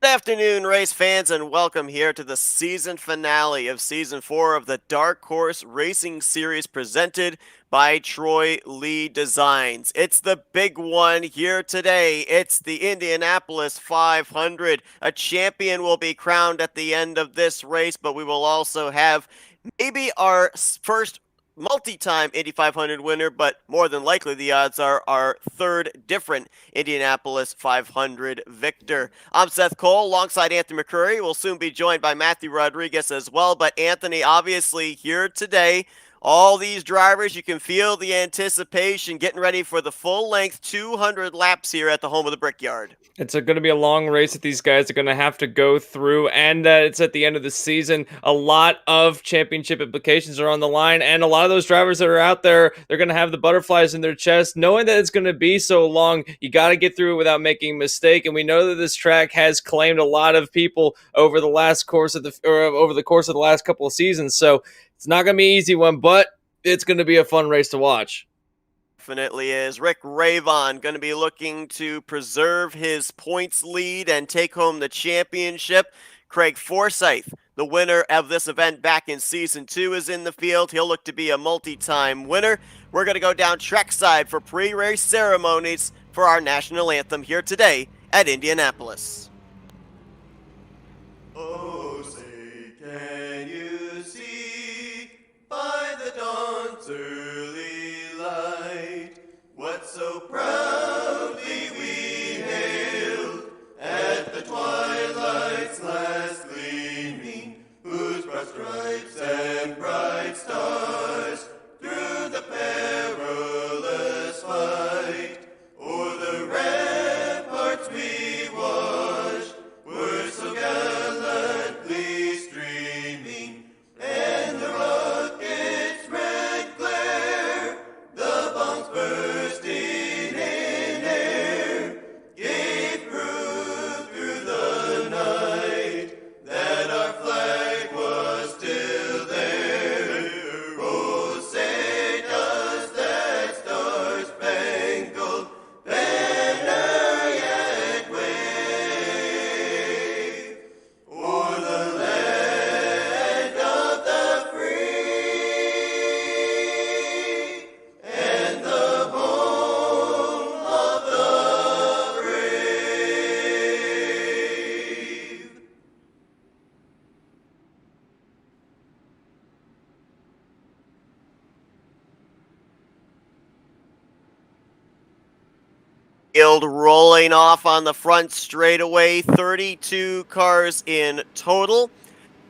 afternoon, race fans, and welcome here to the season finale of Season 4 of the Dark Horse Racing Series presented by Troy Lee Designs. It's the big one here today. It's the Indianapolis 500. A champion will be crowned at the end of this race, but we will also have maybe our first multi-time Indy 500 winner, but more than likely the odds are our third different Indianapolis 500 victor. I'm Seth Cole alongside Anthony McCurry. We'll soon be joined by Matthew Rodriguez as well, but Anthony obviously here today. All these drivers, you can feel the anticipation getting ready for the full-length 200 laps here at the home of the Brickyard. It's going to be a long race that these guys are going to have to go through, and it's at the end of the season. A lot of championship implications are on the line, and a lot of those drivers that are out there, they're going to have the butterflies in their chest, knowing that it's going to be so long. You got to get through it without making a mistake, and we know that this track has claimed a lot of people over the course of the last couple of seasons. So it's not going to be an easy one, but it's going to be a fun race to watch. Definitely is. Rick Ravon going to be looking to preserve his points lead and take home the championship. Craig Forsyth, the winner of this event back in Season 2, is in the field. He'll look to be a multi-time winner. We're going to go down trackside for pre-race ceremonies for our national anthem here today at Indianapolis. Oh, say, can you see by the dawn's early light what so proudly we hailed at the twilight's last gleaming, whose broad stripes and bright stars through the perilous fight o'er the ramparts we watched were so gallantly streaming, and the rocket's red glare, the bombs bursting in air, gave proof through the night that our flag was still there. Oh, say does that star-spangled banner yet wave o'er the land of the free and the home of the brave. Field rolling off on the front straightaway, 32 cars in total.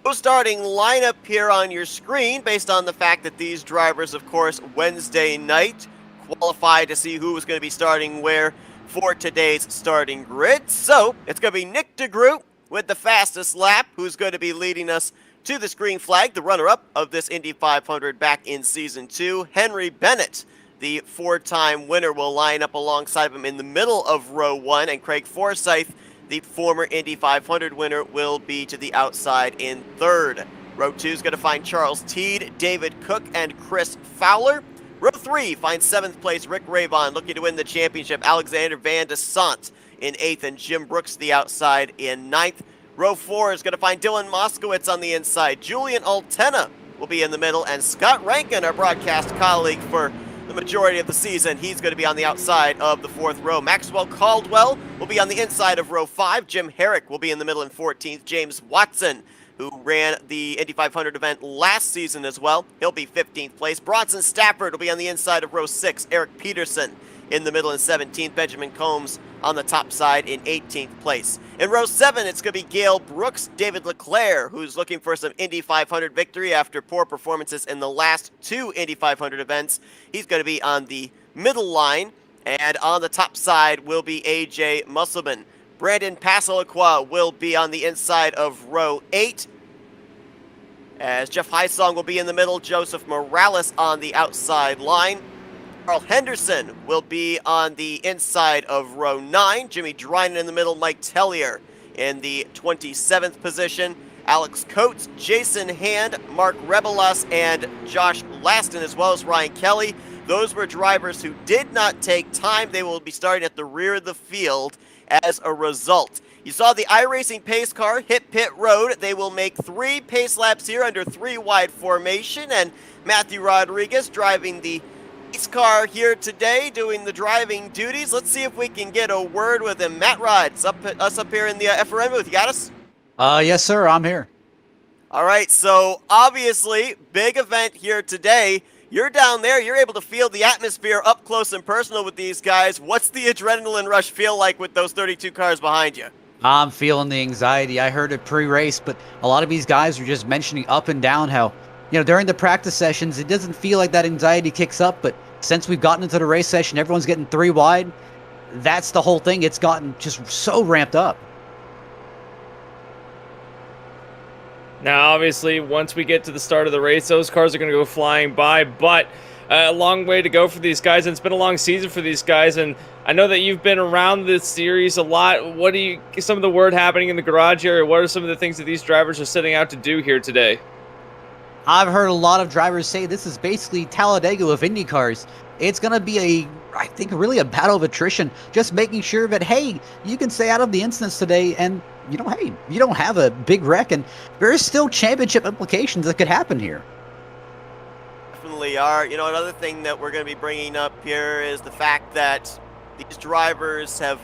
No starting lineup here on your screen based on the fact that these drivers, of course, Wednesday night qualified to see who was going to be starting where for today's starting grid. So it's going to be Nick DeGroot with the fastest lap, who's going to be leading us to this green flag, the runner-up of this Indy 500 back in Season 2. Henry Bennett, the four-time winner, will line up alongside him in the middle of row 1, and Craig Forsyth, the former Indy 500 winner, will be to the outside in third. Row 2 is going to find Charles Teed, David Cook, and Chris Fowler. Row 3 finds 7th place Rick Ravon looking to win the championship. Alexander Van de Sant in 8th, and Jim Brooks the outside in 9th. Row 4 is going to find Dylan Moskowitz on the inside. Julian Altena will be in the middle, and Scott Rankin, our broadcast colleague for the majority of the season, he's going to be on the outside of the 4th row. Maxwell Caldwell will be on the inside of row 5. Jim Herrick will be in the middle in 14th. James Watson, who ran the Indy 500 event last season as well, he'll be 15th place. Bronson Stafford will be on the inside of row 6. Eric Peterson in the middle in 17th. Benjamin Combs on the top side in 18th place. In row 7, it's going to be Gail Brooks, David Leclerc, who's looking for some Indy 500 victory after poor performances in the last 2 Indy 500 events. He's going to be on the middle line, and on the top side will be AJ Musselman. Brandon Passalacqua will be on the inside of row 8, as Jeff Heisong will be in the middle, Joseph Morales on the outside line. Carl Henderson will be on the inside of row 9. Jimmy Dryden in the middle. Mike Tellier in the 27th position. Alex Coates, Jason Hand, Mark Rebelas, and Josh Laston, as well as Ryan Kelly. Those were drivers who did not take time. They will be starting at the rear of the field as a result. You saw the iRacing pace car hit pit road. They will make 3 pace laps here under 3 wide formation, and Matthew Rodriguez driving the pace car here today, doing the driving duties. Let's see if we can get a word with him. Matt Rod's us up here in the FRN booth. You got us? Yes, sir. I'm here. All right, so obviously, big event here today. You're down there. You're able to feel the atmosphere up close and personal with these guys. What's the adrenaline rush feel like with those 32 cars behind you? I'm feeling the anxiety. I heard it pre-race, but a lot of these guys were just mentioning up and down how, during the practice sessions, it doesn't feel like that anxiety kicks up, but since we've gotten into the race session, everyone's getting 3 wide. That's the whole thing. It's gotten just so ramped up. Now, obviously, once we get to the start of the race, those cars are going to go flying by, but a long way to go for these guys, and it's been a long season for these guys, and I know that you've been around this series a lot. What do you, some of the word happening in the garage area, what are some of the things that these drivers are setting out to do here today? I've heard a lot of drivers say this is basically Talladega of Indy cars. It's going to be I think, really a battle of attrition, just making sure that, hey, you can stay out of the incidents today, and hey, you don't have a big wreck, and there's still championship implications that could happen here. Definitely are. Another thing that we're going to be bringing up here is the fact that these drivers have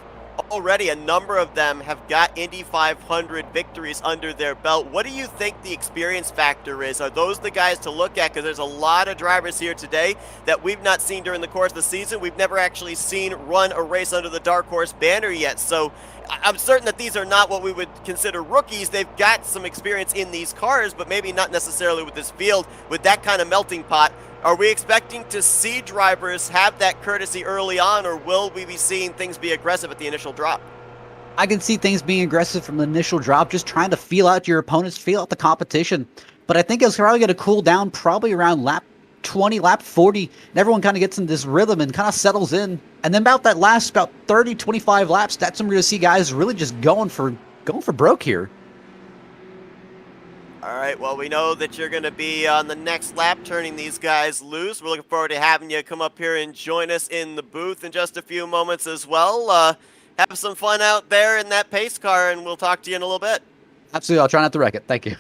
already, a number of them have got Indy 500 victories under their belt. What do you think the experience factor is? Are those the guys to look at? Because there's a lot of drivers here today that we've not seen during the course of the season. We've never actually seen run a race under the Dark Horse banner yet. So I'm certain that these are not what we would consider rookies. They've got some experience in these cars, but maybe not necessarily with this field, with that kind of melting pot. Are we expecting to see drivers have that courtesy early on, or will we be seeing things be aggressive at the initial drop? I can see things being aggressive from the initial drop, just trying to feel out your opponents, feel out the competition. But I think it's probably going to cool down probably around lap 20, lap 40, and everyone kind of gets in this rhythm and kind of settles in. And then about that last about 30, 25 laps, that's when we're going to see guys really just going for broke here. All right, well, we know that you're going to be on the next lap turning these guys loose. We're looking forward to having you come up here and join us in the booth in just a few moments as well. Have some fun out there in that pace car, and we'll talk to you in a little bit. Absolutely. I'll try not to wreck it. Thank you.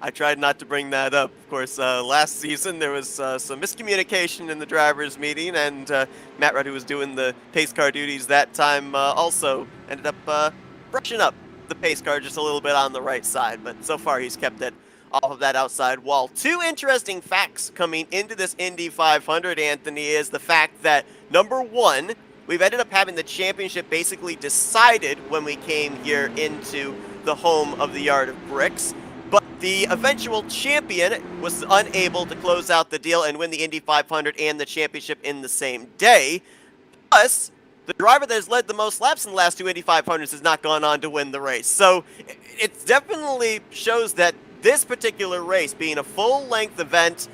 I tried not to bring that up. Of course, last season there was some miscommunication in the drivers' meeting, and Matt Rudd, who was doing the pace car duties that time, also ended up brushing up the pace car just a little bit on the right side, but so far he's kept it off of that outside wall. Two interesting facts coming into this Indy 500, Anthony, is the fact that, number one, we've ended up having the championship basically decided when we came here into the home of the Yard of Bricks, but the eventual champion was unable to close out the deal and win the Indy 500 and the championship in the same day. Plus, the driver that has led the most laps in the last two Indy 500s has not gone on to win the race. So it definitely shows that this particular race, being a full-length event,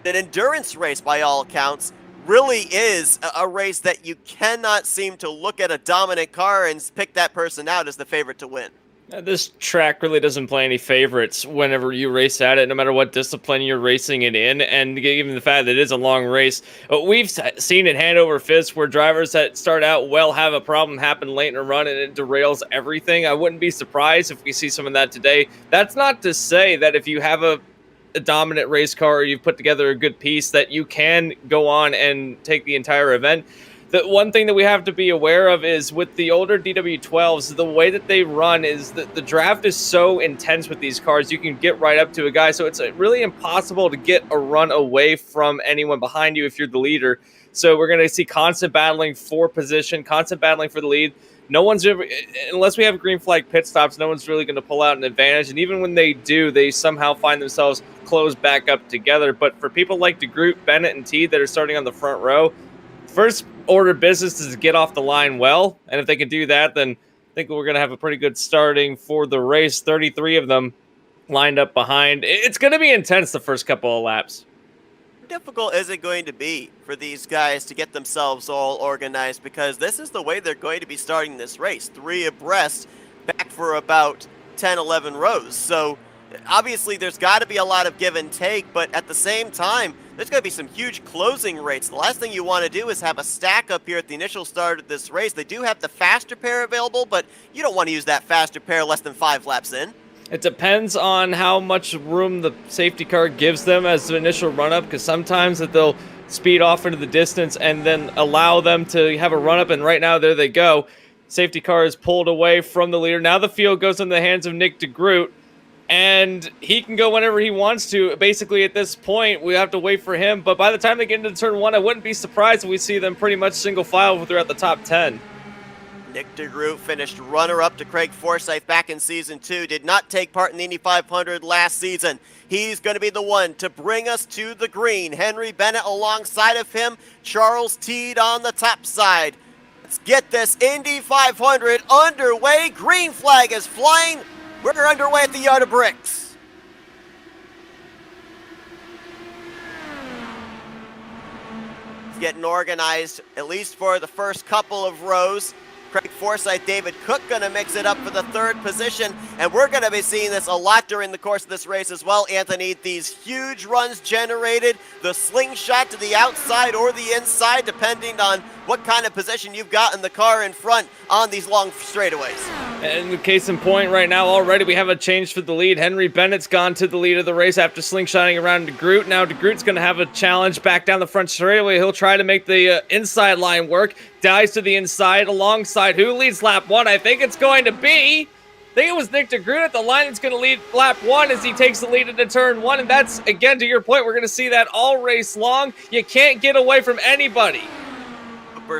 an endurance race by all accounts, really is a race that you cannot seem to look at a dominant car and pick that person out as the favorite to win. This track really doesn't play any favorites whenever you race at it, no matter what discipline you're racing it in, and given the fact that it is a long race, we've seen it hand over fist where drivers that start out well have a problem happen late in a run and it derails everything. I wouldn't be surprised if we see some of that today. That's not to say that if you have a dominant race car or you've put together a good piece that you can go on and take the entire event. The one thing that we have to be aware of is with the older DW12s, the way that they run is that the draft is so intense with these cars. You can get right up to a guy, so it's really impossible to get a run away from anyone behind you if you're the leader. So we're going to see constant battling for position, constant battling for the lead. No one's ever, unless we have green flag pit stops, no one's really going to pull out an advantage. And even when they do, they somehow find themselves closed back up together. But for people like DeGroot, Bennett, and T that are starting on the front row, first order of business is to get off the line well, and if they can do that, then I think we're going to have a pretty good starting for the race. 33 of them lined up behind. It's going to be intense the first couple of laps. How difficult is it going to be for these guys to get themselves all organized, because this is the way they're going to be starting this race, 3 abreast, back for about 10, 11 rows. So obviously there's got to be a lot of give and take, but at the same time, there's going to be some huge closing rates. The last thing you want to do is have a stack up here at the initial start of this race. They do have the faster pair available, but you don't want to use that faster pair less than 5 laps in. It depends on how much room the safety car gives them as the initial run-up, because sometimes that they'll speed off into the distance and then allow them to have a run-up, and right now, there they go. Safety car is pulled away from the leader. Now the field goes in the hands of Nick DeGroot, and he can go whenever he wants to. Basically, at this point, we have to wait for him, but by the time they get into turn 1, I wouldn't be surprised if we see them pretty much single file throughout the top 10. Nick DeGroot finished runner-up to Craig Forsyth back in Season 2, did not take part in the Indy 500 last season. He's going to be the one to bring us to the green. Henry Bennett alongside of him, Charles Teed on the top side. Let's get this Indy 500 underway. Green flag is flying. We're underway at the Yard of Bricks. It's getting organized, at least for the first couple of rows. Craig Forsyth, David Cook going to mix it up for the 3rd position, and we're going to be seeing this a lot during the course of this race as well, Anthony. These huge runs generated, the slingshot to the outside or the inside, depending on what kind of position you've got in the car in front on these long straightaways. And the case in point right now, already we have a change for the lead. Henry Bennett's gone to the lead of the race after slingshotting around DeGroot. Now DeGroot's going to have a challenge back down the front straightaway. He'll try to make the inside line work. Dives to the inside alongside who leads lap 1? I think it's going to be... I think it was Nick DeGroot at the line that's going to lead lap 1 as he takes the lead into turn 1. And that's, again, to your point, we're going to see that all race long. You can't get away from anybody.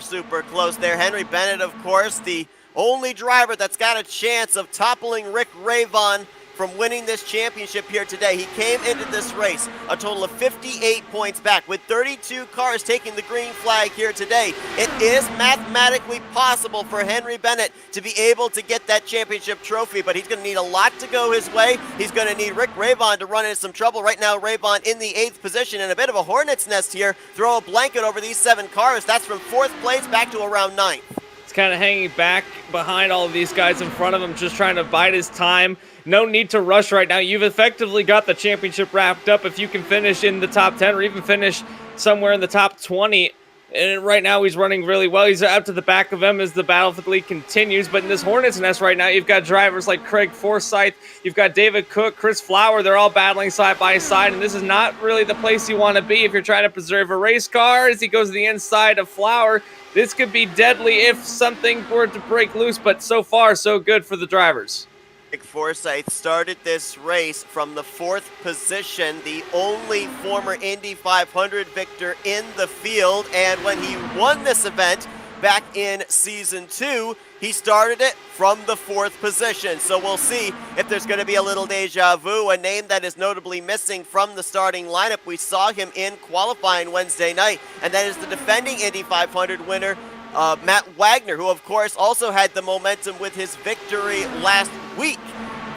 Super close there. Henry Bennett, of course, the only driver that's got a chance of toppling Rick Ravon from winning this championship here today. He came into this race a total of 58 points back with 32 cars taking the green flag here today. It is mathematically possible for Henry Bennett to be able to get that championship trophy, but he's going to need a lot to go his way. He's going to need Rick Ravon to run into some trouble. Right now, Ravon in the 8th position and a bit of a hornet's nest here. Throw a blanket over these 7 cars. That's from 4th place back to around 9th. He's kind of hanging back behind all of these guys in front of him, just trying to bide his time. No need to rush right now. You've effectively got the championship wrapped up if you can finish in the top 10 or even finish somewhere in the top 20. And right now he's running really well. He's up to the back of him as the battle for the lead continues. But in this Hornet's Nest right now, you've got drivers like Craig Forsyth, you've got David Cook, Chris Flower. They're all battling side by side, and this is not really the place you want to be if you're trying to preserve a race car. As he goes to the inside of Flower, this could be deadly if something were to break loose, but so far, so good for the drivers. Craig Forsyth started this race from the 4th position, the only former Indy 500 victor in the field, and when he won this event back in Season 2, he started it from the 4th position. So we'll see if there's going to be a little deja vu, a name that is notably missing from the starting lineup. We saw him in qualifying Wednesday night, and that is the defending Indy 500 winner, Matt Wagner, who of course also had the momentum with his victory last week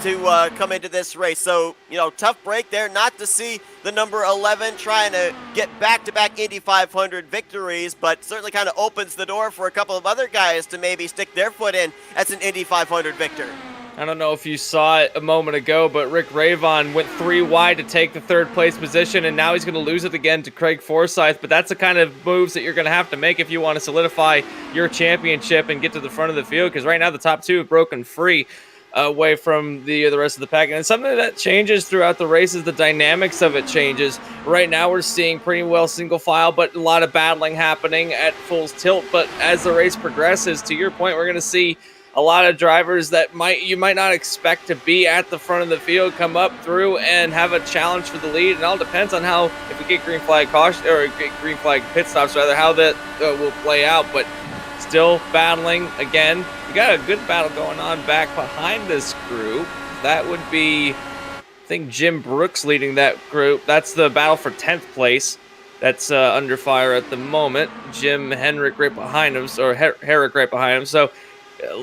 to come into this race. So, you know, tough break there not to see the number 11 trying to get back-to-back Indy 500 victories, but certainly kind of opens the door for a couple of other guys to maybe stick their foot in as an Indy 500 victor. I don't know if you saw it a moment ago, but Rick Ravon went 3 wide to take the 3rd place position, and now he's going to lose it again to Craig Forsyth. But that's the kind of moves that you're going to have to make if you want to solidify your championship and get to the front of the field, because right now the top 2 have broken free away from the rest of the pack. And something that changes throughout the race is the dynamics of it changes. Right now we're seeing pretty well single file, but a lot of battling happening at full tilt. But as the race progresses, to your point, we're going to see a lot of drivers that you might not expect to be at the front of the field come up through and have a challenge for the lead. It all depends on how, if we get green flag caution or get green flag pit stops, rather, how that will play out. But still battling again. We got a good battle going on back behind this group. That would be, I think, Jim Brooks leading that group. That's the battle for 10th place. That's under fire at the moment. Jim Henrik right behind him, or Herrick right behind him. So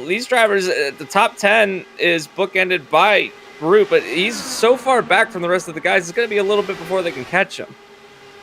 these drivers, the top 10 is bookended by group, but he's so far back from the rest of the guys, it's going to be a little bit before they can catch him.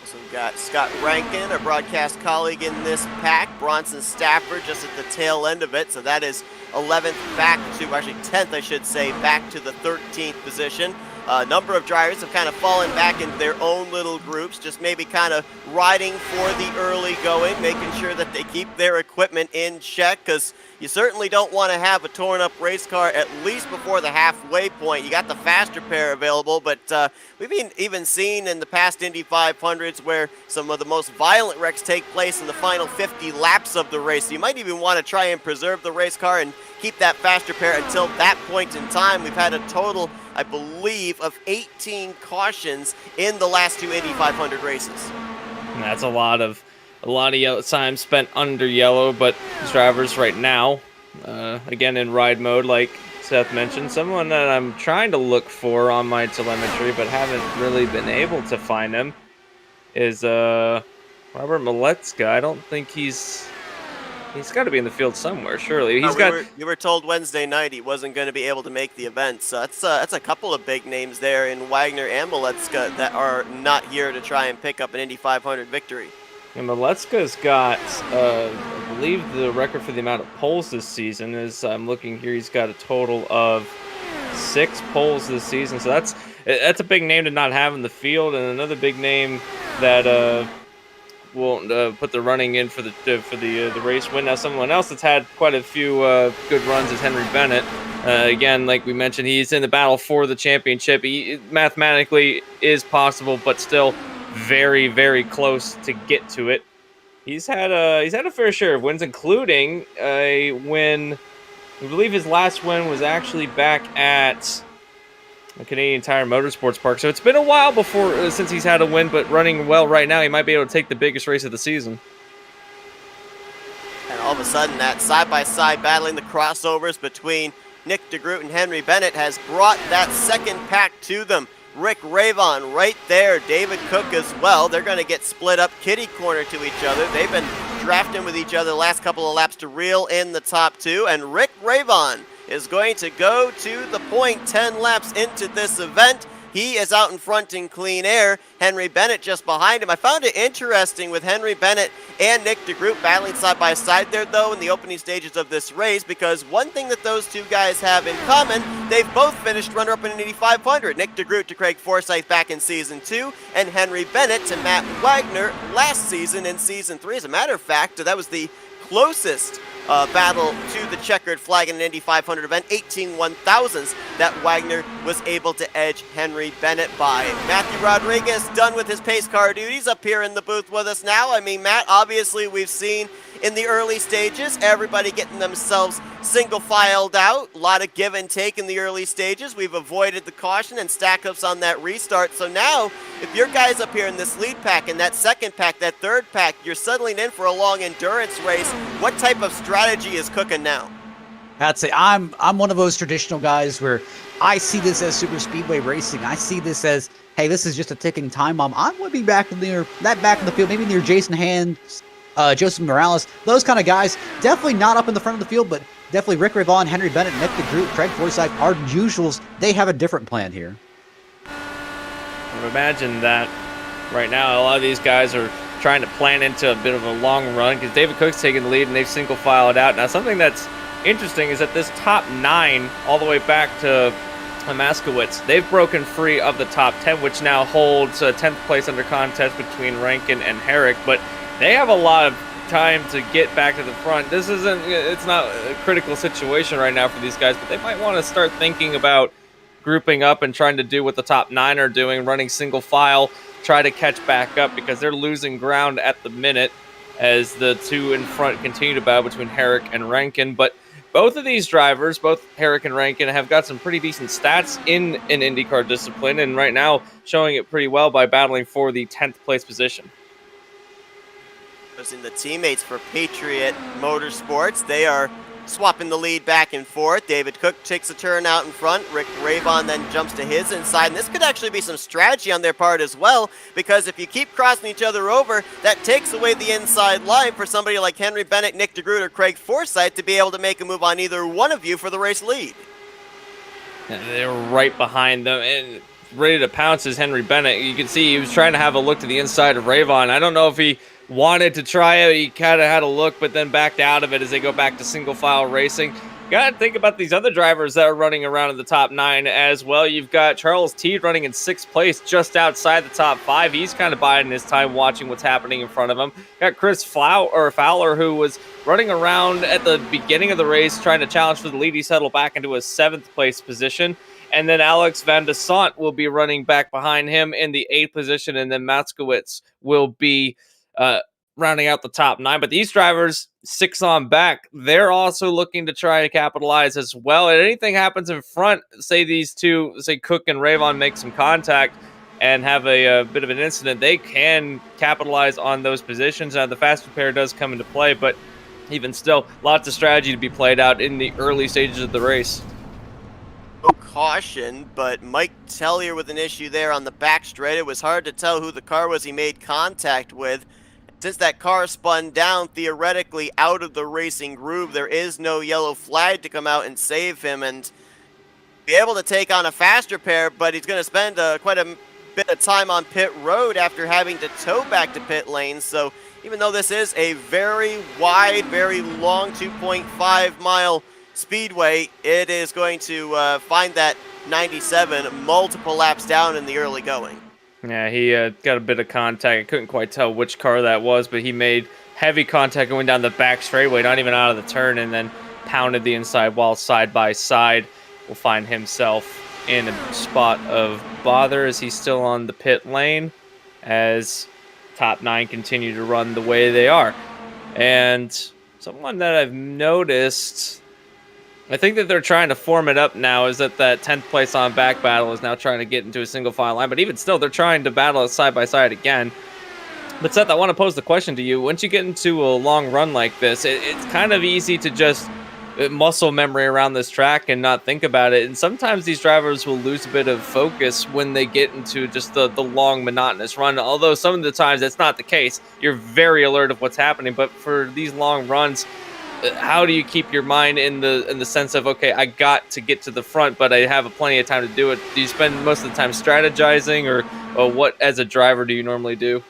So we've got Scott Rankin, our broadcast colleague in this pack. Bronson Stafford just at the tail end of it. So that is 11th back to, actually 10th, I should say, back to the 13th position. A number of drivers have kind of fallen back into their own little groups, just maybe kind of riding for the early going, making sure that they keep their equipment in check, because you certainly don't want to have a torn up race car at least before the halfway point. You got the faster pair available, but we've even seen in the past Indy 500s where some of the most violent wrecks take place in the final 50 laps of the race. So you might even want to try and preserve the race car and keep that faster pair until that point in time. We've had a total, I believe, of 18 cautions in the last two Indy 500 races. And that's a lot of yellow time spent under yellow, but these drivers right now, again in ride mode, like Seth mentioned, someone that I'm trying to look for on my telemetry but haven't really been able to find him is Robert Milecka. I don't think he's got to be in the field somewhere, surely. You were told Wednesday night he wasn't going to be able to make the event, so that's a couple of big names there in Wagner and Milecka that are not here to try and pick up an Indy 500 victory. And Milecka's got, I believe, the record for the amount of poles this season. As I'm looking here, he's got a total of 6 poles this season. So that's a big name to not have in the field, and another big name that won't put the running in for the race win. Now, someone else that's had quite a few good runs is Henry Bennett. Again, like we mentioned, he's in the battle for the championship. He mathematically is possible, but still very, very close to get to it. He's had a fair share of wins, including a win. I believe his last win was actually back at the Canadian Tire Motorsports Park. So it's been a while since he's had a win, but running well right now, he might be able to take the biggest race of the season. And all of a sudden, that side-by-side battling, the crossovers between Nick DeGroot and Henry Bennett has brought that second pack to them. Rick Ravon right there, David Cook as well. They're going to get split up kitty corner to each other. They've been drafting with each other the last couple of laps to reel in the top two, and Rick Ravon is going to go to the point 10 laps into this event. He is out in front in clean air. Henry Bennett just behind him. I found it interesting with Henry Bennett and Nick DeGroot battling side by side there, though, in the opening stages of this race, because one thing that those two guys have in common, they've both finished runner-up in an Indy 500. Nick DeGroot to Craig Forsyth back in Season 2, and Henry Bennett to Matt Wagner last season in Season 3. As a matter of fact, that was the closest battle to the checkered flag in an Indy 500 event, 18 1,000ths that Wagner was able to edge Henry Bennett by. Matthew Rodriguez done with his pace car duties up here in the booth with us now. I mean, Matt, obviously we've seen in the early stages everybody getting themselves single filed out. A lot of give and take in the early stages. We've avoided the caution and stack ups on that restart. So now, if your guys up here in this lead pack and that second pack, that third pack, you're settling in for a long endurance race, what type of strategy is cooking now? I'd say I'm one of those traditional guys where I see this as super speedway racing. I see this as, hey, this is just a ticking time bomb. I'm going to be back in the field, maybe near Jason Hand, Joseph Morales, those kind of guys. Definitely not up in the front of the field, but definitely Rick Ravon, Henry Bennett, Nick DeGroot, Craig Forsyth are usuals. They have a different plan here. I would imagine that right now a lot of these guys are trying to plan into a bit of a long run because David Cook's taking the lead and they've single filed out. Now, something that's interesting is that this top 9 all the way back to Maskowitz, they've broken free of the top 10, which now holds 10th place under contest between Rankin and Herrick, but they have a lot of time to get back to the front. It's not a critical situation right now for these guys, but they might want to start thinking about grouping up and trying to do what the top 9 are doing, running single file, try to catch back up because they're losing ground at the minute as the two in front continue to battle between Herrick and Rankin. But both of these drivers, both Herrick and Rankin, have got some pretty decent stats in an IndyCar discipline, and right now showing it pretty well by battling for the 10th place position. In the teammates for Patriot Motorsports, they are swapping the lead back and forth. David Cook takes a turn out in front. Rick Ravon then jumps to his inside. And this could actually be some strategy on their part as well, because if you keep crossing each other over, that takes away the inside line for somebody like Henry Bennett, Nick DeGroot, or Craig Forsyth to be able to make a move on either one of you for the race lead. And they're right behind them and ready to pounce is Henry Bennett. You can see he was trying to have a look to the inside of Ravon. I don't know if he wanted to try it. He kind of had a look, but then backed out of it as they go back to single file racing. Got to think about these other drivers that are running around in the top 9 as well. You've got Charles T running in 6th place, just outside the top 5. He's kind of biding his time, watching what's happening in front of him. Got Chris Fowler, who was running around at the beginning of the race, trying to challenge for the lead. He settled back into a 7th place position. And then Alex Van de Sant will be running back behind him in the 8th position, and then Matskowitz will be rounding out the top 9. But these drivers, 6 on back, they're also looking to try to capitalize as well. And anything happens in front, say these two, say Cook and Ravon make some contact and have a bit of an incident, they can capitalize on those positions. Now, the fast repair does come into play, but even still, lots of strategy to be played out in the early stages of the race. No caution, but Mike Tellier with an issue there on the back straight. It was hard to tell who the car was he made contact with. Since that car spun down, theoretically out of the racing groove, there is no yellow flag to come out and save him and be able to take on a faster pair, but he's going to spend quite a bit of time on pit road after having to tow back to pit lane. So even though this is a very wide, very long 2.5 mile speedway, it is going to find that 97 multiple laps down in the early going. Yeah, he got a bit of contact. I couldn't quite tell which car that was, but he made heavy contact going down the back straightaway, not even out of the turn, and then pounded the inside wall side by side. Will find himself in a spot of bother as he's still on the pit lane as top 9 continue to run the way they are. And someone that I've noticed, I think that they're trying to form it up now, is that 10th place on back battle is now trying to get into a single file line. But even still, they're trying to battle it side by side again. But Seth, I want to pose the question to you. Once you get into a long run like this, it's kind of easy to just muscle memory around this track and not think about it. And sometimes these drivers will lose a bit of focus when they get into just the long, monotonous run. Although some of the times that's not the case. You're very alert of what's happening. But for these long runs, how do you keep your mind in the sense of, okay, I got to get to the front, but I have plenty of time to do it? Do you spend most of the time strategizing, or what as a driver do you normally do?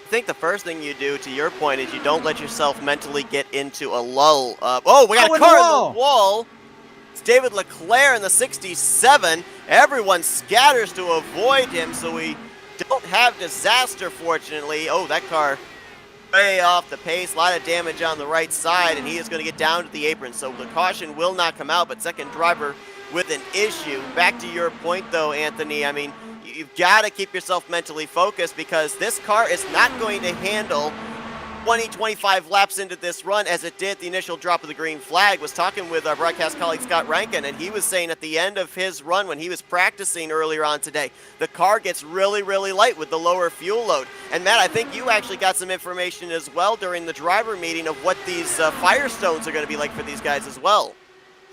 I think the first thing you do, to your point, is you don't let yourself mentally get into a lull. Oh, we got a car in the wall. It's David Leclerc in the 67. Everyone scatters to avoid him, so we don't have disaster, fortunately. Oh, that car way off the pace, a lot of damage on the right side, and he is going to get down to the apron. So the caution will not come out, but second driver with an issue. Back to your point, though, Anthony, I mean, you've got to keep yourself mentally focused because this car is not going to handle 20-25 laps into this run as it did the initial drop of the green flag. Was talking with our broadcast colleague Scott Rankin, and he was saying at the end of his run when he was practicing earlier on today, the car gets really, really light with the lower fuel load. And Matt, I think you actually got some information as well during the driver meeting of what these Firestones are going to be like for these guys as well.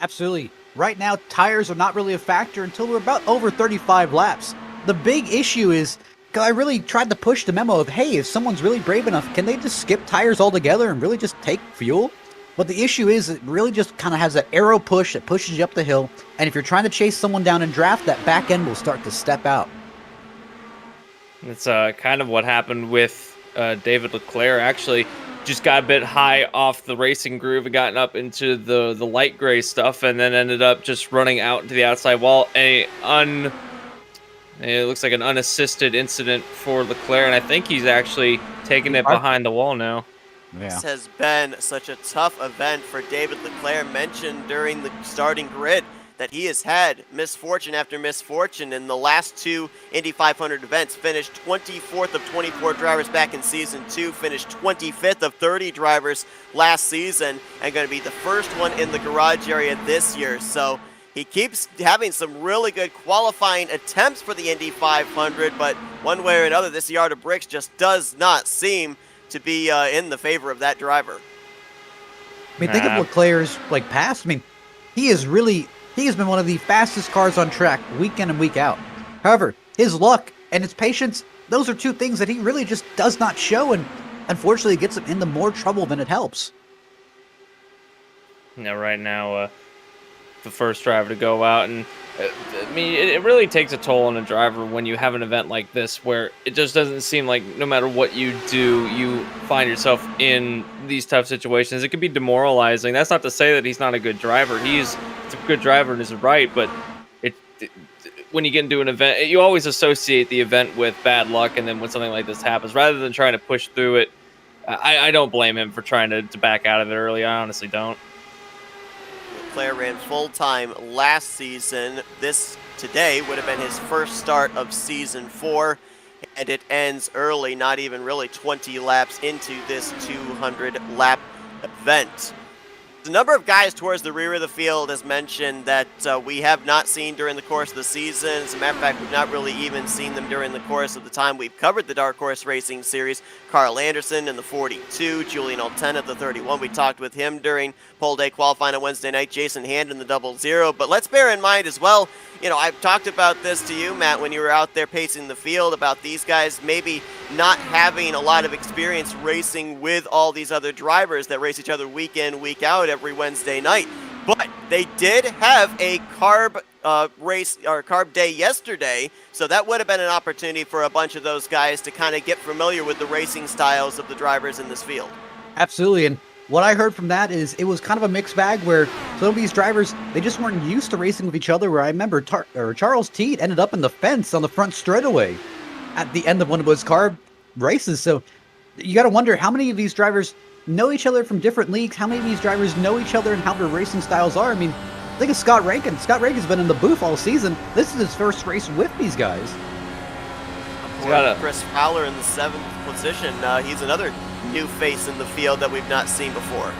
Absolutely. Right now, tires are not really a factor until we're about over 35 laps. The big issue is, I really tried to push the memo of, hey, if someone's really brave enough, can they just skip tires altogether and really just take fuel? But the issue is it really just kind of has an arrow push that pushes you up the hill. And if you're trying to chase someone down in draft, that back end will start to step out. That's kind of what happened with David Leclerc. Actually, just got a bit high off the racing groove and gotten up into the light gray stuff, and then ended up just running out into the outside wall. It looks like an unassisted incident for Leclerc, and I think he's actually taking it behind the wall now. Yeah. This has been such a tough event for David Leclerc. Mentioned during the starting grid that he has had misfortune after misfortune in the last 2 Indy 500 events. Finished 24th of 24 drivers back in Season 2, finished 25th of 30 drivers last season, and going to be the first one in the garage area this year. So he keeps having some really good qualifying attempts for the Indy 500, but one way or another, this yard of bricks just does not seem to be in the favor of that driver. I mean, think of Leclerc's past. I mean, he has been one of the fastest cars on track week in and week out. However, his luck and his patience, those are two things that he really just does not show, and unfortunately gets him into more trouble than it helps. Right now, the first driver to go out, and I mean, it really takes a toll on a driver when you have an event like this where it just doesn't seem like no matter what you do, you find yourself in these tough situations. It can be demoralizing. That's not to say that he's not a good driver. He's a good driver and is right, but it when you get into an event, you always associate the event with bad luck, and then when something like this happens, rather than trying to push through it, I don't blame him for trying to back out of it early. I honestly don't. Leclerc ran full-time last season. This today would have been his first start of season 4, and it ends early, not even really 20 laps into this 200-lap event. The number of guys towards the rear of the field, as mentioned, that we have not seen during the course of the season. As a matter of fact, we've not really even seen them during the course of the time we've covered the Dark Horse Racing Series. Carl Anderson in the 42, Julian Altena, the 31. We talked with him during pole day qualifying on Wednesday night. Jason Hand in the 00. But let's bear in mind as well, I've talked about this to you, Matt, when you were out there pacing the field, about these guys maybe not having a lot of experience racing with all these other drivers that race each other week in, week out every Wednesday night. But they did have a carb race or carb day yesterday, so that would have been an opportunity for a bunch of those guys to kind of get familiar with the racing styles of the drivers in this field. Absolutely, and what I heard from that is it was kind of a mixed bag where some of these drivers, they just weren't used to racing with each other, where I remember Charles Teat ended up in the fence on the front straightaway at the end of one of his carb races. So you got to wonder how many of these drivers know each other from different leagues, how many of these drivers know each other and how their racing styles are. I mean, think of Scott Rankin. Scott Rankin's been in the booth all season. This is his first race with these guys. Chris Fowler in the 7th position. He's another new face in the field that we've not seen before.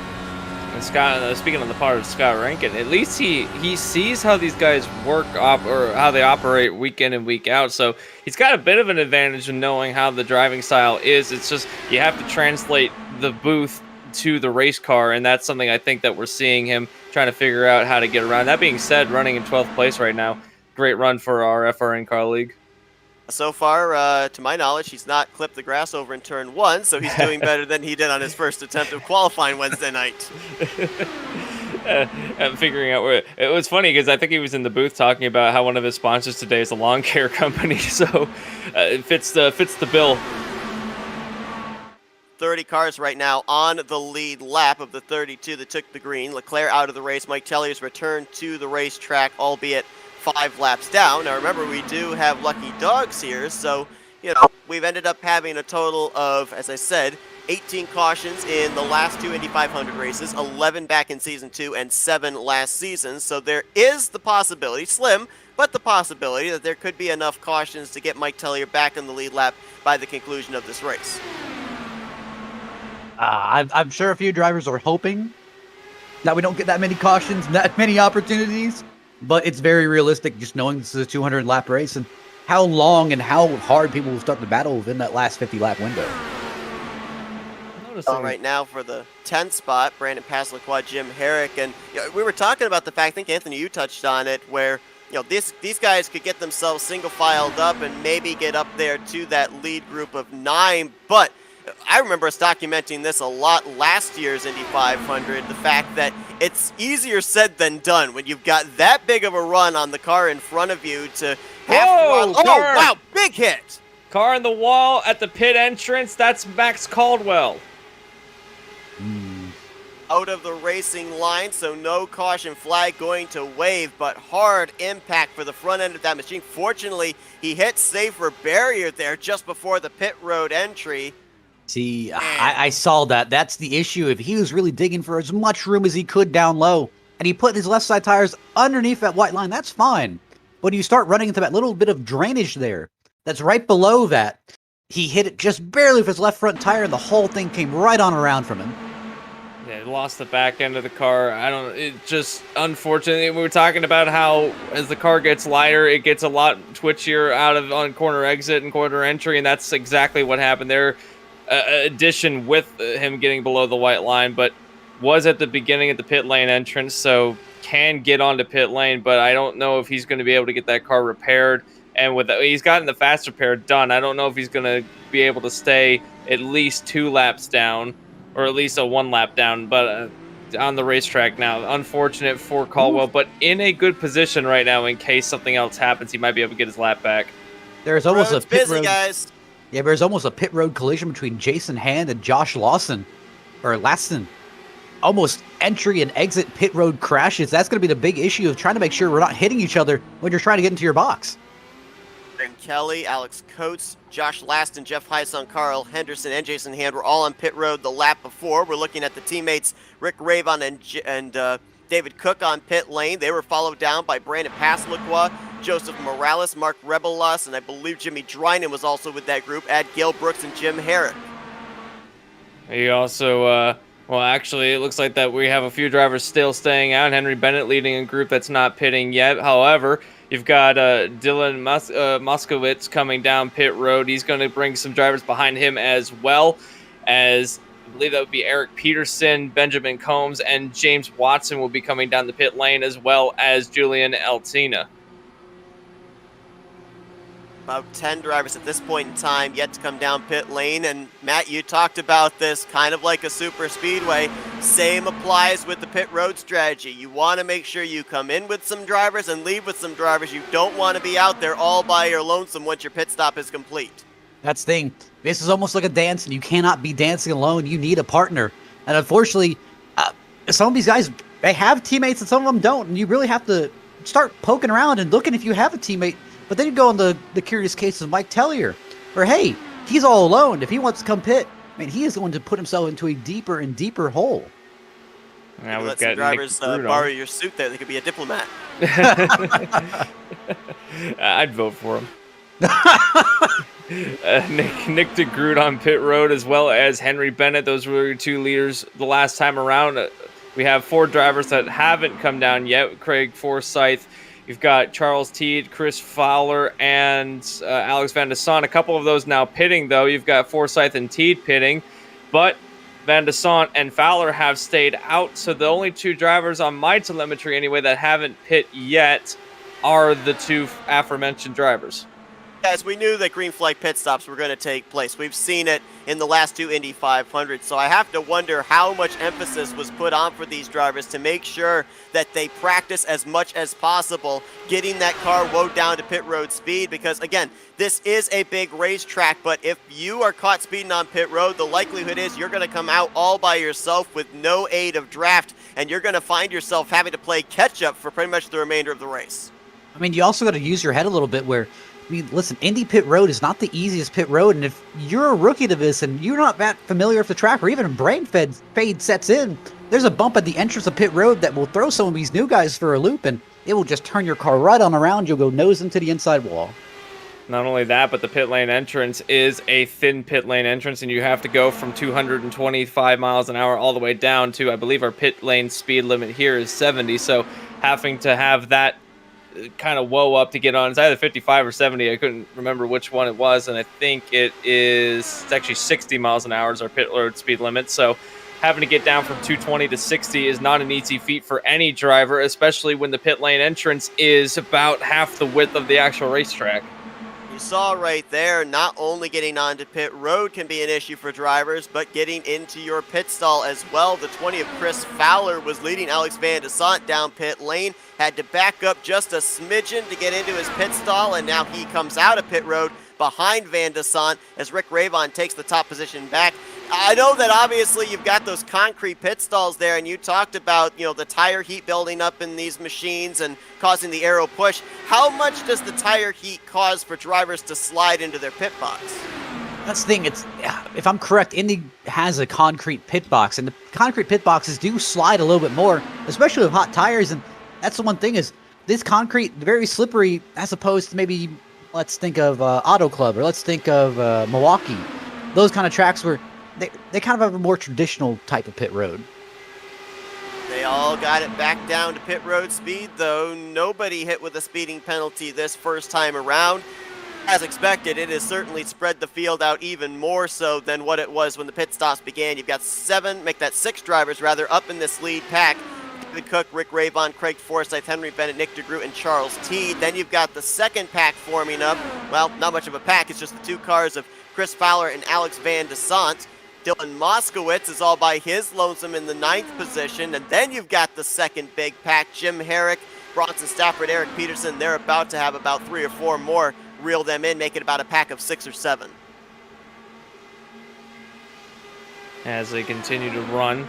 And Scott, speaking on the part of Scott Rankin, at least he sees how these guys work or how they operate week in and week out. So he's got a bit of an advantage in knowing how the driving style is. It's just you have to translate the booth to the race car, and that's something I think that we're seeing him trying to figure out how to get around. That being said, running in 12th place right now, great run for our FRN car league. So far, to my knowledge, he's not clipped the grass over in turn 1, so he's doing better than he did on his first attempt of qualifying Wednesday night. I'm figuring out where it was funny because I think he was in the booth talking about how one of his sponsors today is a lawn care company, so it fits the bill. 30 cars right now on the lead lap of the 32 that took the green. Leclerc out of the race. Mike Tellier's returned to the racetrack, albeit 5 laps down. Now remember, we do have lucky dogs here, so we've ended up having a total of, as I said, 18 cautions in the last 2 Indy 500 races, 11 back in season 2 and 7 last season. So there is the possibility, slim, but the possibility that there could be enough cautions to get Mike Tellier back in the lead lap by the conclusion of this race. I'm sure a few drivers are hoping that we don't get that many cautions, that many opportunities. But it's very realistic just knowing this is a 200-lap race and how long and how hard people will start the battle within that last 50-lap window. Right now for the 10th spot, Brandon Pasliqua, Jim Herrick. And we were talking about the fact, I think, Anthony, you touched on it, where these guys could get themselves single-filed up and maybe get up there to that lead group of 9. But I remember us documenting this a lot last year's Indy 500, the fact that it's easier said than done when you've got that big of a run on the car in front of you to have to run. Oh, wow, big hit. Car in the wall at the pit entrance. That's Max Caldwell. Out of the racing line, so no caution flag going to wave, but hard impact for the front end of that machine. Fortunately, he hit safer barrier there just before the pit road entry. See, I saw that. That's the issue. If he was really digging for as much room as he could down low, and he put his left side tires underneath that white line, that's fine. But you start running into that little bit of drainage there, that's right below that. He hit it just barely with his left front tire, and the whole thing came right on around from him. Yeah, lost the back end of the car. It just, unfortunately, we were talking about how as the car gets lighter, it gets a lot twitchier on corner exit and corner entry, and that's exactly what happened there. Addition with him getting below the white line, but was at the beginning at the pit lane entrance, so can get onto pit lane, but I don't know if he's going to be able to get that car repaired. And he's gotten the fast repair done. I don't know if he's going to be able to stay at least 2 laps down, or at least a 1 lap down. But on the racetrack now. Unfortunate for Caldwell, but in a good position right now in case something else happens. He might be able to get his lap back. There's almost a Road's pit busy, road. guys. Yeah, there's almost a pit road collision between Jason Hand and Josh Lawson, or Laston. Almost entry and exit pit road crashes. That's going to be the big issue of trying to make sure we're not hitting each other when you're trying to get into your box. Aaron Kelly, Alex Coates, Josh Laston, Jeff Heisson, Carl Henderson, and Jason Hand were all on pit road the lap before. We're looking at the teammates Rick Ravon and David Cook on pit lane. They were followed down by Brandon Pasliqua, Joseph Morales, Mark Rebelas, and I believe Jimmy Drynan was also with that group. Add Gail Brooks and Jim Herrick. He also, well, actually, it looks like that we have a few drivers still staying out. Henry Bennett leading a group that's not pitting yet. However, you've got Dylan Moskowitz coming down pit road. He's going to bring some drivers behind him as well as, I believe that would be Eric Peterson, Benjamin Combs, and James Watson will be coming down the pit lane, as well as Julian Altina. About 10 drivers at this point in time yet to come down pit lane. And Matt, you talked about this kind of like a super speedway. Same applies with the pit road strategy. You want to make sure you come in with some drivers and leave with some drivers. You don't want to be out there all by your lonesome once your pit stop is complete. That's the thing. This is almost like a dance, and you cannot be dancing alone. You need a partner. And unfortunately, some of these guys, they have teammates and some of them don't. And you really have to start poking around and looking if you have a teammate. But then you go on the curious case of Mike Tellier, where, hey, he's all alone. If he wants to come pit, I mean, he is going to put himself into a deeper and deeper hole. Now we've let got some drivers borrow your suit there. They could be a diplomat. I'd vote for him. Nick DeGroot on pit road, as well as Henry Bennett. Those were your two leaders the last time around. We have 4 drivers that haven't come down yet. Craig Forsyth. You've got Charles Teed, Chris Fowler, and Alex Van de Son. A couple of those now pitting, though. You've got Forsyth and Teed pitting, but Van de Son and Fowler have stayed out. So the only 2 drivers on my telemetry, anyway, that haven't pit yet are the 2 aforementioned drivers. Guys, we knew that green flag pit stops were going to take place. We've seen it in the last 2 Indy 500s, so I have to wonder how much emphasis was put on for these drivers to make sure that they practice as much as possible getting that car woed down to pit road speed, because, again, this is a big racetrack, but if you are caught speeding on pit road, the likelihood is you're going to come out all by yourself with no aid of draft, and you're going to find yourself having to play catch-up for pretty much the remainder of the race. I mean, you also got to use your head a little bit where, I mean, listen, Indy pit road is not the easiest pit road, and if you're a rookie to this and you're not that familiar with the track, or even a brain fade sets in, there's a bump at the entrance of pit road that will throw some of these new guys for a loop, and it will just turn your car right on around. You'll go nose into the inside wall. Not only that, but the pit lane entrance is a thin pit lane entrance, and you have to go from 225 miles an hour all the way down to, I believe our pit lane speed limit here is 70, so having to have that kind of whoa up to get on. It's either 55 or 70. I couldn't remember which one it was, and I think it's actually 60 miles an hour is our pit road speed limit. So having to get down from 220 to 60 is not an easy feat for any driver, especially when the pit lane entrance is about half the width of the actual racetrack. You saw right there, not only getting onto pit road can be an issue for drivers, but getting into your pit stall as well. The 20 of Chris Fowler was leading Alex Van de Sant down pit lane, had to back up just a smidgen to get into his pit stall, and now he comes out of pit road behind Van de Sant as Rick Ravon takes the top position back. I know that obviously you've got those concrete pit stalls there, and you talked about, you know, the tire heat building up in these machines and causing the aero push. How much does the tire heat cause for drivers to slide into their pit box? That's the thing. It's, if I'm correct, Indy has a concrete pit box, and the concrete pit boxes do slide a little bit more, especially with hot tires. And that's the one thing is this concrete very slippery, as opposed to maybe let's think of Auto Club, or let's think of Milwaukee. Those kind of tracks where they kind of have a more traditional type of pit road. They all got it back down to pit road speed, though. Nobody hit with a speeding penalty this first time around. As expected, it has certainly spread the field out even more so than what it was when the pit stops began. You've got 6 drivers rather up in this lead pack. David Cook, Rick Ravon, Craig Forsyth, Henry Bennett, Nick DeGroot, and Charles Teed. Then you've got the second pack forming up. Well, not much of a pack. It's just the 2 cars of Chris Fowler and Alex Van de Sant. Dylan Moskowitz is all by his lonesome in the 9th position. And then you've got the second big pack, Jim Herrick, Bronson Stafford, Eric Peterson. They're about to have about 3 or 4 more reel them in, make it about a pack of 6 or 7. As they continue to run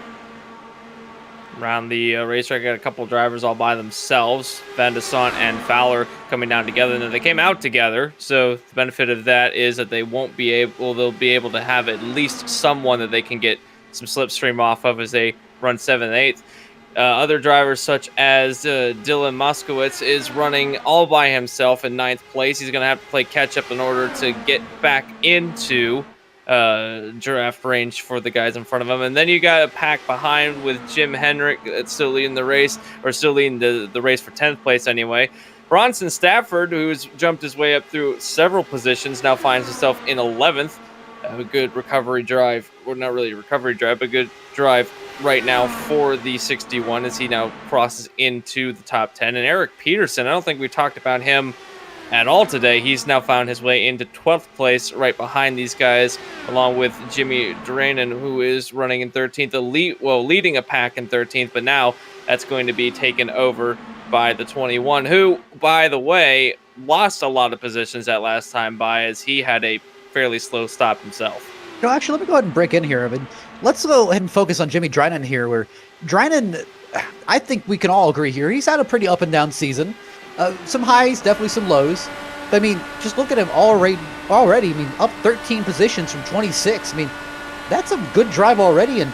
around the racetrack, got a couple drivers all by themselves. Van de Sant and Fowler coming down together, and then they came out together. So the benefit of that is that they'll be able to have at least someone that they can get some slipstream off of as they run 7th, 8th. Other drivers such as Dylan Moskowitz is running all by himself in 9th place. He's going to have to play catch up in order to get back into draft range for the guys in front of him. And then you got a pack behind with Jim Henrik that's still leading the race, or still leading the race for 10th place anyway. Bronson Stafford, who's jumped his way up through several positions, now finds himself in 11th. A good recovery drive, or not really a recovery drive, but a good drive right now for the 61 as he now crosses into the top 10. And Eric Peterson, I don't think we've talked about him at all today. He's now found his way into 12th place right behind these guys, along with Jimmy Duranen, who is running in 13th, leading a pack in 13th, but now that's going to be taken over by the 21, who, by the way, lost a lot of positions that last time by, as he had a fairly slow stop himself. Actually, let me go ahead and break in here. I mean, let's go ahead and focus on Jimmy Duranen here, where Duranen, I think we can all agree here, he's had a pretty up and down season. Some highs, definitely some lows. But I mean, just look at him already. I mean, up 13 positions from 26. I mean, that's a good drive already. And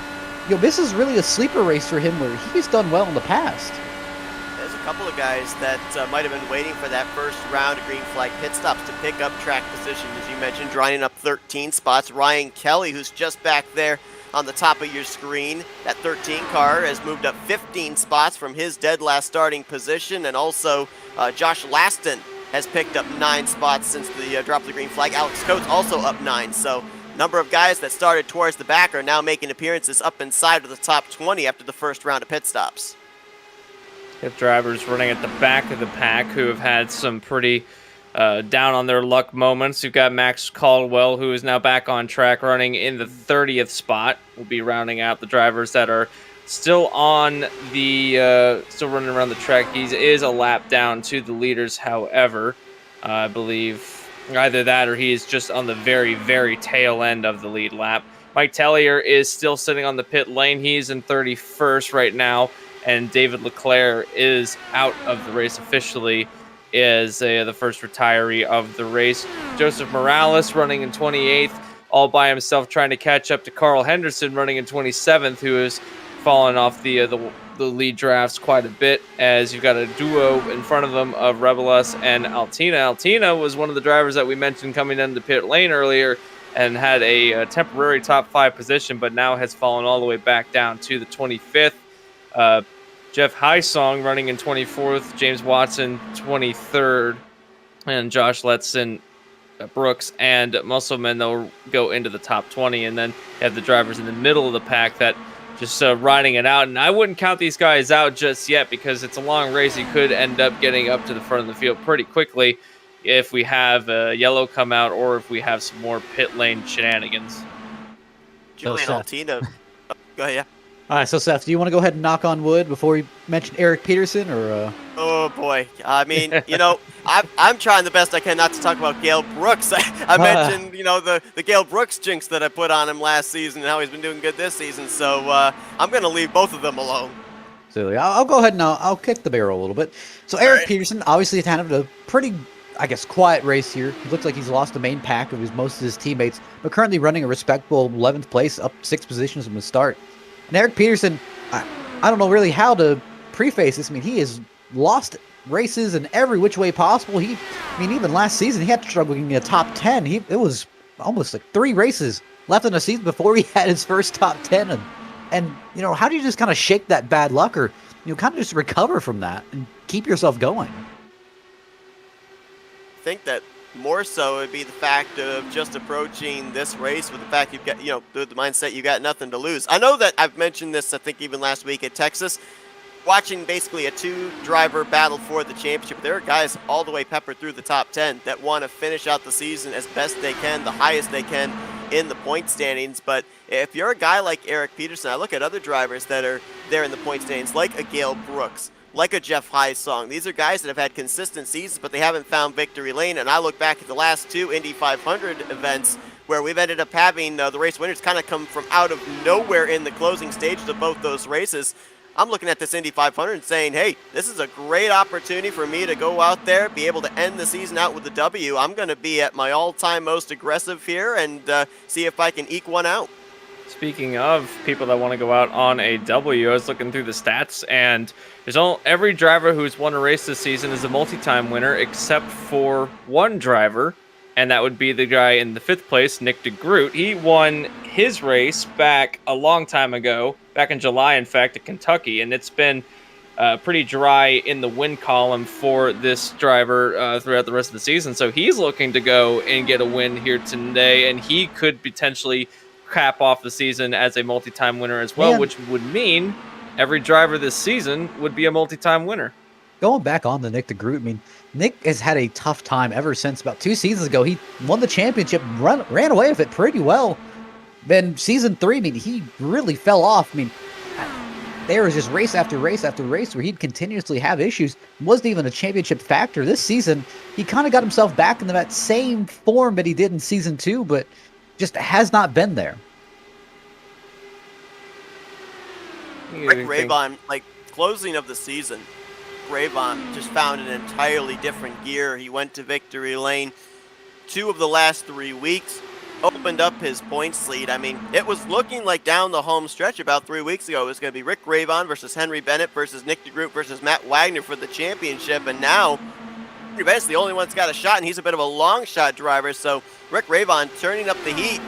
this is really a sleeper race for him, where he's done well in the past. There's a couple of guys that might have been waiting for that first round of green flag pit stops to pick up track position, as you mentioned, drying up 13 spots. Ryan Kelly, who's just back there on the top of your screen. That 13 car has moved up 15 spots from his dead last starting position. And also Josh Laston has picked up 9 spots since the drop of the green flag. Alex Coates also up 9. So number of guys that started towards the back are now making appearances up inside of the top 20 after the first round of pit stops. Got drivers running at the back of the pack who have had some pretty down on their luck moments. You've got Max Caldwell, who is now back on track, running in the 30th spot. We'll be rounding out the drivers that are still on the still running around the track. He is a lap down to the leaders, however. I believe either that or he is just on the very, very tail end of the lead lap. Mike Tellier is still sitting on the pit lane. He's in 31st right now, and David Leclerc is out of the race officially, is the first retiree of the race. Joseph Morales running in 28th, all by himself, trying to catch up to Carl Henderson running in 27th, who has fallen off the lead drafts quite a bit, as you've got a duo in front of them of Rebelas and Altina. Altina was one of the drivers that we mentioned coming into the pit lane earlier and had a temporary top 5 position, but now has fallen all the way back down to the 25th. Jeff Highsong running in 24th, James Watson 23rd, and Josh Letson, Brooks, and Musselman, they'll go into the top 20, and then you have the drivers in the middle of the pack that just riding it out. And I wouldn't count these guys out just yet, because it's a long race. You could end up getting up to the front of the field pretty quickly if we have yellow come out, or if we have some more pit lane shenanigans. Julian Altina. Go ahead, yeah. All right, so Seth, do you want to go ahead and knock on wood before we mention Eric Peterson, or? Oh boy, I mean, I'm trying the best I can not to talk about Gale Brooks. I mentioned, the Gale Brooks jinx that I put on him last season and how he's been doing good this season. So I'm going to leave both of them alone. So I'll go ahead and I'll kick the barrel a little bit. So Eric Peterson, obviously kind of a pretty, I guess, quiet race here. He looks like he's lost the main pack of most of his teammates, but currently running a respectable 11th place, up 6 positions from the start. And Eric Peterson, I don't know really how to preface this. I mean, he has lost races in every which way possible. Even last season, he had to struggle in the top 10. It was almost like 3 races left in the season before he had his first top 10. And how do you just kind of shake that bad luck, or, kind of just recover from that and keep yourself going? I think that more so would be the fact of just approaching this race with the fact you've got, the mindset you got nothing to lose. I know that I've mentioned this, I think, even last week at Texas, watching basically a 2-driver battle for the championship. There are guys all the way peppered through the top 10 that want to finish out the season as best they can, the highest they can, in the point standings. But if you're a guy like Eric Peterson, I look at other drivers that are there in the point standings, like a Gale Brooks, like a Jeff Highsong. These are guys that have had consistent seasons, but they haven't found victory lane. And I look back at the last two Indy 500 events where we've ended up having the race winners kind of come from out of nowhere in the closing stages of both those races. I'm looking at this Indy 500 and saying, hey, this is a great opportunity for me to go out there, be able to end the season out with the W. I'm going to be at my all-time most aggressive here and see if I can eke one out. Speaking of people that want to go out on a W, I was looking through the stats, and every driver who's won a race this season is a multi-time winner except for one driver, and that would be the guy in the 5th place, Nick DeGroot. He won his race back a long time ago, back in July, in fact, at Kentucky, and it's been pretty dry in the win column for this driver throughout the rest of the season. So he's looking to go and get a win here today, and he could potentially cap off the season as a multi-time winner as well, which would mean every driver this season would be a multi-time winner. Going back on the Nick DeGroot, I mean, Nick has had a tough time ever since about 2 seasons ago. He won the championship, ran away with it pretty well. Then season 3, I mean, he really fell off. I mean, there was just race after race after race where he'd continuously have issues. Wasn't even a championship factor. This season, he kind of got himself back into that same form that he did in season 2, but just has not been there. Rick Raybon, like, closing of the season, Raybon just found an entirely different gear. He went to victory lane 2 of the last 3 weeks, opened up his points lead. I mean, it was looking like down the home stretch about 3 weeks ago it was going to be Rick Raybon versus Henry Bennett versus Nick DeGroot versus Matt Wagner for the championship, and now Henry Bennett's the only one that's got a shot, and he's a bit of a long shot driver, so Rick Raybon turning up the heat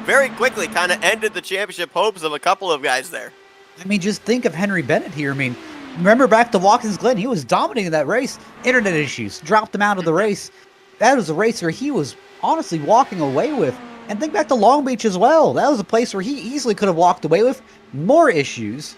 very quickly kind of ended the championship hopes of a couple of guys there. I mean, just think of Henry Bennett here. I mean, remember back to Watkins Glen, he was dominating that race. Internet issues dropped him out of the race. That was a race where he was honestly walking away with. And think back to Long Beach as well. That was a place where he easily could have walked away with more issues.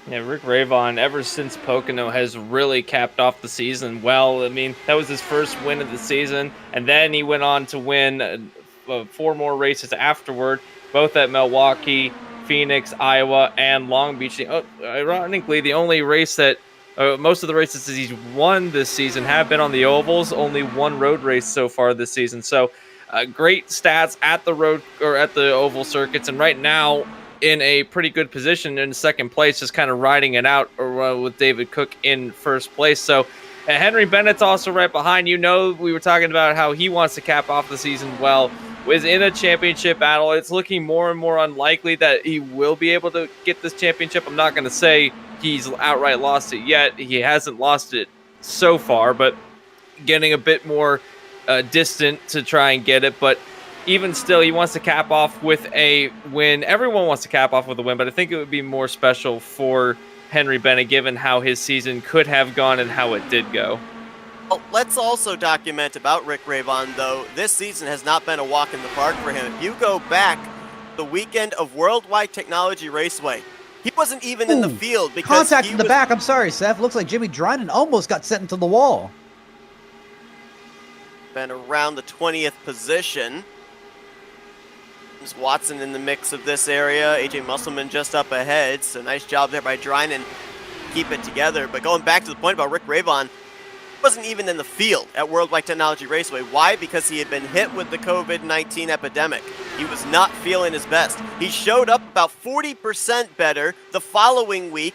Yeah, Rick Raybon, ever since Pocono, has really capped off the season well. I mean, that was his first win of the season, and then he went on to win 4 more races afterward, both at Milwaukee, Phoenix, Iowa, and Long Beach. Ironically, the only race that most of the races that he's won this season have been on the ovals. Only 1 road race so far this season. So great stats at the road or at the oval circuits, and right now in a pretty good position in 2nd place, just kind of riding it out with David Cook in 1st place. So Henry Bennett's also right behind. We were talking about how he wants to cap off the season well. Was in a championship battle. It's looking more and more unlikely that he will be able to get this championship. I'm not going to say he's outright lost it yet. He hasn't lost it so far, but getting a bit more distant to try and get it. But even still, he wants to cap off with a win. Everyone wants to cap off with a win, but I think it would be more special for Henry Bennett given how his season could have gone and how it did go. Well, let's also document about Rick Raybon, though. This season has not been a walk in the park for him. If you go back the weekend of Worldwide Technology Raceway, he wasn't even in the field because contact in the back. I'm sorry, Seth. Looks like Jimmy Dryden almost got sent into the wall. Been around the 20th position. There's Watson in the mix of this area. AJ Musselman just up ahead. So nice job there by Dryden. Keep it together. But going back to the point about Rick Raybon, wasn't even in the field at Worldwide Technology Raceway. Why? Because he had been hit with the COVID-19 epidemic. He was not feeling his best. He showed up about 40% better the following week,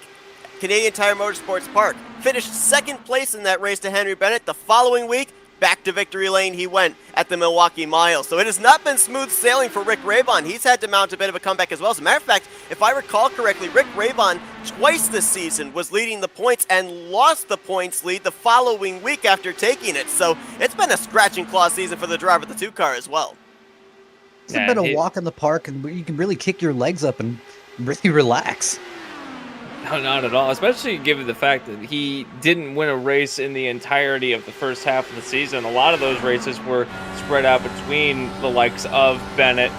Canadian Tire Motorsports Park. Finished 2nd place in that race to Henry Bennett. The following week, back to victory lane he went at the Milwaukee Mile. So it has not been smooth sailing for Rick Raybon. He's had to mount a bit of a comeback as well. As a matter of fact, if I recall correctly, Rick Raybon twice this season was leading the points and lost the points lead the following week after taking it. So it's been a scratch and claw season for the driver of the 2 car as well. It's been a walk in the park, and you can really kick your legs up and really relax. No, not at all, especially given the fact that he didn't win a race in the entirety of the first half of the season. A lot of those races were spread out between the likes of Bennett,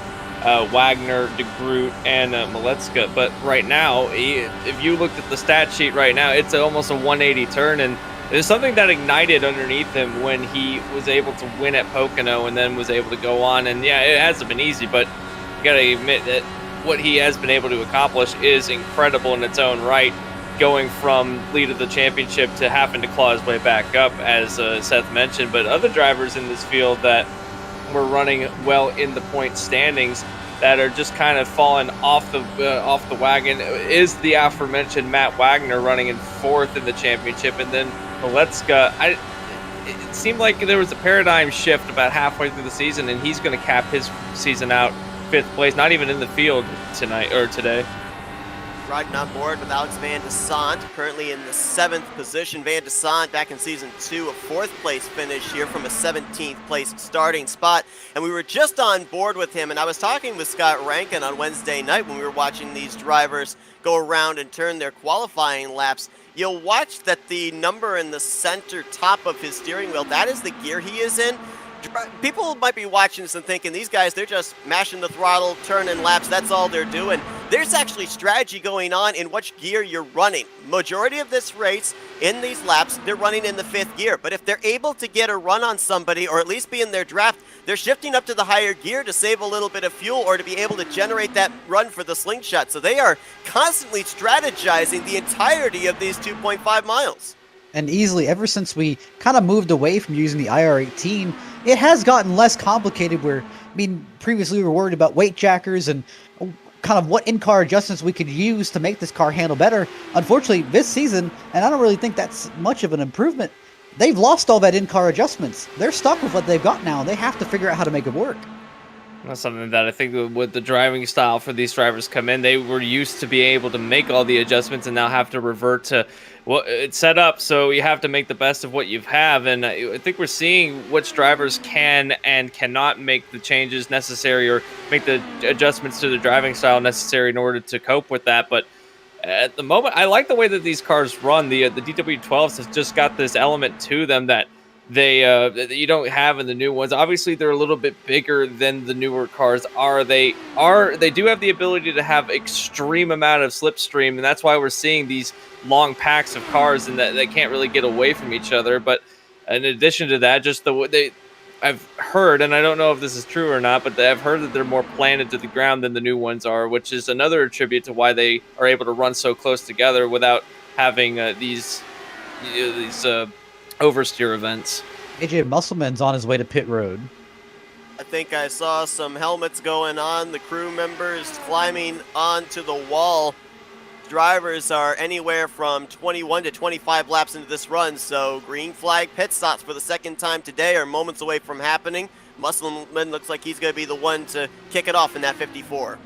Wagner, DeGroot, and Maletzka. But right now, if you looked at the stat sheet right now, it's almost a 180 turn, and There's something that ignited underneath him when he was able to win at Pocono and then was able to go on. And yeah, it hasn't been easy, but you got to admit that what he has been able to accomplish is incredible in its own right, going from lead of the championship to having to claw his way back up, as Seth mentioned. But other drivers in this field that were running well in the point standings that are just kind of falling off the wagon is the aforementioned Matt Wagner running in 4th in the championship, and then Maletska. It seemed like there was a paradigm shift about halfway through the season, and he's going to cap his season out 5th place, not even in the field tonight or today. Riding on board with Alex Van de Sant, currently in the 7th position. Van de Sant back in season 2, a 4th place finish here from a 17th place starting spot. And we were just on board with him, and I was talking with Scott Rankin on Wednesday night when we were watching these drivers go around and turn their qualifying laps. You'll watch that the number in the center top of his steering wheel, that is the gear he is in. People might be watching this and thinking, these guys, they're just mashing the throttle, turning laps, that's all they're doing. There's actually strategy going on in which gear you're running. Majority of this race, in these laps, they're running in the 5th gear. But if they're able to get a run on somebody, or at least be in their draft, they're shifting up to the higher gear to save a little bit of fuel or to be able to generate that run for the slingshot. So they are constantly strategizing the entirety of these 2.5 miles. And easily, ever since we kind of moved away from using the R18, it has gotten less complicated where, I mean, previously we were worried about weight jackers and kind of what in-car adjustments we could use to make this car handle better. Unfortunately, this season, and I don't really think that's much of an improvement, they've lost all that in-car adjustments. They're stuck with what they've got now. They have to figure out how to make it work. That's something that I think with the driving style for these drivers come in, they were used to be able to make all the adjustments and now have to revert to well, it's set up, so you have to make the best of what you have. And I think we're seeing which drivers can and cannot make the changes necessary or make the adjustments to the driving style necessary in order to cope with that. But at the moment, I like the way that these cars run. The DW12s have just got this element to them that that you don't have in the new ones. Obviously, they're a little bit bigger than the newer cars are. They do have the ability to have extreme amount of slipstream, and that's why we're seeing these long packs of cars and that they can't really get away from each other. But in addition to that, just I've heard, and I don't know if this is true or not, but I've heard that they're more planted to the ground than the new ones are, which is another attribute to why they are able to run so close together without having these oversteer events. AJ Musselman's on his way to pit road. I think I saw some helmets going on, the crew members climbing onto the wall. Drivers are anywhere from 21 to 25 laps into this run, so green flag pit stops for the 2nd time today are moments away from happening. Musselman looks like he's going to be the one to kick it off in that 54.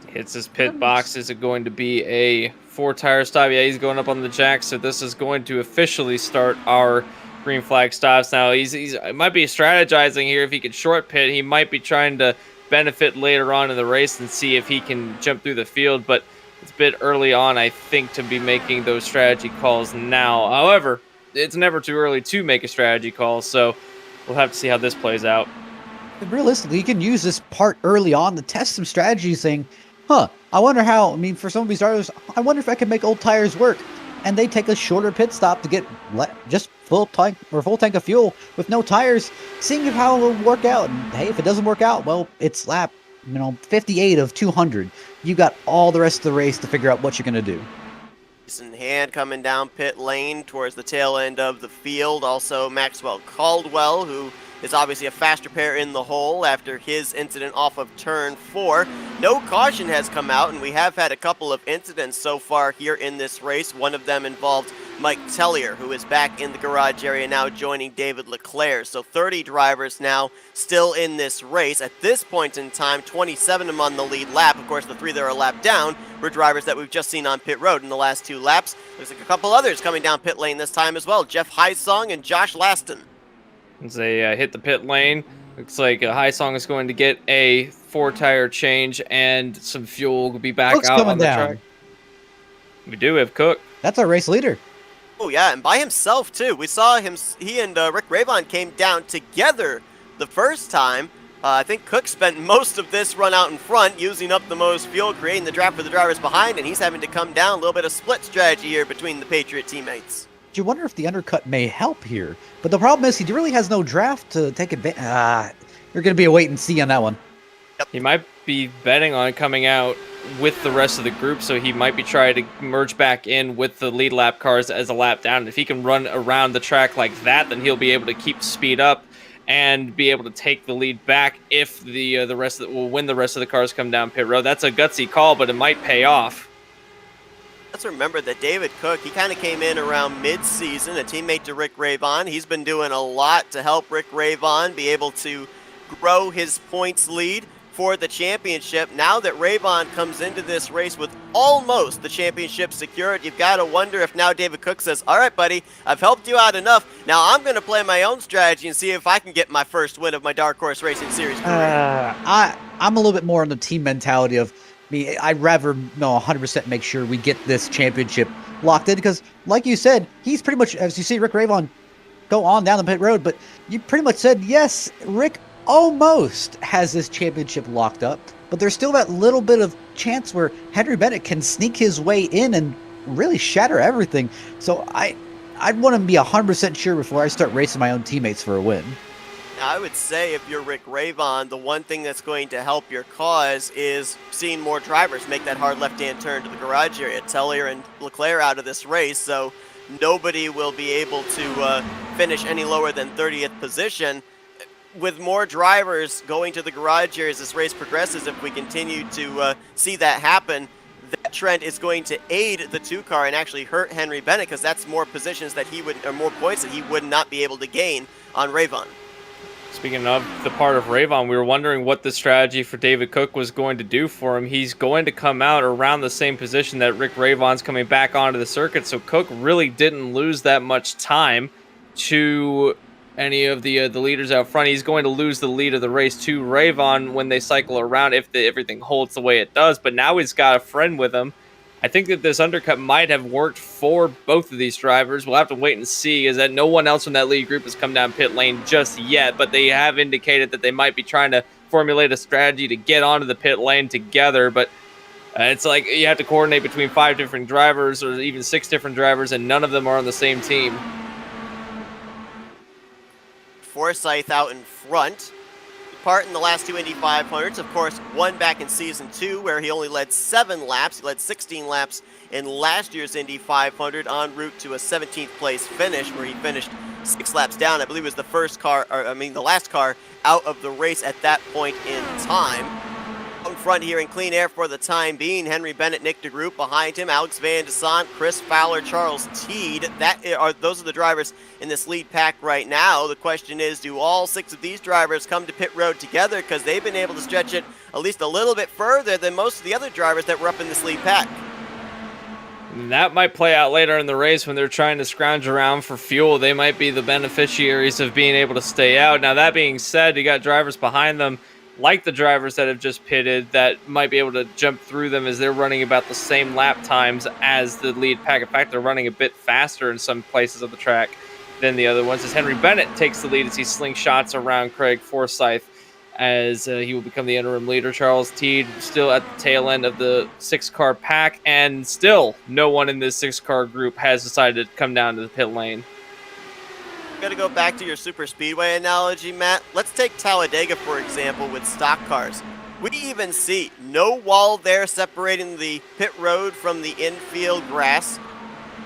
Hits his pit box. Is it going to be a 4-tire stop? Yeah, he's going up on the jack, so this is going to officially start our green flag stops. Now, he might be strategizing here. If he could short pit, he might be trying to benefit later on in the race and see if he can jump through the field, but it's a bit early on, I think, to be making those strategy calls now. However, it's never too early to make a strategy call, so we'll have to see how this plays out. Realistically, you can use this part early on to test some strategies, saying, I wonder how, I mean, for some of these drivers, I wonder if I can make old tires work. And they take a shorter pit stop to get just full tank of fuel with no tires, seeing how it will work out. And hey, if it doesn't work out, well, it's lap 58 of 200. You got all the rest of the race to figure out what you're going to do. In hand coming down pit lane towards the tail end of the field. Also Maxwell Caldwell, who is obviously a faster pair in the hole after his incident off of turn 4. No caution has come out, and we have had a couple of incidents so far here in this race. One of them involved Mike Tellier, who is back in the garage area now joining David Leclerc. So 30 drivers now still in this race. At this point in time, 27 of them on the lead lap. Of course, the 3 that are a lap down were drivers that we've just seen on pit road in the last 2 laps. There's like a couple others coming down pit lane this time as well. Jeff Highsong and Josh Laston. As they hit the pit lane, looks like Highsong is going to get a 4-tire change and some fuel will be back Cook's out coming on the down. track. We do have Cook. That's our race leader. Oh yeah, and by himself too. We saw him. He and Rick Ravon came down together the first time. I think Cook spent most of this run out in front, using up the most fuel, creating the draft for the drivers behind, and he's having to come down. A little bit of split strategy here between the Patriot teammates. you wonder if the undercut may help here. But the problem is he really has no draft to take advantage. You're going to be a wait and see on that one. He might be betting on coming out with the rest of the group, so he might be trying to merge back in with the lead lap cars as a lap down. And if he can run around the track like that, then he'll be able to keep speed up and be able to take the lead back if the rest of when the rest of the cars come down pit road. That's a gutsy call, but it might pay off. Let's remember that David Cook, he kind of came in around mid-season, a teammate to Rick Ravon. He's been doing a lot to help Rick Ravon be able to grow his points lead for the championship. Now that Ravon comes into this race with almost the championship secured, you've got to wonder if now David Cook says, all right, buddy, I've helped you out enough. Now I'm going to play my own strategy and see if I can get my first win of my Dark Horse Racing Series career. I'm a little bit more on the team mentality of me. I'd rather 100% make sure we get this championship locked in because, like you said, he's pretty much, as you see Rick Ravon go on down the pit road, but you pretty much said, yes, Rick almost has this championship locked up, but there's still that little bit of chance where Henry Bennett can sneak his way in and really shatter everything. So I'd want to be 100% sure before I start racing my own teammates for a win. I would say if you're Rick Ravon, the one thing that's going to help your cause is seeing more drivers make that hard left-hand turn to the garage area. Tellier and Leclerc out of this race, so nobody will be able to finish any lower than 30th position. With more drivers going to the garage area as this race progresses, if we continue to see that happen, that trend is going to aid the 2-car and actually hurt Henry Bennett because that's more positions that he would, or more points that he would not be able to gain on Ravon. Speaking of the part of Ravon, we were wondering what the strategy for David Cook was going to do for him. He's going to come out around the same position that Rick Ravon's coming back onto the circuit, so Cook really didn't lose that much time to any of the leaders out front. He's going to lose the lead of the race to Ravon when they cycle around if everything holds the way it does, but now he's got a friend with him. I think that this undercut might have worked for both of these drivers. We'll have to wait and see, is that no one else from that lead group has come down pit lane just yet, but they have indicated that they might be trying to formulate a strategy to get onto the pit lane together, but it's like you have to coordinate between 5 different drivers or even 6 different drivers, and none of them are on the same team. Forsyth out in front. Part in the last 2 Indy 500s, of course, one back in Season 2 where he only led 7 laps. He led 16 laps in last year's Indy 500 en route to a 17th place finish where he finished 6 laps down. I believe it was the last car out of the race at that point in time. In front here in clean air for the time being, Henry Bennett, Nick DeGroot behind him, Alex Van Desant, Chris Fowler, Charles Teed. Those are the drivers in this lead pack right now. The question is, do all 6 of these drivers come to pit road together because they've been able to stretch it at least a little bit further than most of the other drivers that were up in this lead pack? And that might play out later in the race when they're trying to scrounge around for fuel. They might be the beneficiaries of being able to stay out. Now, that being said, you got drivers behind them, like the drivers that have just pitted, that might be able to jump through them as they're running about the same lap times as the lead pack. In fact, they're running a bit faster in some places of the track than the other ones, as Henry Bennett takes the lead as he slingshots around Craig Forsyth as he will become the interim leader. Charles Teed still at the tail end of the 6-car pack, and still no one in this 6-car group has decided to come down to the pit lane. Got to go back to your super speedway analogy, Matt. Let's take Talladega, for example, with stock cars. We even see no wall there separating the pit road from the infield grass.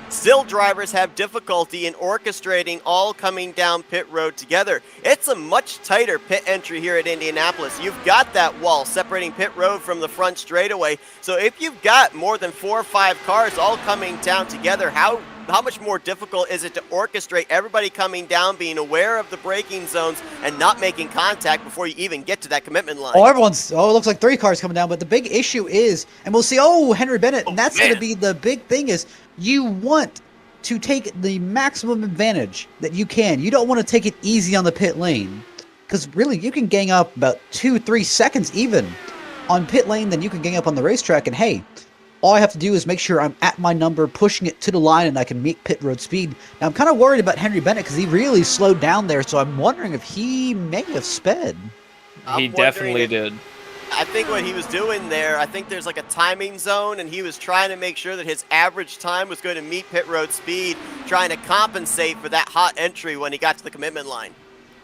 Still, drivers have difficulty in orchestrating all coming down pit road together. It's a much tighter pit entry here at Indianapolis. You've got that wall separating pit road from the front straightaway. So if you've got more than 4 or 5 cars all coming down together, how much more difficult is it to orchestrate everybody coming down, being aware of the braking zones, and not making contact before you even get to that commitment line? It looks like 3 cars coming down, but the big issue is, and we'll see, Henry Bennett, and that's going to be the big thing, is you want to take the maximum advantage that you can. You don't want to take it easy on the pit lane, because really you can gang up about 2-3 seconds even on pit lane than you can gang up on the racetrack, and hey, all I have to do is make sure I'm at my number, pushing it to the line, and I can meet pit road speed. Now, I'm kind of worried about Henry Bennett because he really slowed down there, so I'm wondering if he may have sped. He definitely did. I think what he was doing there, I think there's like a timing zone, and he was trying to make sure that his average time was going to meet pit road speed, trying to compensate for that hot entry when he got to the commitment line.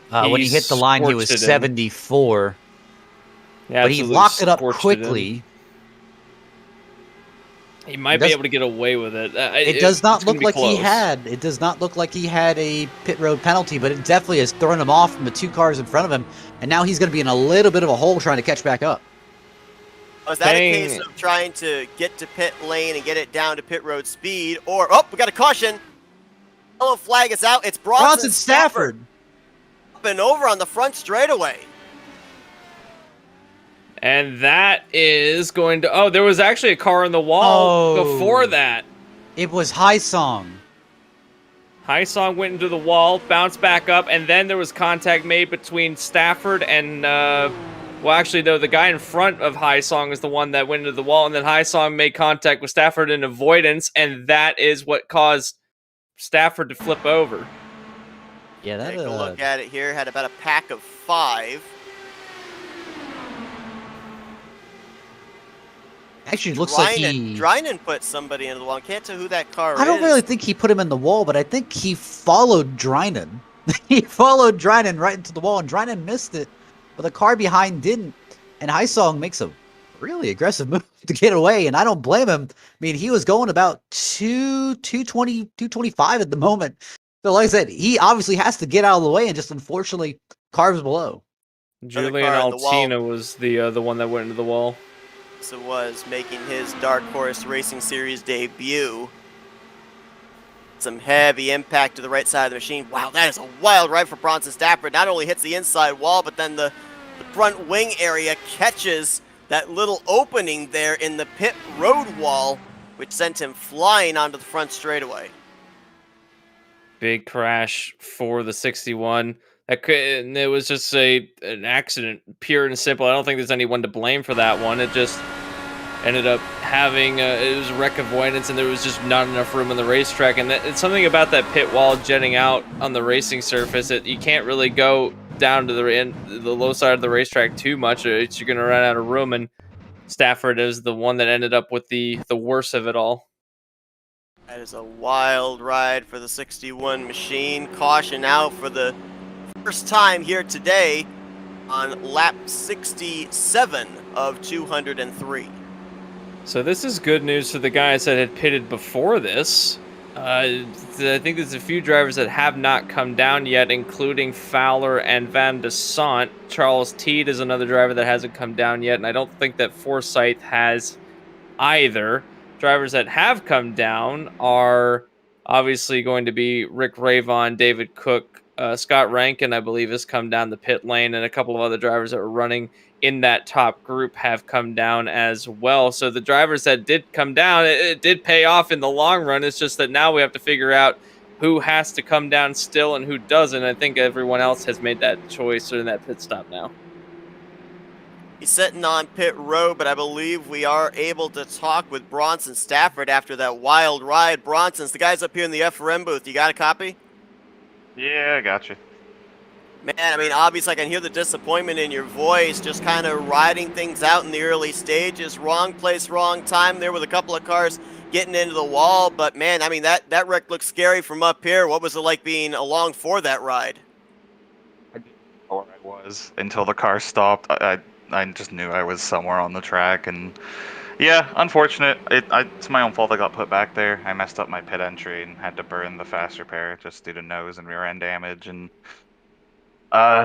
When he hit the line, he was scorched it in. 74. Yeah, But he absolutely locked it up scorched quickly. He might be able to get away with it. It does not it's gonna look be like he close. had. It does not look like he had a pit road penalty, but it definitely has thrown him off from the 2 cars in front of him, and now he's going to be in a little bit of a hole trying to catch back up. Was that a case of trying to get to pit lane and get it down to pit road speed, or we got a caution? Yellow flag is out. It's Bronson Stafford up and over on the front straightaway. And that is going to... Oh, there was actually a car on the wall before that. It was High Song. High Song went into the wall, bounced back up, and then there was contact made between Stafford and... well, actually, though, the guy in front of High Song is the one that went into the wall, and then High Song made contact with Stafford in avoidance, and that is what caused Stafford to flip over. Yeah, that... Take a look at it here. Had about a pack of 5. Actually, it looks like Drynan put somebody into the wall. Can't tell who that car is. I don't really think he put him in the wall, but I think he followed Drynan. He followed Drynan right into the wall, and Drynan missed it, but the car behind didn't. And High Song makes a really aggressive move to get away, and I don't blame him. I mean, he was going about 220, 225 at the moment. So like I said, he obviously has to get out of the way, and just unfortunately, cars below. Julian Altina was the one that went into the wall. So was making his Dark Horse Racing Series debut. Some heavy impact to the right side of the machine. Wow, that is a wild ride for Bronson Stafford. Not only hits the inside wall, but then the front wing area catches that little opening there in the pit road wall, which sent him flying onto the front straightaway. Big crash for the 61. And it was just an accident, pure and simple. I don't think there's anyone to blame for that one. It just ended up having it was wreck avoidance, and there was just not enough room on the racetrack. And it's something about that pit wall jetting out on the racing surface that you can't really go down to the low side of the racetrack too much. You're going to run out of room. And Stafford is the one that ended up with the worst of it all. That is a wild ride for the 61 machine. Caution out for the first time here today on lap 67 of 203. So this is good news for the guys that had pitted before this. I think there's a few drivers that have not come down yet, including Fowler and Van de Sant. Charles Teed is another driver that hasn't come down yet, and I don't think that Forsyth has either. Drivers that have come down are obviously going to be Rick Ravon, David Cook, Scott Rankin, I believe, has come down the pit lane, and a couple of other drivers that were running in that top group have come down as well. So the drivers that did come down, it did pay off in the long run. It's just that now we have to figure out who has to come down still and who doesn't. I think everyone else has made that choice or in that pit stop now. He's sitting on pit road, but I believe we are able to talk with Bronson Stafford after that wild ride. Bronson's the guys up here in the FRM booth. You got a copy? Yeah, I got you. Man, I mean, obviously I can hear the disappointment in your voice, just kind of riding things out in the early stages. Wrong place, wrong time there with a couple of cars getting into the wall. But man, I mean, that wreck looks scary from up here. What was it like being along for that ride? I didn't know where I was until the car stopped. I just knew I was somewhere on the track, and yeah, unfortunate. It's my own fault I got put back there. I messed up my pit entry and had to burn the fast repair just due to nose and rear end damage, and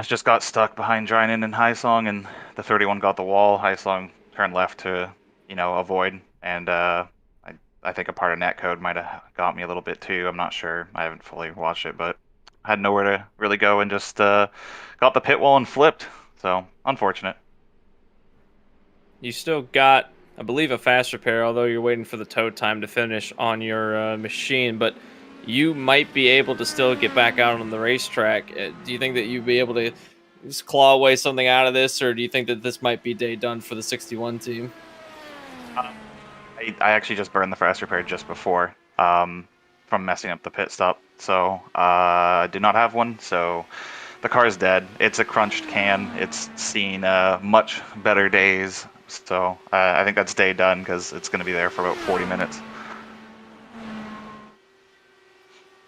just got stuck behind Drynan and High Song, and the 31 got the wall. High Song turned left to, avoid, and I think a part of netcode might have got me a little bit too. I'm not sure. I haven't fully watched it, but I had nowhere to really go and just got the pit wall and flipped. So unfortunate. You still got, I believe, a fast repair, although you're waiting for the tow time to finish on your machine, but you might be able to still get back out on the racetrack. Do you think that you'd be able to just claw away something out of this, or do you think that this might be day done for the 61 team? I actually just burned the fast repair just before from messing up the pit stop, so I do not have one, so the car's dead. It's a crunched can. It's seen much better days. So I think that's day done because it's going to be there for about 40 minutes.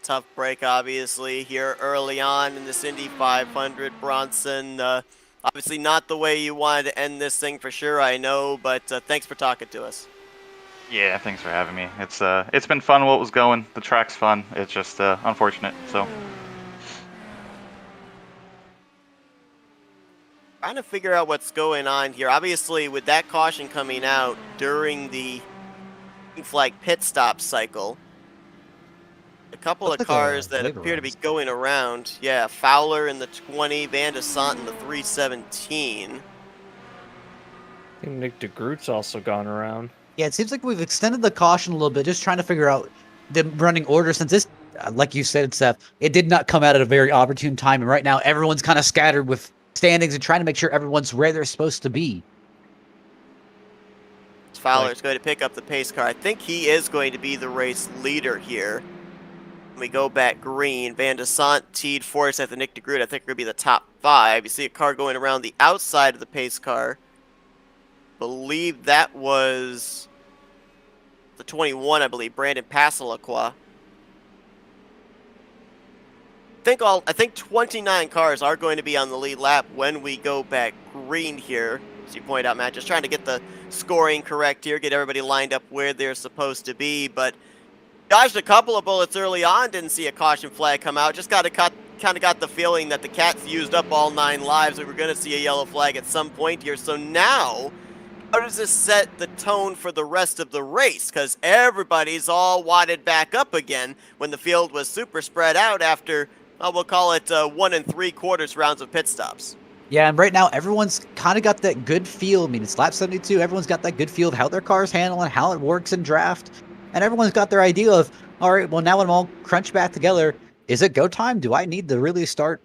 Tough break, obviously, here early on in this Indy 500, Bronson. Obviously not the way you wanted to end this thing for sure, I know, but thanks for talking to us. Yeah, thanks for having me. It's been fun while it was going. The track's fun. It's just unfortunate. So Trying to figure out what's going on here. Obviously, with that caution coming out during the green flag pit stop cycle, a couple Looks of like a cars that wave appear to be around. going around. Yeah, Fowler in the 20, Van de Sant in the 317. I think Nick DeGroot's also gone around. Yeah, it seems like we've extended the caution a little bit, just trying to figure out the running order since this, like you said, Seth, it did not come out at a very opportune time. And right now, everyone's kind of scattered with standings and trying to make sure everyone's where they're supposed to be. Fowler's going to pick up the pace car. I think he is going to be the race leader here. When we go back green, Van de Sant, Teed, Forsyth, and Nick DeGroot, I think are going to be the top 5. You see a car going around the outside of the pace car. Believe that was the 21, I believe, Brandon Passalacqua. I think 29 cars are going to be on the lead lap when we go back green here. As you point out, Matt, just trying to get the scoring correct here, get everybody lined up where they're supposed to be. But dodged a couple of bullets early on, didn't see a caution flag come out. Just kind of got the feeling that the Cats used up all 9 lives. We were going to see a yellow flag at some point here. So now, how does this set the tone for the rest of the race? Because everybody's all wadded back up again when the field was super spread out after, well, we'll call it 1 3/4 rounds of pit stops. Yeah, and right now, everyone's kind of got that good feel. I mean, it's lap 72. Everyone's got that good feel of how their car's handling, how it works in draft. And everyone's got their idea of, all right, well, now when I'm all crunched back together, is it go time? Do I need to really start,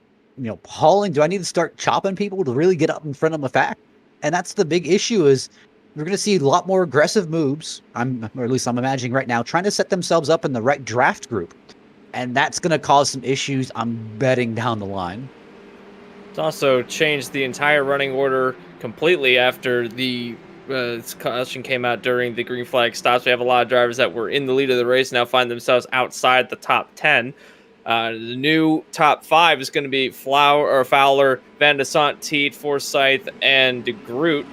hauling? Do I need to start chopping people to really get up in front of my fact? And that's the big issue is we're going to see a lot more aggressive moves, or at least I'm imagining right now, trying to set themselves up in the right draft group. And that's going to cause some issues, I'm betting, down the line. It's also changed the entire running order completely after the caution came out during the green flag stops. We have a lot of drivers that were in the lead of the race now find themselves outside the top 10. The new top 5 is going to be Fowler, Van de Sant, Teed, Forsyth, and DeGroot.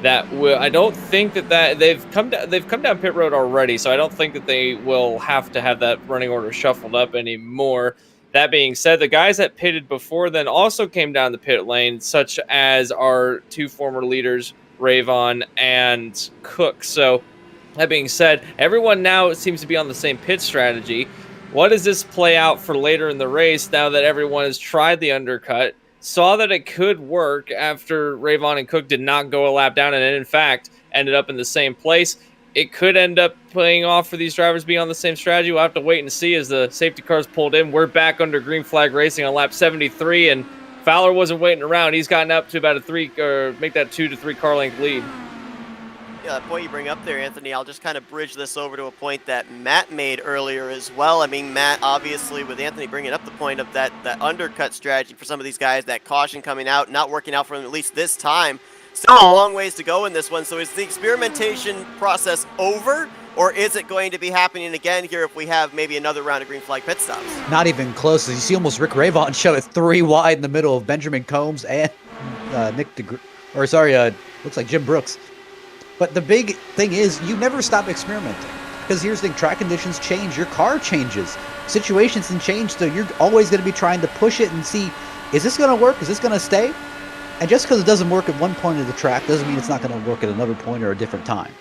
I don't think that they've come down pit road already, so I don't think that they will have to have that running order shuffled up anymore. That being said, the guys that pitted before then also came down the pit lane, such as our 2 former leaders, Ravon and Cook. So that being said, everyone now seems to be on the same pit strategy. What does this play out for later in the race now that everyone has tried the undercut, saw that it could work after Ravon and Cook did not go a lap down and in fact ended up in the same place? It could end up playing off for these drivers being on the same strategy. We'll have to wait and see as the safety cars pulled in. We're back under green flag racing on lap 73, and Fowler wasn't waiting around. He's gotten up to about make that 2 to 3 car length lead. Yeah, that point you bring up there, Anthony, I'll just kind of bridge this over to a point that Matt made earlier as well. I mean, Matt, obviously, with Anthony bringing up the point of that undercut strategy for some of these guys, that caution coming out, not working out for them at least this time. Still a long ways to go in this one. So is the experimentation process over, or is it going to be happening again here if we have maybe another round of green flag pit stops? Not even close. You see almost Rick Ravon shove it 3 wide in the middle of Benjamin Combs and Nick DeGroot. Looks like Jim Brooks. But the big thing is you never stop experimenting. Because here's the thing, track conditions change, your car changes, situations can change, so you're always going to be trying to push it and see, is this going to work? Is this going to stay? And just because it doesn't work at one point of the track doesn't mean it's not going to work at another point or a different time.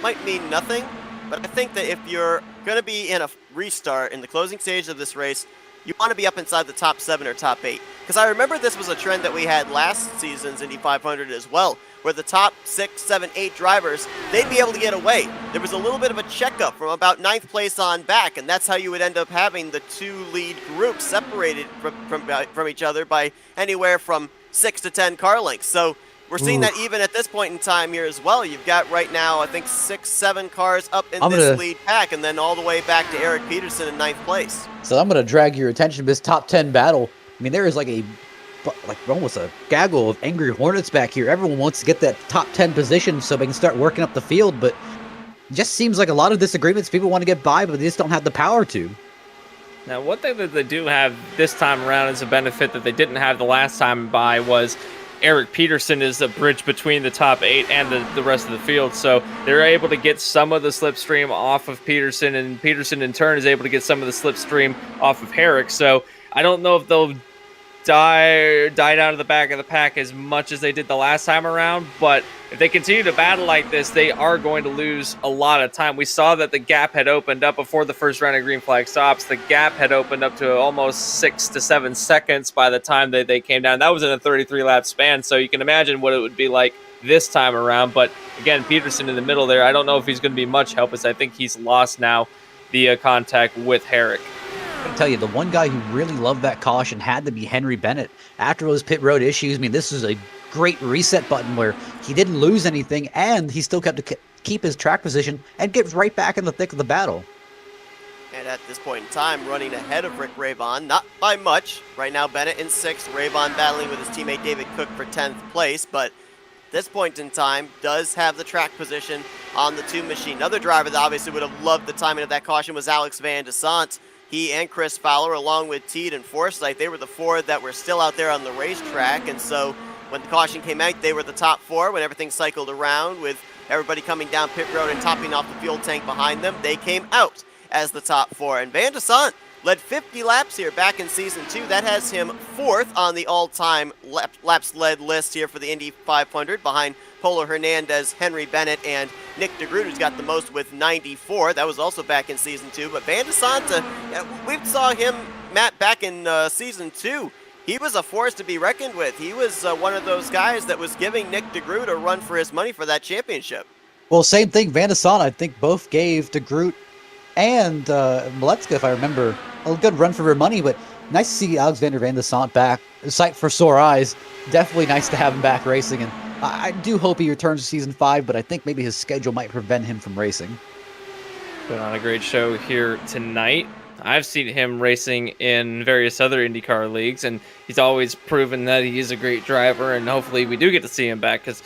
Might mean nothing, but I think that if you're going to be in a restart in the closing stage of this race, you want to be up inside the top 7 or top 8. Because I remember this was a trend that we had last season's Indy 500 as well, where the top 6, 7, 8 drivers, they'd be able to get away. There was a little bit of a checkup from about 9th place on back, and that's how you would end up having the 2 lead groups separated from each other by anywhere from 6 to 10 car lengths. So we're seeing that even at this point in time here as well. You've got right now, I think, 6, 7 cars up in this lead pack, and then all the way back to Eric Peterson in 9th place. So I'm going to drag your attention to this top 10 battle. I mean, there is like almost a gaggle of angry hornets back here. Everyone wants to get that top 10 position so they can start working up the field, but it just seems like a lot of disagreements. People want to get by, but they just don't have the power to. Now, one thing that they do have this time around as a benefit that they didn't have the last time by was Eric Peterson is a bridge between the top 8 and the rest of the field. So they're able to get some of the slipstream off of Peterson, and Peterson in turn is able to get some of the slipstream off of Herrick. So I don't know if they'll die down to the back of the pack as much as they did the last time around, but if they continue to battle like this, they are going to lose a lot of time. We saw that the gap had opened up before the first round of green flag stops. The gap had opened up to almost 6 to 7 seconds by the time that they came down. That was in a 33 lap span, so you can imagine what it would be like this time around. But again, Peterson in the middle there, I don't know if he's going to be much help, as I think he's lost now the contact with Herrick. I can tell you, the one guy who really loved that caution had to be Henry Bennett. After those pit road issues, I mean, this is a great reset button where he didn't lose anything and he still kept to keep his track position and get right back in the thick of the battle. And at this point in time, running ahead of Rick Ravon, not by much. Right now, Bennett in 6th, Ravon battling with his teammate David Cook for 10th place, but at this point in time, does have the track position on the 2 machine. Another driver that obviously would have loved the timing of that caution was Alex Van de Sant. He and Chris Fowler, along with Teed and Forsythe, they were the 4 that were still out there on the racetrack. And so when the caution came out, they were the top 4. When everything cycled around with everybody coming down pit road and topping off the fuel tank behind them, they came out as the top 4. And Van de Sant led 50 laps here back in Season 2. That has him 4th on the all-time laps led list here for the Indy 500 behind Polo Hernandez, Henry Bennett, and Nick DeGroot, who's got the most with 94. That was also back in Season 2. But Van de Sant, we saw him, Matt, back in Season 2. He was a force to be reckoned with. He was one of those guys that was giving Nick DeGroot a run for his money for that championship. Well, same thing. Van de Sant, I think, both gave DeGroot and Maletzka, if I remember, a good run for their money. But nice to see Alexander Van de Sant back. A sight for sore eyes. Definitely nice to have him back racing. And I do hope he returns to Season 5, but I think maybe his schedule might prevent him from racing. Put on a great show here tonight. I've seen him racing in various other IndyCar leagues, and he's always proven that he is a great driver, and hopefully we do get to see him back, because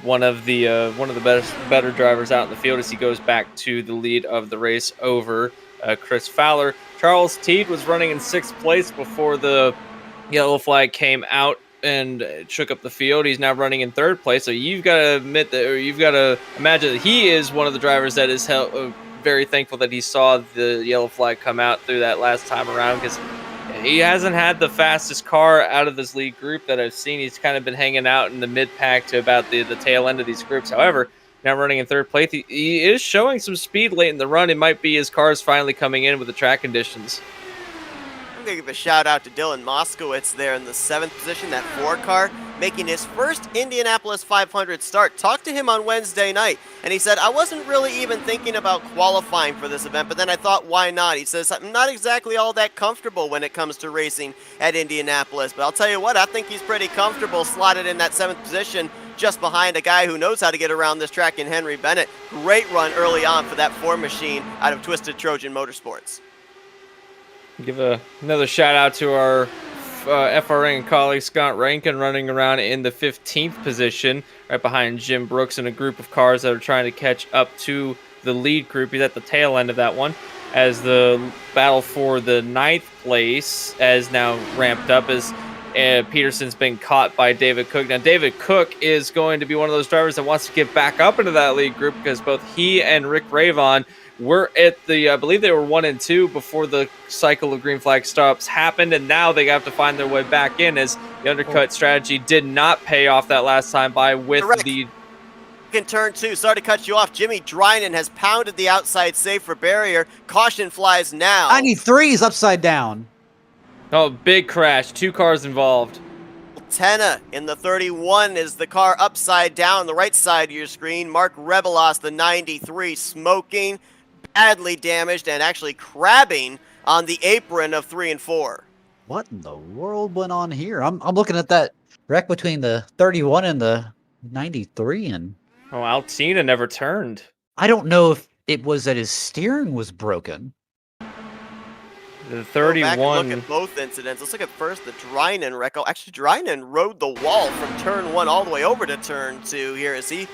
one of the better drivers out in the field as he goes back to the lead of the race over Chris Fowler. Charles Teed was running in 6th place before the yellow flag came out and shook up the field. He's now running in 3rd place, so you've got to admit that, or you've got to imagine that he is one of the drivers that is very thankful that he saw the yellow flag come out through that last time around, because he hasn't had the fastest car out of this lead group that I've seen. He's kind of been hanging out in the mid-pack to about the tail end of these groups. However, now running in 3rd place, he is showing some speed late in the run. It might be his car's finally coming in with the track conditions. I'm going to give a shout out to Dylan Moskowitz there in the 7th position, that 4 car, making his first Indianapolis 500 start. Talked to him on Wednesday night, and he said, I wasn't really even thinking about qualifying for this event, but then I thought, why not? He says, I'm not exactly all that comfortable when it comes to racing at Indianapolis, but I'll tell you what, I think he's pretty comfortable slotted in that 7th position, just behind a guy who knows how to get around this track in Henry Bennett. Great run early on for that 4 machine out of Twisted Trojan Motorsports. Give another shout out to our FRN colleague Scott Rankin, running around in the 15th position, right behind Jim Brooks and a group of cars that are trying to catch up to the lead group. He's at the tail end of that one, as the battle for the 9th place has now ramped up, as Peterson's been caught by David Cook. Now, David Cook is going to be one of those drivers that wants to get back up into that lead group, because both he and Rick Ravon were at the, I believe they were 1 and 2 before the cycle of green flag stops happened, and now they have to find their way back in, as the undercut strategy did not pay off that last time by with Correct. the... In turn 2, sorry to cut you off, Jimmy Drynan has pounded the outside safer barrier. Caution flies now. 93 is upside down. Oh, big crash. 2 cars involved. Tenna in the 31 is the car upside down on the right side of your screen. Mark Rebelos, the 93, smoking, badly damaged, and actually crabbing on the apron of 3 and 4. What in the world went on here? I'm looking at that wreck between the 31 and the 93, and Oh, Alcina never turned. I don't know if it was that his steering was broken. The Go back and look 31. at both incidents. Let's look at first the Drynen wreck. Oh, actually, Drynen rode the wall from turn 1 all the way over to turn 2 here as he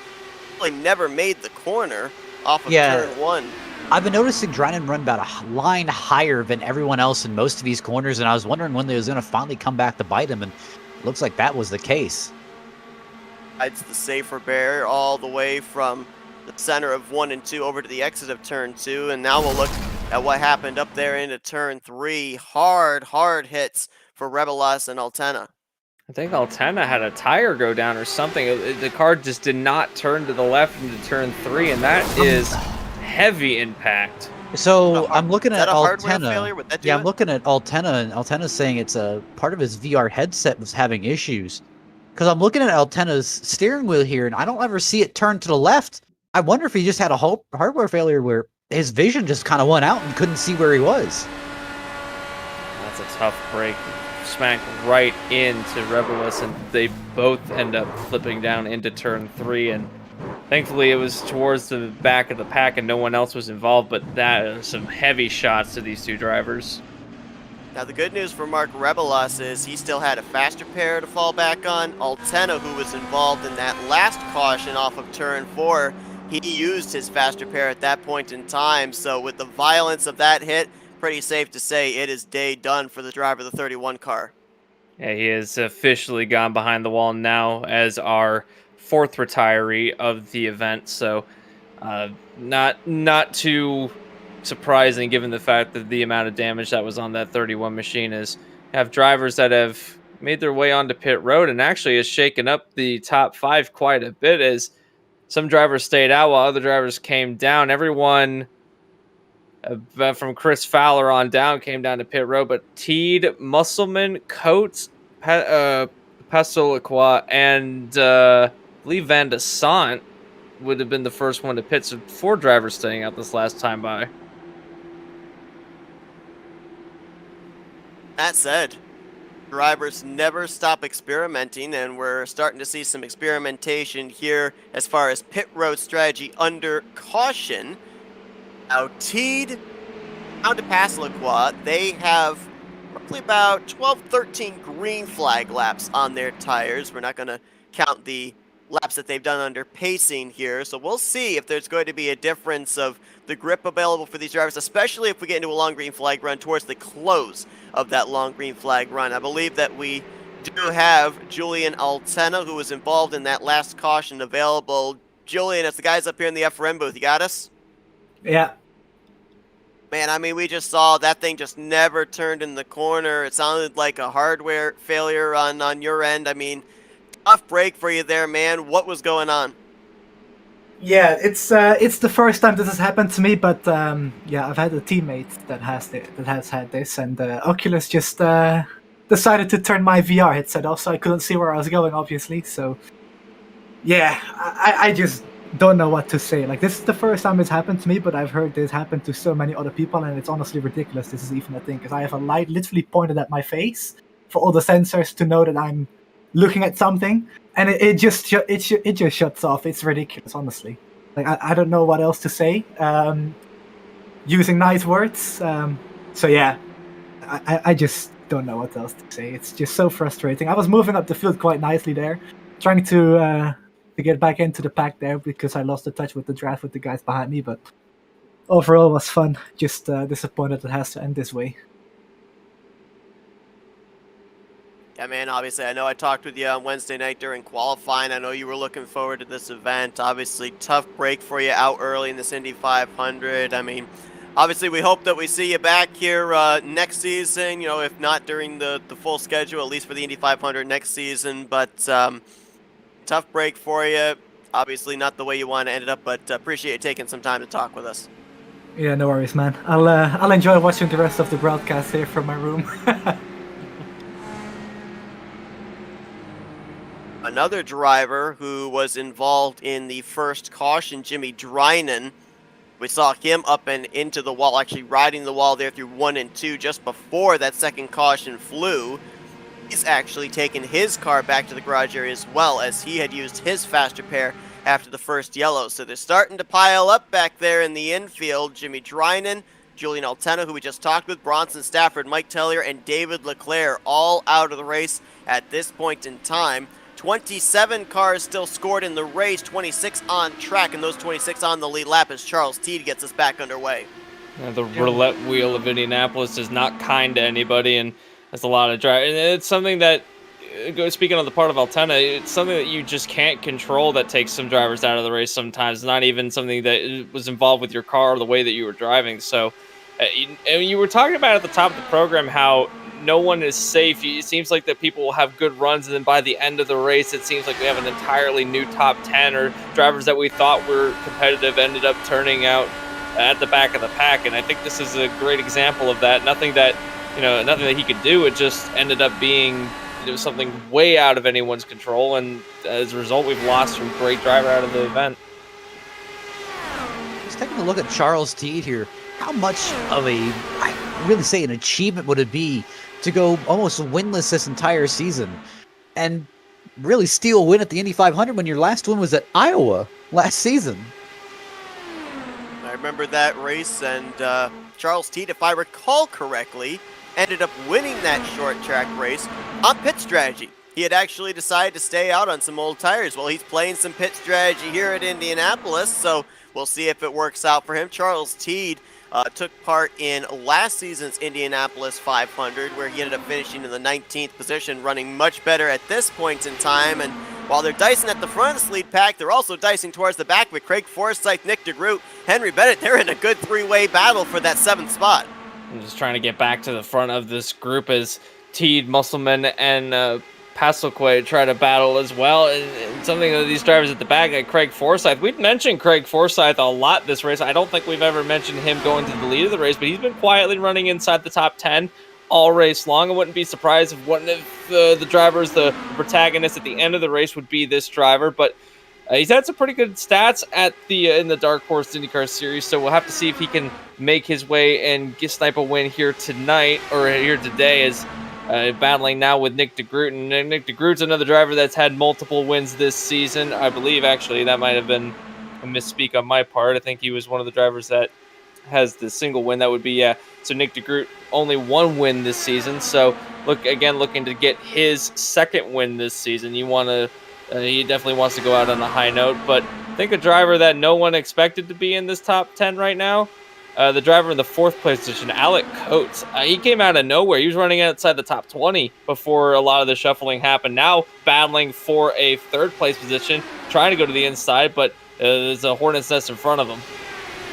really never made the corner off of Yeah. turn 1. I've been noticing Dryden run about a line higher than everyone else in most of these corners, and I was wondering when they was going to finally come back to bite him, and it looks like that was the case. It's the safer barrier all the way from the center of 1 and 2 over to the exit of turn 2, and now we'll look at what happened up there into turn 3. Hard hits for Rebelos and Altena. I think Altena had a tire go down or something. The car just did not turn to the left into turn 3, and that is heavy impact. So I'm looking Is at that a hardware Altena. failure? Would that do Yeah, it? I'm looking at Altena, and Altena's saying it's a part of his VR headset was having issues. Because I'm looking at Altena's steering wheel here, and I don't ever see it turn to the left. I wonder if he just had a hardware failure where his vision just kind of went out and couldn't see where he was. That's a tough break. Smack right into Rebelos, and they both end up flipping down into turn 3. And thankfully, it was towards the back of the pack, and no one else was involved. But that is some heavy shots to these two drivers. Now the good news for Mark Rebelos is he still had a faster pair to fall back on. Altena, who was involved in that last caution off of turn 4, he used his faster pair at that point in time. So with the violence of that hit, pretty safe to say it is day done for the driver of the 31 car. Yeah, he has officially gone behind the wall now as our 4th retiree of the event. So not too surprising given the fact that the amount of damage that was on that 31 machine is have drivers that have made their way onto pit road and actually has shaken up the top 5 quite a bit as some drivers stayed out while other drivers came down. Everyone from Chris Fowler on down came down to pit road, but Teed, Musselman, Coates, Pasoliqua, and I believe Van de Sant would have been the first one to pit. So 4 drivers staying out this last time by. That said, drivers never stop experimenting, and we're starting to see some experimentation here as far as pit road strategy under caution. Now, Teed down to Pasoliqua, they have roughly about 12, 13 green flag laps on their tires. We're not going to count the laps that they've done under pacing here, so we'll see if there's going to be a difference of the grip available for these drivers, especially if we get into a long green flag run towards the close of that long green flag run. I believe that we do have Julian Altena, who was involved in that last caution, available. Julian, it's the guys up here in the FRM booth. You got us? Yeah. Man, I mean, we just saw that thing just never turned in the corner. It sounded like a hardware failure on your end. I mean, tough break for you there, man. What was going on? Yeah, it's the first time this has happened to me, but yeah, I've had a teammate that has had this, and Oculus just decided to turn my VR headset off, so I couldn't see where I was going, obviously. So yeah, I just don't know what to say. Like, this is the first time it's happened to me, but I've heard this happen to so many other people, and it's honestly ridiculous this is even a thing, because I have a light literally pointed at my face for all the sensors to know that I'm looking at something, and it just shuts off. It's ridiculous, honestly. Like, I don't know what else to say. Using nice words. So yeah, I just don't know what else to say. It's just so frustrating. I was moving up the field quite nicely there, trying to get back into the pack there because I lost the touch with the draft with the guys behind me. But overall, it was fun. Just disappointed it has to end this way. Yeah, man, obviously, I know I talked with you on Wednesday night during qualifying. I know you were looking forward to this event. Obviously, tough break for you out early in this Indy 500. I mean, obviously, we hope that we see you back here next season, you know, if not during the full schedule, at least for the Indy 500 next season. But tough break for you. Obviously, not the way you want to end it up, but appreciate you taking some time to talk with us. Yeah, no worries, man. I'll enjoy watching the rest of the broadcast here from my room. Another driver who was involved in the first caution, Jimmy Drynen. We saw him up and into the wall, actually riding the wall there through 1 and 2 just before that second caution flew. He's actually taken his car back to the garage area as well, as he had used his faster pair after the first yellow. So they're starting to pile up back there in the infield. Jimmy Drynen Julian Altena, who we just talked with, Bronson Stafford, Mike Tellier, and David Leclerc all out of the race at this point in time. 27 cars still scored in the race, 26 on track, and those 26 on the lead lap as Charles Teed gets us back underway. The roulette wheel of Indianapolis is not kind to anybody, and that's a lot of drive. And it's something that, speaking on the part of Altena, it's something that you just can't control that takes some drivers out of the race sometimes. Not even something that was involved with your car or the way that you were driving. So, you were talking about at the top of the program how no one is safe. It seems like that people will have good runs, and then by the end of the race, it seems like we have an entirely new top 10, or drivers that we thought were competitive ended up turning out at the back of the pack. And I think this is a great example of that. Nothing that he could do. It just ended up being something way out of anyone's control, and as a result, we've lost some great driver out of the event. Just taking a look at Charles Teed here, how much of I really say an achievement would it be to go almost winless this entire season and really steal a win at the Indy 500 when your last win was at Iowa last season? I remember that race, and Charles Teed, if I recall correctly, ended up winning that short track race on pit strategy. He had actually decided to stay out on some old tires. Well, he's playing some pit strategy here at Indianapolis, so we'll see if it works out for him. Charles Teed took part in last season's Indianapolis 500, where he ended up finishing in the 19th position, running much better at this point in time. And while they're dicing at the front of this lead pack, they're also dicing towards the back with Craig Forsyth, Nick DeGroot, Henry Bennett. They're in a good three-way battle for that 7th spot. I'm just trying to get back to the front of this group as Teed, Musselman, and Pastelquay try to battle as well. And something that these drivers at the back, like Craig Forsyth, we've mentioned Craig Forsyth a lot this race. I don't think we've ever mentioned him going to the lead of the race, but he's been quietly running inside the top 10 all race long. I wouldn't be surprised if one of the drivers, the protagonist at the end of the race, would be this driver. But he's had some pretty good stats at the in the Dark Horse IndyCar Series, so we'll have to see if he can make his way and snipe a win here tonight, or here today, as battling now with Nick DeGroot. And Nick DeGroot's another driver that's had multiple wins this season. I believe, actually, that might have been a misspeak on my part. I think he was one of the drivers that has the single win. That would be, so Nick DeGroot only one win this season. So, looking to get his second win this season. He definitely wants to go out on a high note. But I think a driver that no one expected to be in this top 10 right now, the driver in the 4th place position, Alec Coates. He came out of nowhere. He was running outside the top 20 before a lot of the shuffling happened. Now battling for a 3rd place position, trying to go to the inside, but there's a hornet's nest in front of him.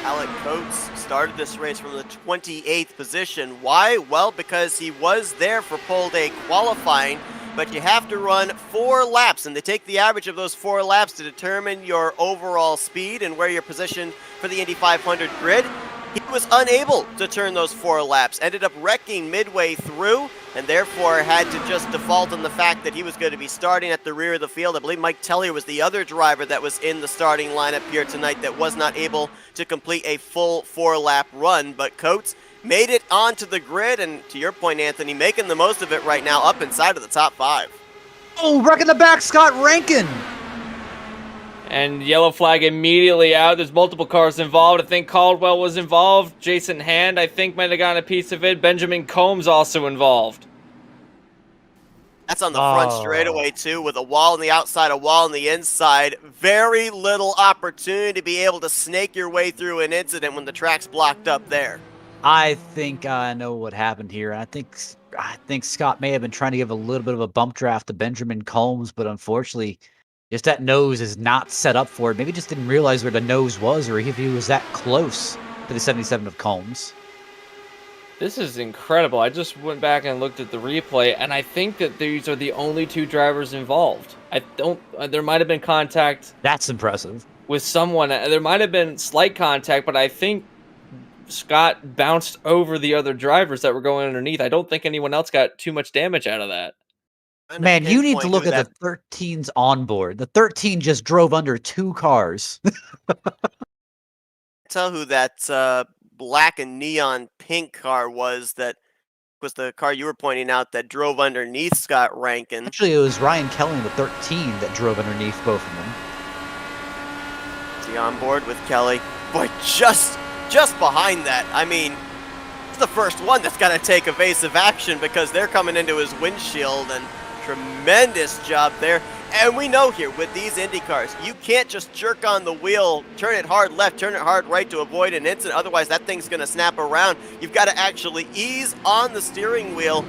Alec Coates started this race from the 28th position. Why? Well, because he was there for pole day qualifying, but you have to run 4 laps, and they take the average of those 4 laps to determine your overall speed and where you're positioned for the Indy 500 grid. He was unable to turn those 4 laps, ended up wrecking midway through, and therefore had to just default on the fact that he was going to be starting at the rear of the field. I believe Mike Tellier was the other driver that was in the starting lineup here tonight that was not able to complete a full 4-lap run, but Coates made it onto the grid, and to your point, Anthony, making the most of it right now, up inside of the top 5. Oh, wrecking the back, Scott Rankin! And yellow flag immediately out. There's multiple cars involved. I think Caldwell was involved. Jason Hand, I think, might have gotten a piece of it. Benjamin Combs also involved. That's on the front straightaway, too, with a wall on the outside, a wall on the inside. Very little opportunity to be able to snake your way through an incident when the track's blocked up there. I think I know what happened here. I think Scott may have been trying to give a little bit of a bump draft to Benjamin Combs, but unfortunately, just that nose is not set up for it. Maybe just didn't realize where the nose was, or if he was that close to the 77 of Combs. This is incredible. I just went back and looked at the replay, and I think that these are the only 2 drivers involved. There might have been contact. That's impressive. With someone. There might have been slight contact, but I think Scott bounced over the other drivers that were going underneath. I don't think anyone else got too much damage out of that. Man, you need to look at the 13's onboard. The 13 just drove under 2 cars. Tell who that black and neon pink car was that was the car you were pointing out that drove underneath Scott Rankin. Actually, it was Ryan Kelly in the 13 that drove underneath both of them. Is he on board with Kelly? Boy, just behind that. I mean, the first one that's got to take evasive action because they're coming into his windshield, and tremendous job there. And we know here with these Indy cars, you can't just jerk on the wheel, turn it hard left, turn it hard right to avoid an incident. Otherwise, that thing's going to snap around. You've got to actually ease on the steering wheel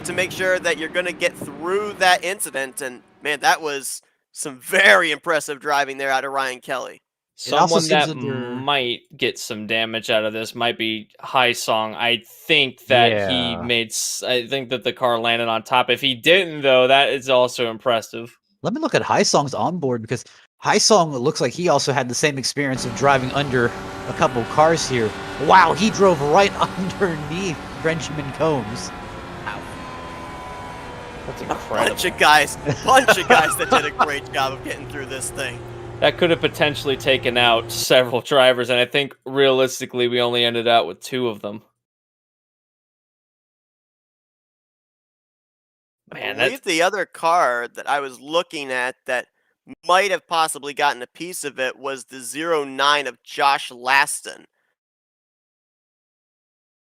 to make sure that you're going to get through that incident. And man, that was some very impressive driving there out of Ryan Kelly. Someone seems that that they're- might get some damage out of this might be High Song. I think that he Yeah. made. I think that the car landed on top. If he didn't, though, that is also impressive. Let me look at High Song's onboard because High Song looks like he also had the same experience of driving under a couple cars here. Wow, he drove right underneath Benjamin Combs. That's incredible. Bunch of guys that did a great job of getting through this thing. That could have potentially taken out several drivers, and I think realistically we only ended out with 2 of them. Man, I believe the other car that I was looking at that might have possibly gotten a piece of it was the 09 of Josh Laston.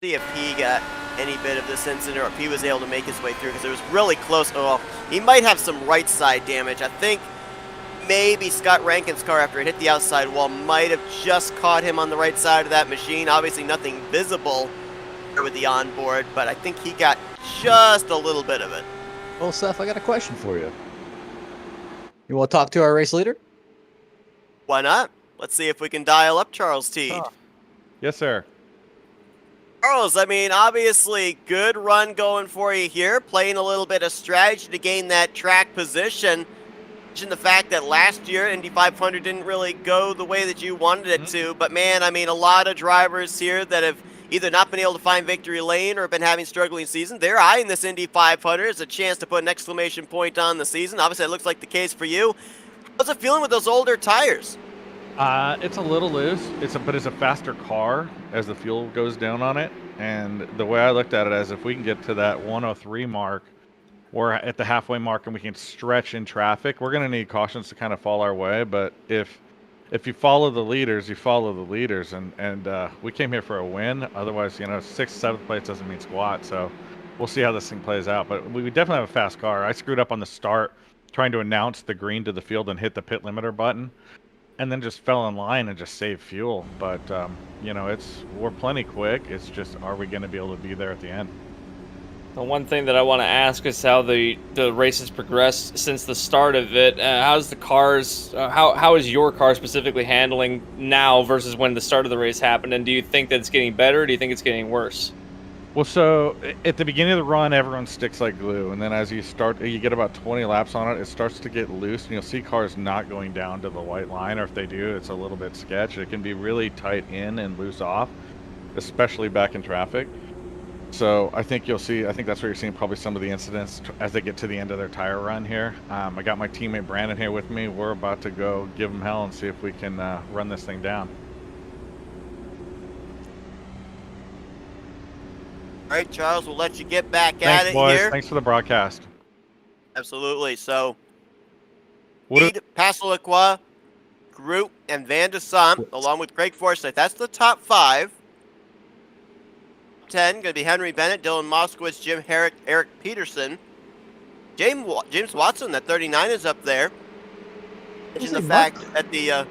See if he got any bit of this incident or if he was able to make his way through because it was really close. Oh, he might have some right side damage. I think maybe Scott Rankin's car, after it hit the outside wall, might have just caught him on the right side of that machine. Obviously nothing visible with the onboard, but I think he got just a little bit of it. Well, Seth, I got a question for you. You want to talk to our race leader? Why not? Let's see if we can dial up Charles Teed. Oh. Yes, sir. Charles, I mean, obviously, good run going for you here, playing a little bit of strategy to gain that track position. The fact that last year Indy 500 didn't really go the way that you wanted it to, but man, I mean, a lot of drivers here that have either not been able to find victory lane or been having struggling season, they're eyeing this Indy 500 as a chance to put an exclamation point on the season. Obviously, it looks like the case for you. How's it feeling with those older tires? It's a little loose. But it's a faster car as the fuel goes down on it. And the way I looked at it is if we can get to that 103 mark, we're at the halfway mark and we can stretch in traffic. We're going to need cautions to kind of fall our way. But if you follow the leaders, you follow the leaders. And we came here for a win. Otherwise, 6th, 7th place doesn't mean squat. So we'll see how this thing plays out. But we definitely have a fast car. I screwed up on the start trying to announce the green to the field and hit the pit limiter button. And then just fell in line and just saved fuel. But, we're plenty quick. It's just, are we going to be able to be there at the end? The one thing that I want to ask is how the race has progressed since the start of it. How's the cars? How is your car specifically handling now versus when the start of the race happened? And do you think that it's getting better? Or do you think it's getting worse? Well, so at the beginning of the run, everyone sticks like glue, and then as you get about 20 laps on it, it starts to get loose, and you'll see cars not going down to the white line, or if they do, it's a little bit sketch. It can be really tight in and loose off, especially back in traffic. So I think that's where you're seeing probably some of the incidents as they get to the end of their tire run here. I got my teammate Brandon here with me. We're about to go give him hell and see if we can run this thing down. All right, Charles, we'll let you get back Thanks, at it boys. here. Thanks for the broadcast. Absolutely. So, What Reed, Passalacqua, Groot, and Van de Sant, along with Craig Forsyth. That's the top 5. 10 going to be Henry Bennett, Dylan Moskowitz, Jim Herrick, Eric Peterson. James Watson, that 39 is up there. Mention the fact that the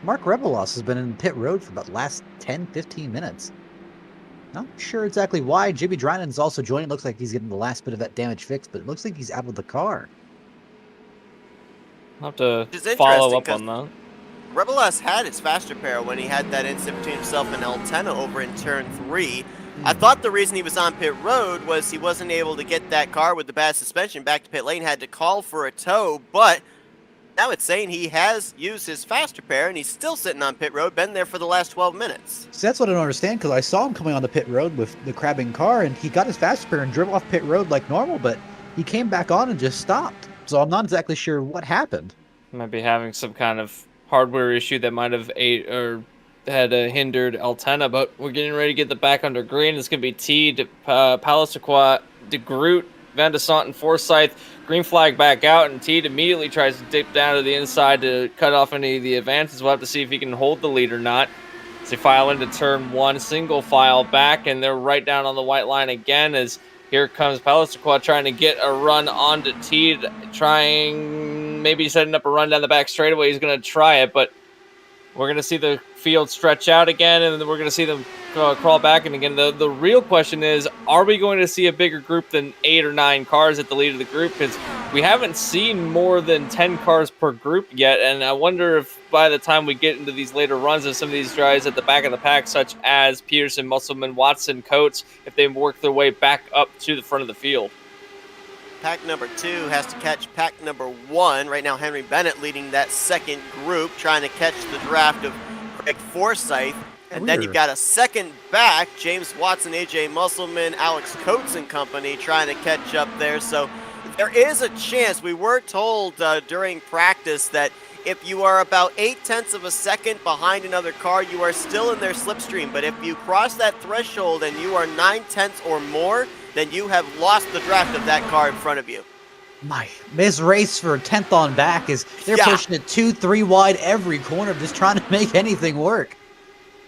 Mark Rebelos has been in pit road for about the last 10-15 minutes. Not sure exactly why. Jimmy Drynan's also joining. Looks like he's getting the last bit of that damage fixed, but it looks like he's out of the car. I'll have to Which is follow interesting, up on that. Rebelos had his faster pair when he had that incident between himself and Altena over in turn 3. I thought the reason he was on pit road was he wasn't able to get that car with the bad suspension back to pit lane, had to call for a tow, but now it's saying he has used his faster pair and he's still sitting on pit road, been there for the last 12 minutes. So that's what I don't understand, because I saw him coming on the pit road with the crabbing car, and he got his faster pair and drove off pit road like normal, but he came back on and just stopped. So I'm not exactly sure what happened. Might be having some kind of hardware issue that might have had hindered Altena, but we're getting ready to get the back under green. It's going to be T, Passalacqua, De Groot, Van de Sant, and Forsyth. Green flag back out, and Teed immediately tries to dip down to the inside to cut off any of the advances. We'll have to see if he can hold the lead or not. As they file into turn 1, single file back, and they're right down on the white line again as here comes Pelisaquad trying to get a run onto Teed, maybe setting up a run down the back straightaway. He's going to try it, but we're going to see the field stretch out again, and then we're going to see them crawl back. And again, the real question is, are we going to see a bigger group than 8 or 9 cars at the lead of the group? Because we haven't seen more than 10 cars per group yet, and I wonder if by the time we get into these later runs of some of these guys at the back of the pack, such as Peterson, Musselman, Watson, Coates, if they work their way back up to the front of the field. Pack number 2 has to catch pack number 1. Right now, Henry Bennett leading that second group, trying to catch the draft of Craig Forsyth. And then you've got a second back, James Watson, AJ Musselman, Alex Coates and company trying to catch up there. So there is a chance. We were told during practice that if you are about 0.8 of a second behind another car, you are still in their slipstream. But if you cross that threshold and you are 0.9 or more, then you have lost the draft of that car in front of you. This race for 10th on back is they're pushing it 2-3 wide every corner, just trying to make anything work.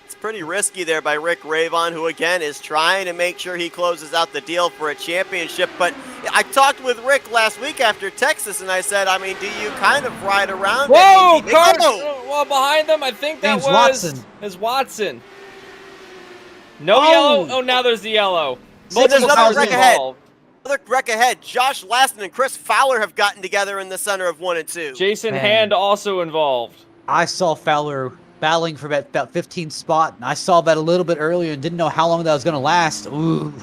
It's pretty risky there by Rick Ravon, who again is trying to make sure he closes out the deal for a championship. But I talked with Rick last week after Texas, and I said, I mean, do you kind of ride around? Whoa, car! Well, behind them, I think that was Watson. No yellow. Oh, now there's the yellow. There's another wreck ahead. Another wreck ahead. Josh Laston and Chris Fowler have gotten together in the center of 1 and 2. Jason Hand also involved. I saw Fowler battling for about 15th spot, and I saw that a little bit earlier and didn't know how long that was going to last. Ooh.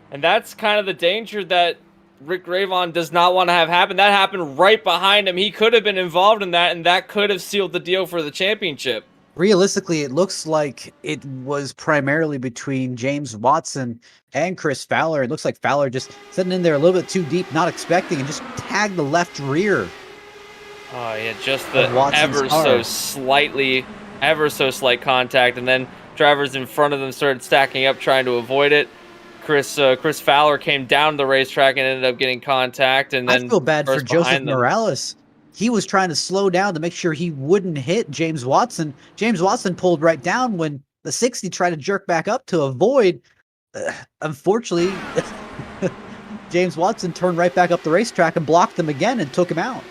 And that's kind of the danger that Rick Ravon does not want to have happen. That happened right behind him. He could have been involved in that, and that could have sealed the deal for the championship. Realistically, it looks like it was primarily between James Watson and Chris Fowler. It looks like Fowler just sitting in there a little bit too deep, not expecting, and just tagged the left rear. Oh, yeah, just the ever so slight contact, and then drivers in front of them started stacking up trying to avoid it. Chris Fowler came down the racetrack and ended up getting contact, and then I feel bad for Joseph Morales. He was trying to slow down to make sure he wouldn't hit James Watson. James Watson pulled right down when the 60 tried to jerk back up to avoid. Unfortunately, James Watson turned right back up the racetrack and blocked them again and took him out.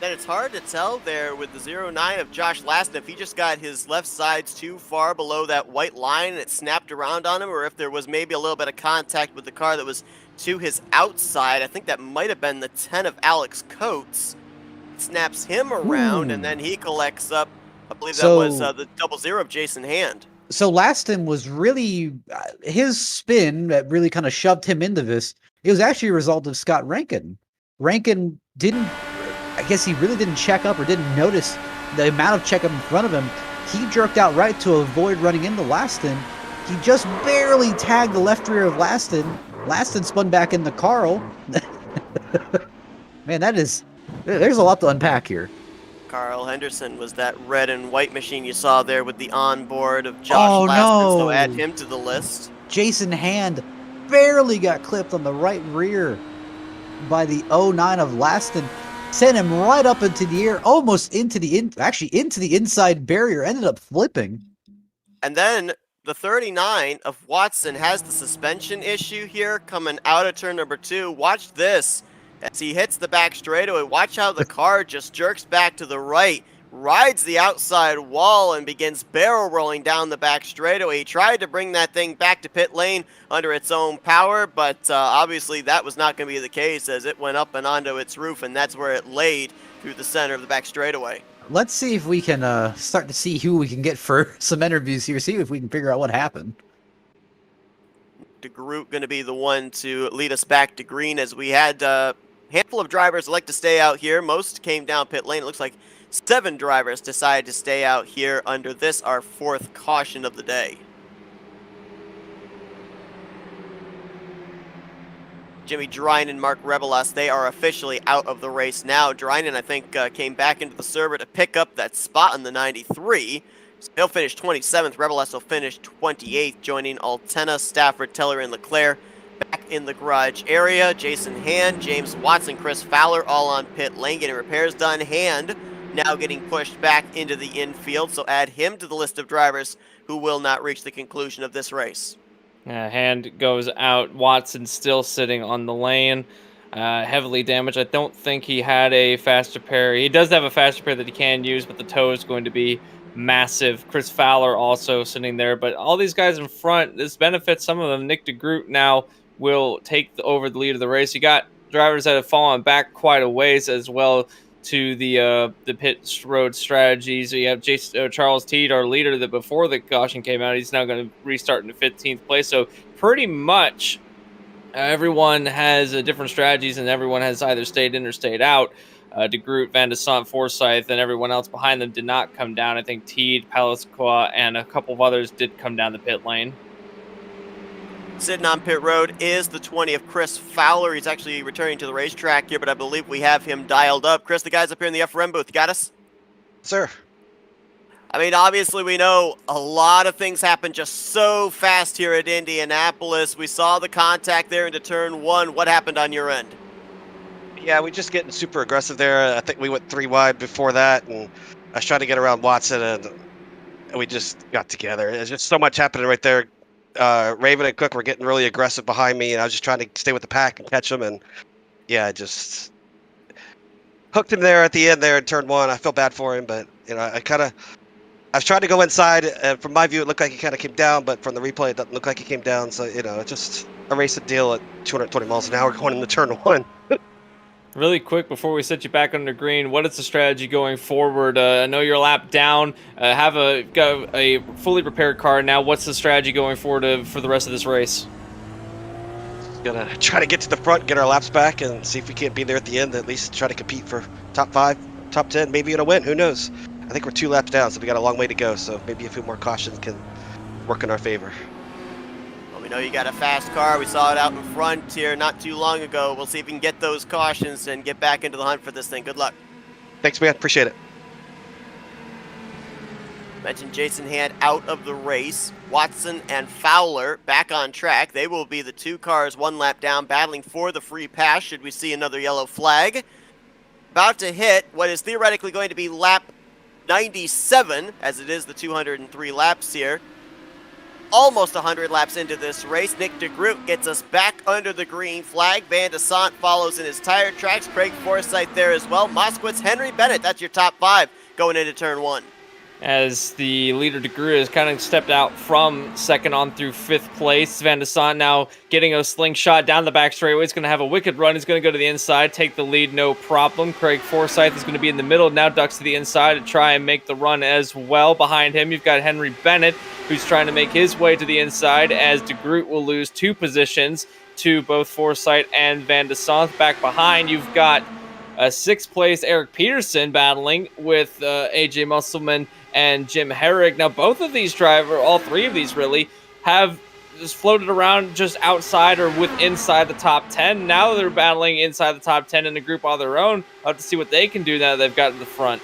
Then it's hard to tell there with the 09 of Josh Laston if he just got his left sides too far below that white line and it snapped around on him, or if there was maybe a little bit of contact with the car that was to his outside. I think that might have been the 10 of Alex Coates. Snaps him around, and then he collects up. I believe that was the 00 of Jason Hand. So Laston was really his spin that really kind of shoved him into this. It was actually a result of Scott Rankin. Rankin didn't, I guess he really didn't check up or didn't notice the amount of checkup in front of him. He jerked out right to avoid running into Laston. He just barely tagged the left rear of Laston. Laston spun back into Carl. Man, there's a lot to unpack here. Carl Henderson was that red and white machine you saw there with the onboard of Josh Laston, so add him to the list. Jason Hand barely got clipped on the right rear by the 09 of Laston. Sent him right up into the air, almost into the inside barrier, ended up flipping. And then the 39 of Watson has the suspension issue here coming out of turn number 2. Watch this. As he hits the back straightaway, watch how the car just jerks back to the right, rides the outside wall, and begins barrel rolling down the back straightaway. He tried to bring that thing back to pit lane under its own power, but obviously that was not going to be the case as it went up and onto its roof, and that's where it laid through the center of the back straightaway. Let's see if we can start to see who we can get for some interviews here, see if we can figure out what happened. DeGroot going to be the one to lead us back to green, as we had handful of drivers like to stay out here. Most came down pit lane. It looks like 7 drivers decided to stay out here under this, our 4th caution of the day. Jimmy Drine and Mark Rebelas, they are officially out of the race now. Drine, I think, came back into the server to pick up that spot in the 93. So he'll finish 27th. Rebelas will finish 28th, joining Altena, Stafford, Teller, and Leclerc back in the garage area. Jason Hand, James Watson, Chris Fowler all on pit lane getting repairs done. Hand now getting pushed back into the infield, so add him to the list of drivers who will not reach the conclusion of this race. Hand goes out. Watson still sitting on the lane, heavily damaged. I don't think he had a fast repair. He does have a fast repair that he can use, but the toe is going to be massive. Chris Fowler also sitting there, but all these guys in front, this benefits some of them. Nick DeGroot now will take over the lead of the race. You got drivers that have fallen back quite a ways as well to the pit road strategies. So you have Charles Teed, our leader, that before the caution came out, he's now going to restart in 15th place. So pretty much everyone has different strategies, and everyone has either stayed in or stayed out. DeGroot, Van de Sant, Forsyth, and everyone else behind them did not come down. I think Teed, Palisqua, and a couple of others did come down the pit lane. Sitting on pit road is the 20 of Chris Fowler. He's actually returning to the racetrack here, but I believe we have him dialed up. Chris, the guys up here in the FRM booth, you got us? Sir. I mean, obviously we know a lot of things happen just so fast here at Indianapolis. We saw the contact there into turn 1. What happened on your end? Yeah, we just getting super aggressive there. I think we went 3 wide before that, and I was trying to get around Watson, and we just got together. There's just so much happening right there. Raven and Cook were getting really aggressive behind me, and I was just trying to stay with the pack and catch them, and yeah, I just hooked him there at the end there in turn 1. I feel bad for him, but you know, I was trying to go inside, and from my view, it looked like he kind of came down, but from the replay, it doesn't look like he came down. So you know, it's just a racing deal at 220 miles an hour going into turn 1. Really quick before we set you back under green, what is the strategy going forward? I know you're a lap down. Got a fully prepared car now. What's the strategy going forward for the rest of this race? Gonna try to get to the front, get our laps back, and see if we can't be there at the end. At least try to compete for top 5, top 10, maybe even a win. Who knows? I think we're 2 laps down, so we got a long way to go. So maybe a few more cautions can work in our favor. Well, we know you got a fast car. We saw it out in front here not too long ago. We'll see if we can get those cautions and get back into the hunt for this thing. Good luck. Thanks, man. Appreciate it. Mentioned Jason Hand out of the race. Watson and Fowler back on track. They will be the 2 cars 1 lap down, battling for the free pass should we see another yellow flag. About to hit what is theoretically going to be lap 97, as it is the 203 laps here. Almost 100 laps into this race. Nick DeGroot gets us back under the green flag. Van de Sant follows in his tire tracks. Craig Forsyth there as well. Moskowitz, Henry Bennett, that's your top 5 going into turn 1. As the leader DeGroot has kind of stepped out from 2nd on through 5th place. Van de Sant now getting a slingshot down the back straightaway. He's going to have a wicked run. He's going to go to the inside, take the lead, no problem. Craig Forsyth is going to be in the middle, now ducks to the inside to try and make the run as well. Behind him, you've got Henry Bennett, who's trying to make his way to the inside, as DeGroot will lose 2 positions to both Forsyth and Van de Sant. Back behind, you've got 6th place Eric Peterson battling with AJ Musselman and Jim Herrick. Now, both of these all 3 of these really, have just floated around just outside or inside the top 10. Now they're battling inside the top 10 in a group on their own. I'll have to see what they can do now that they've got to the front.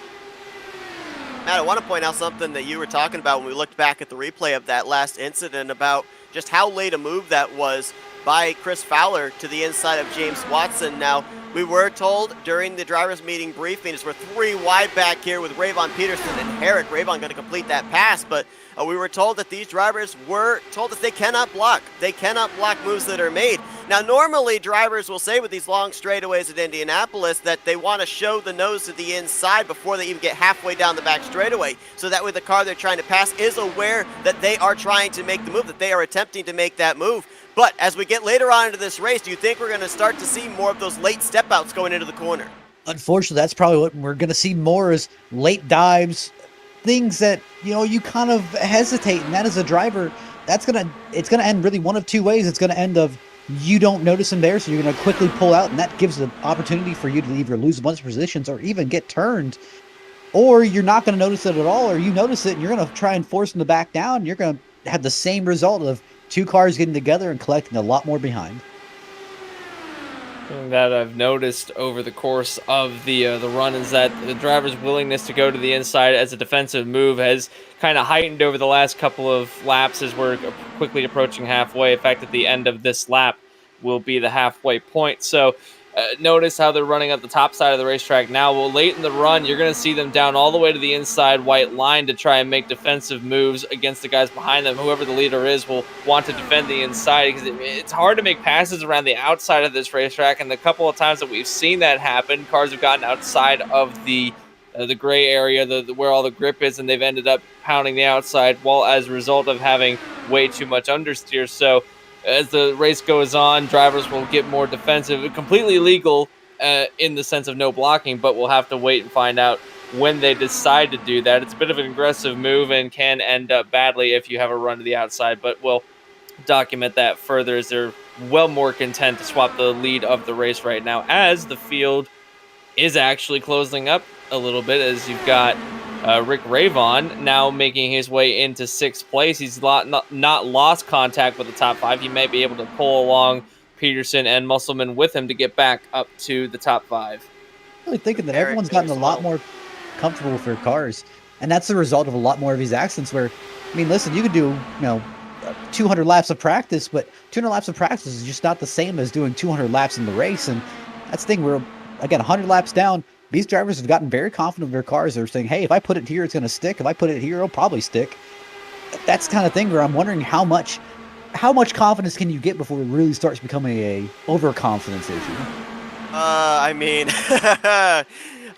Matt, I want to point out something that you were talking about when we looked back at the replay of that last incident about just how late a move that was by Chris Fowler to the inside of James Watson. Now, we were told during the drivers' meeting briefing, as we're 3 wide back here with Rayvon Peterson and Herrick. Rayvon going to complete that pass, but we were told that these drivers were told that they cannot block. They cannot block moves that are made. Now, normally drivers will say with these long straightaways at Indianapolis that they want to show the nose to the inside before they even get halfway down the back straightaway, so that way the car they're trying to pass is aware that they are trying to make the move, that they are attempting to make that move. But as we get later on into this race, do you think we're going to start to see more of those late step outs going into the corner? Unfortunately, that's probably what we're going to see more, is late dives, things that, you know, you kind of hesitate. And that as a driver, it's going to end really one of 2 ways. It's going to end of you don't notice him there, so you're going to quickly pull out, and that gives the opportunity for you to either lose a bunch of positions or even get turned. Or you're not going to notice it at all, or you notice it and you're going to try and force him to back down. And you're going to have the same result of 2 cars getting together and collecting a lot more behind. Something that I've noticed over the course of the run is that the driver's willingness to go to the inside as a defensive move has kind of heightened over the last couple of laps as we're quickly approaching halfway. In fact, at the end of this lap will be the halfway point. So notice how they're running up the top side of the racetrack now. Well, late in the run, you're going to see them down all the way to the inside white line to try and make defensive moves against the guys behind them. Whoever the leader is will want to defend the inside because it's hard to make passes around the outside of this racetrack. And the couple of times that we've seen that happen, cars have gotten outside of the gray area, where all the grip is, and they've ended up pounding the outside, well, as a result of having way too much understeer. So as the race goes on, drivers will get more defensive. Completely legal in the sense of no blocking, but we'll have to wait and find out when they decide to do that. It's a bit of an aggressive move and can end up badly if you have a run to the outside, but we'll document that further as they're well more content to swap the lead of the race right now, as the field is actually closing up a little bit, as you've got Rick Ravon now making his way into 6th place. He's not lost contact with the top 5. He may be able to pull along Peterson and Musselman with him to get back up to the top 5. Really thinking that everyone's gotten a lot more comfortable with their cars, and that's the result of a lot more of these accidents where, I mean, listen, you could do, 200 laps of practice, but 200 laps of practice is just not the same as doing 200 laps in the race. And that's the thing, we're, again, 100 laps down, these drivers have gotten very confident of their cars. They're saying, hey, if I put it here, it's going to stick. If I put it here, it'll probably stick. That's the kind of thing where I'm wondering how much confidence can you get before it really starts becoming a overconfidence issue? I mean,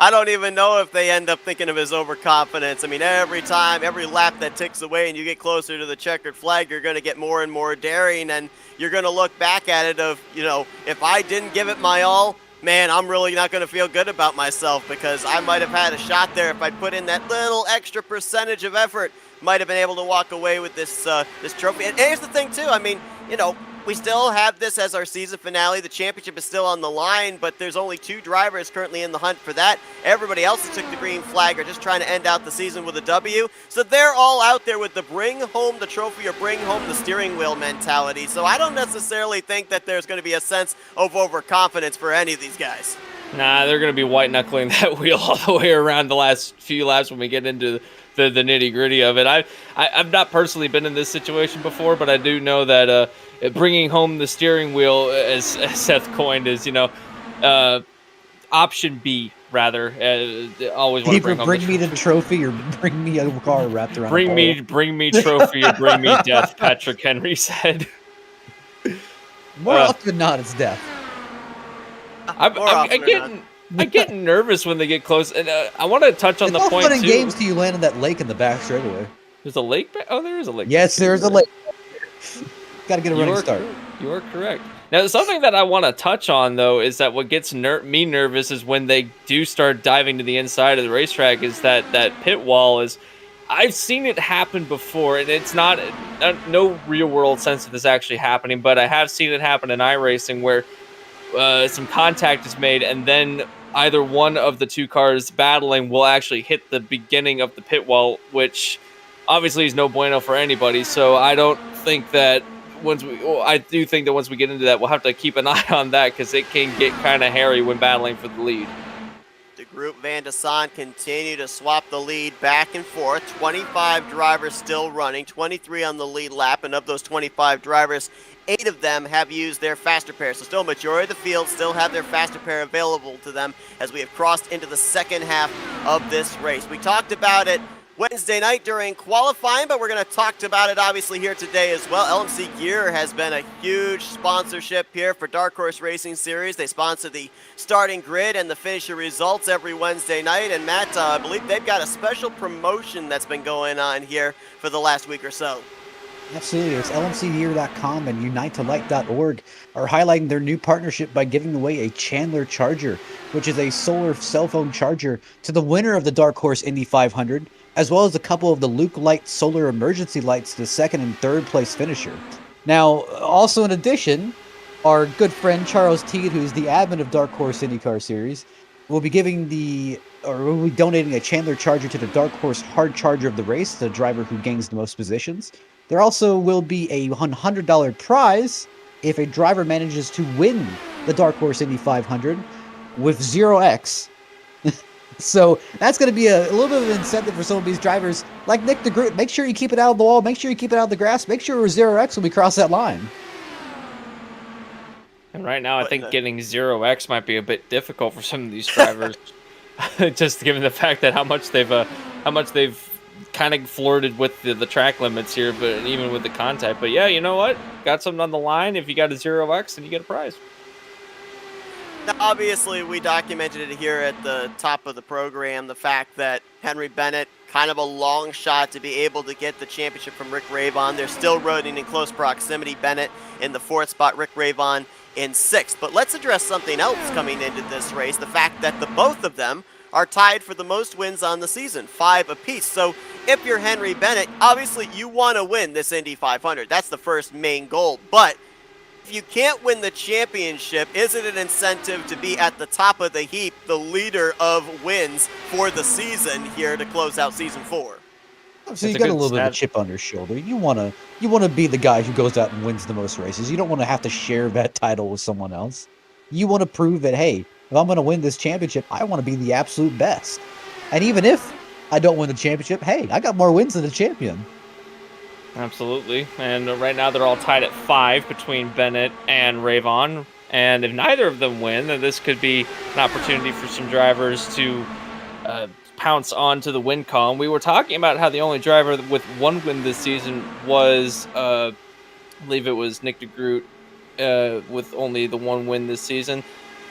I don't even know if they end up thinking of it as overconfidence. I mean, every lap that ticks away and you get closer to the checkered flag, you're going to get more and more daring, and you're going to look back at it of, if I didn't give it my all, man, I'm really not going to feel good about myself, because I might have had a shot there if I put in that little extra percentage of effort. Might have been able to walk away with this this trophy. And here's the thing, too. I mean, we still have this as our season finale. The championship is still on the line, but there's only 2 drivers currently in the hunt for that. Everybody else that took the green flag are just trying to end out the season with a W. So they're all out there with the bring home the trophy or bring home the steering wheel mentality. So I don't necessarily think that there's going to be a sense of overconfidence for any of these guys. Nah, they're going to be white-knuckling that wheel all the way around the last few laps when we get into the nitty-gritty of it. I've not personally been in this situation before, but I do know that bringing home the steering wheel, as Seth coined, is option B, rather. Always want to bring me the trophy or bring me a car wrapped around. Bring me trophy or bring me death. Patrick Henry said. More often than not, it's death. I'm getting nervous when they get close, and I want to touch on the point fun in too. games till you land in that lake in the back straightaway. There's a lake. Oh, there is a lake. Yes, there's a lake. Got to get a running start. You are correct. Now, something that I want to touch on, though, is that what gets me nervous is when they do start diving to the inside of the racetrack. Is that pit wall is. I've seen it happen before, and it's not no real world sense of this actually happening, but I have seen it happen in iRacing where some contact is made, and then either one of the 2 cars battling will actually hit the beginning of the pit wall, which obviously is no bueno for anybody. So I don't think that I do think that once we get into that, we'll have to keep an eye on that, because it can get kind of hairy when battling for the lead. The Group Van de San continue to swap the lead back and forth. 25 drivers still running, 23 on the lead lap, and of those 25 drivers, 8 of them have used their faster pair. So still a majority of the field still have their faster pair available to them as we have crossed into the second half of this race. We talked about it Wednesday night during qualifying, but we're going to talk about it obviously here today as well. LMC Gear has been a huge sponsorship here for Dark Horse Racing Series. They sponsor the starting grid and the finisher results every Wednesday night. And Matt, I believe they've got a special promotion that's been going on here for the last week or so. Absolutely. It's lmcgear.com and unitelight.org are highlighting their new partnership by giving away a Chandler Charger, which is a solar cell phone charger, to the winner of the Dark Horse Indy 500, as well as a couple of the Luke Light solar emergency lights to the 2nd and 3rd place finisher. Now, also in addition, our good friend Charles Teague, who's the admin of Dark Horse IndyCar Series, will be donating a Chandler Charger to the Dark Horse Hard Charger of the race, the driver who gains the most positions. There also will be a $100 prize if a driver manages to win the Dark Horse Indy 500 with 0x. So that's going to be a little bit of an incentive for some of these drivers, like Nick DeGroot. Make sure you keep it out of the wall. Make sure you keep it out of the grass. Make sure we're 0x when we cross that line. And right now, I But, think getting 0x might be a bit difficult for some of these drivers, just given the fact that how much they've kind of flirted with the track limits here, but even with the contact. But yeah, you know what? Got something on the line. If you got a 0x, then you get a prize. Now, obviously, we documented it here at the top of the program, the fact that Henry Bennett, kind of a long shot to be able to get the championship from Rick Ravon. They're still running in close proximity. Bennett in the 4th spot, Rick Ravon in 6th. But let's address something else coming into this race, the fact that the both of them are tied for the most wins on the season, 5 apiece. So if you're Henry Bennett, obviously you want to win this Indy 500. That's the first main goal. But if you can't win the championship, is it an incentive to be at the top of the heap, the leader of wins for the season here to close out season 4? So you got a little bit of a chip on your shoulder. You wanna be the guy who goes out and wins the most races. You don't want to have to share that title with someone else. You want to prove that, hey, if I'm going to win this championship, I want to be the absolute best. And even if I don't win the championship, hey, I got more wins than the champion. Absolutely. And right now they're all tied at 5 between Bennett and Ravon. And if neither of them win, then this could be an opportunity for some drivers to pounce onto the win column. We were talking about how the only driver with 1 win this season was, I believe it was Nick DeGroot with only the 1 win this season.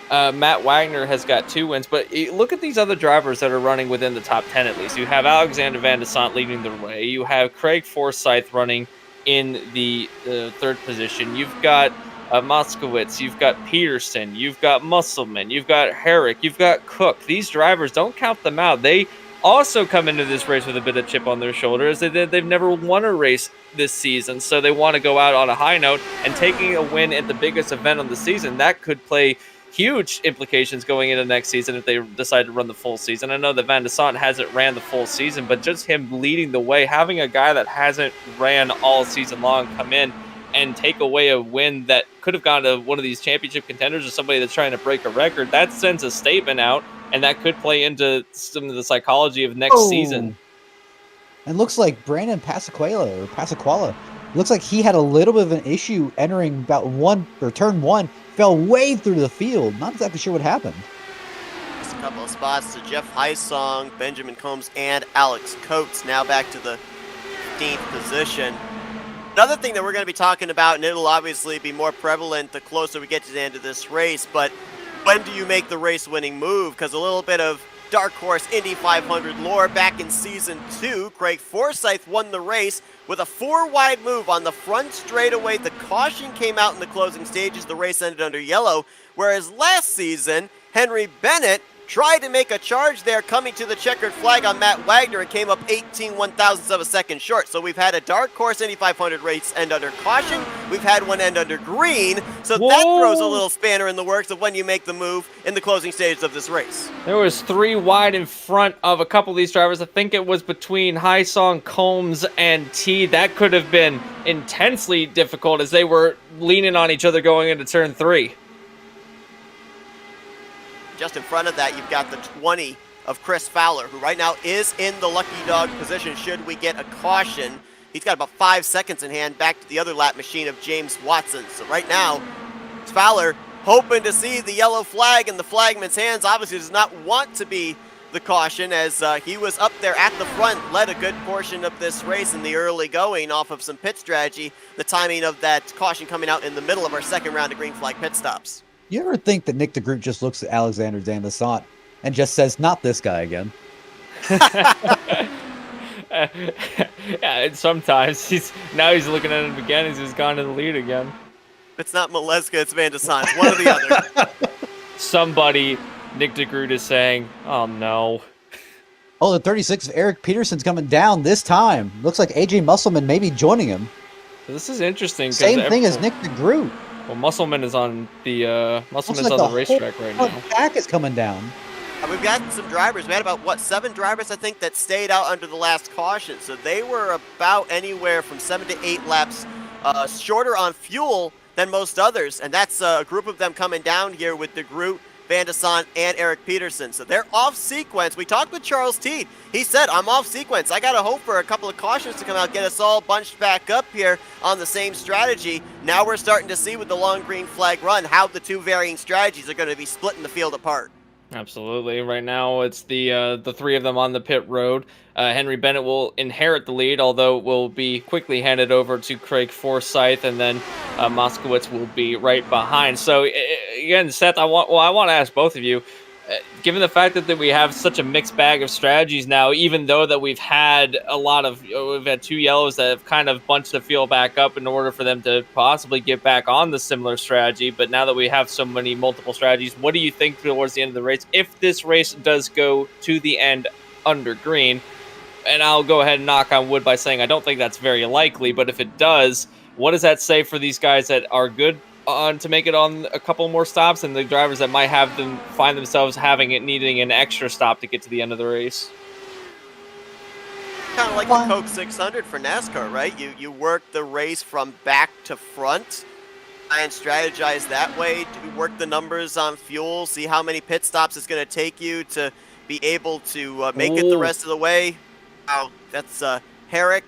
Matt Wagner has got 2 wins, but look at these other drivers that are running within the top 10 at least. You have Alexander Van de Sant leading the way. You have Craig Forsyth running in the 3rd position. You've got Moskowitz. You've got Peterson. You've got Musselman. You've got Herrick. You've got Cook. These drivers, don't count them out. They also come into this race with a bit of chip on their shoulders. They've never won a race this season, so they want to go out on a high note. And taking a win at the biggest event of the season, that could play huge implications going into next season if they decide to run the full season. I know that Van de Sant hasn't ran the full season, but just him leading the way, having a guy that hasn't ran all season long come in and take away a win that could have gone to one of these championship contenders or somebody that's trying to break a record, that sends a statement out, and that could play into some of the psychology of next season. And looks like Brandon Pasquale, looks like he had a little bit of an issue entering about turn 1, fell way through the field. Not exactly sure what happened. Just a couple of spots to Jeff Heisong, Benjamin Combs, and Alex Coates. Now back to the 15th position. Another thing that we're going to be talking about, and it'll obviously be more prevalent the closer we get to the end of this race, but when do you make the race-winning move? Because a little bit of Dark Horse Indy 500 lore. Back in Season 2, Craig Forsyth won the race with a 4-wide move on the front straightaway. The caution came out in the closing stages. The race ended under yellow. Whereas last season, Henry Bennett tried to make a charge there, coming to the checkered flag on Matt Wagner, and came up 18 one-thousandths of a second short. So we've had a Dark Horse Indy 500 race end under caution. We've had one end under green. So that throws a little spanner in the works of when you make the move in the closing stages of this race. There was 3 wide in front of a couple of these drivers. I think it was between Heisong, Combs, and T. That could have been intensely difficult as they were leaning on each other going into turn 3. Just in front of that, you've got the 20 of Chris Fowler, who right now is in the lucky dog position should we get a caution. He's got about 5 seconds in hand back to the other lap machine of James Watson. So right now, Fowler hoping to see the yellow flag in the flagman's hands. Obviously does not want to be the caution, as he was up there at the front, led a good portion of this race in the early going off of some pit strategy. The timing of that caution coming out in the middle of our second round of green flag pit stops. You ever think that Nick DeGroot just looks at Alexander Van de Sant and just says, not this guy again? Yeah, sometimes he's looking at him again as he's gone to the lead again. It's not Maleska, it's Van de Sant. It's one or the other. Somebody, Nick DeGroot is saying, oh no. Oh, the 36 of Eric Peterson's coming down this time. Looks like AJ Musselman may be joining him. This is interesting. Same thing as Nick DeGroot. Well, Musselman is on the the racetrack right now. Back is coming down. We've got some drivers. We had about, 7 drivers, I think, that stayed out under the last caution. So they were about anywhere from 7 to 8 laps shorter on fuel than most others. And that's a group of them coming down here with DeGroot, Van de Sant, and Eric Peterson. So they're off sequence. We talked with Charles Teed. He said, I'm off sequence. I got to hope for a couple of cautions to come out, get us all bunched back up here on the same strategy. Now we're starting to see with the long green flag run how the two varying strategies are going to be splitting the field apart. Absolutely. Right now, it's the three of them on the pit road. Henry Bennett will inherit the lead, although it will be quickly handed over to Craig Forsyth, and then Moskowitz will be right behind. So again, Seth, I want to ask both of you, given the fact that we have such a mixed bag of strategies now, even though that we've had we've had two yellows that have kind of bunched the field back up in order for them to possibly get back on the similar strategy. But now that we have so many multiple strategies, what do you think towards the end of the race, if this race does go to the end under green? And I'll go ahead and knock on wood by saying I don't think that's very likely, but if it does, what does that say for these guys that are good on to make it on a couple more stops, and the drivers that might have them find themselves needing an extra stop to get to the end of the race? Kind of like the Coke 600 for NASCAR, right? You work the race from back to front and strategize that way. Work the numbers on fuel, see how many pit stops it's going to take you to be able to make it the rest of the way. Wow, that's Herrick,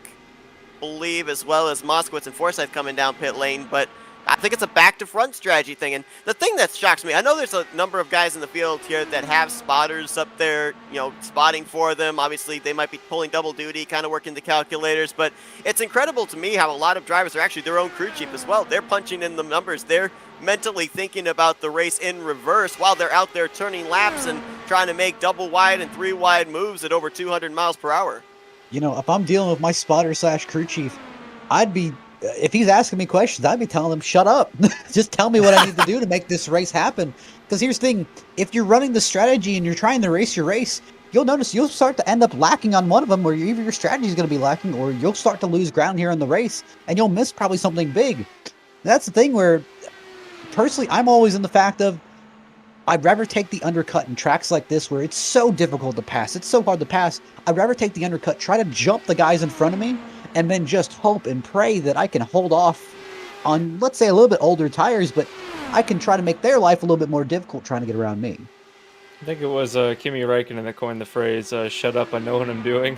believe, as well as Moskowitz and Forsyth coming down pit lane, but I think it's a back-to-front strategy thing. And the thing that shocks me, I know there's a number of guys in the field here that have spotters up there, spotting for them. Obviously, they might be pulling double duty, kind of working the calculators. But it's incredible to me how a lot of drivers are actually their own crew chief as well. They're punching in the numbers. They're mentally thinking about the race in reverse while they're out there turning laps and trying to make double wide and three wide moves at over 200 miles per hour. If I'm dealing with my spotter / crew chief, if he's asking me questions, I'd be telling him, shut up. Just tell me what I need to do to make this race happen. Because here's the thing, if you're running the strategy and you're trying to race your race, you'll notice you'll start to end up lacking on one of them, where either your strategy is going to be lacking, or you'll start to lose ground here in the race, and you'll miss probably something big. That's the thing where, personally, I'm always in the fact of, I'd rather take the undercut in tracks like this where it's so difficult to pass. It's so hard to pass. I'd rather take the undercut, try to jump the guys in front of me, and then just hope and pray that I can hold off on, let's say, a little bit older tires, but I can try to make their life a little bit more difficult trying to get around me. I think it was Kimi Räikkönen that coined the phrase, shut up, I know what I'm doing.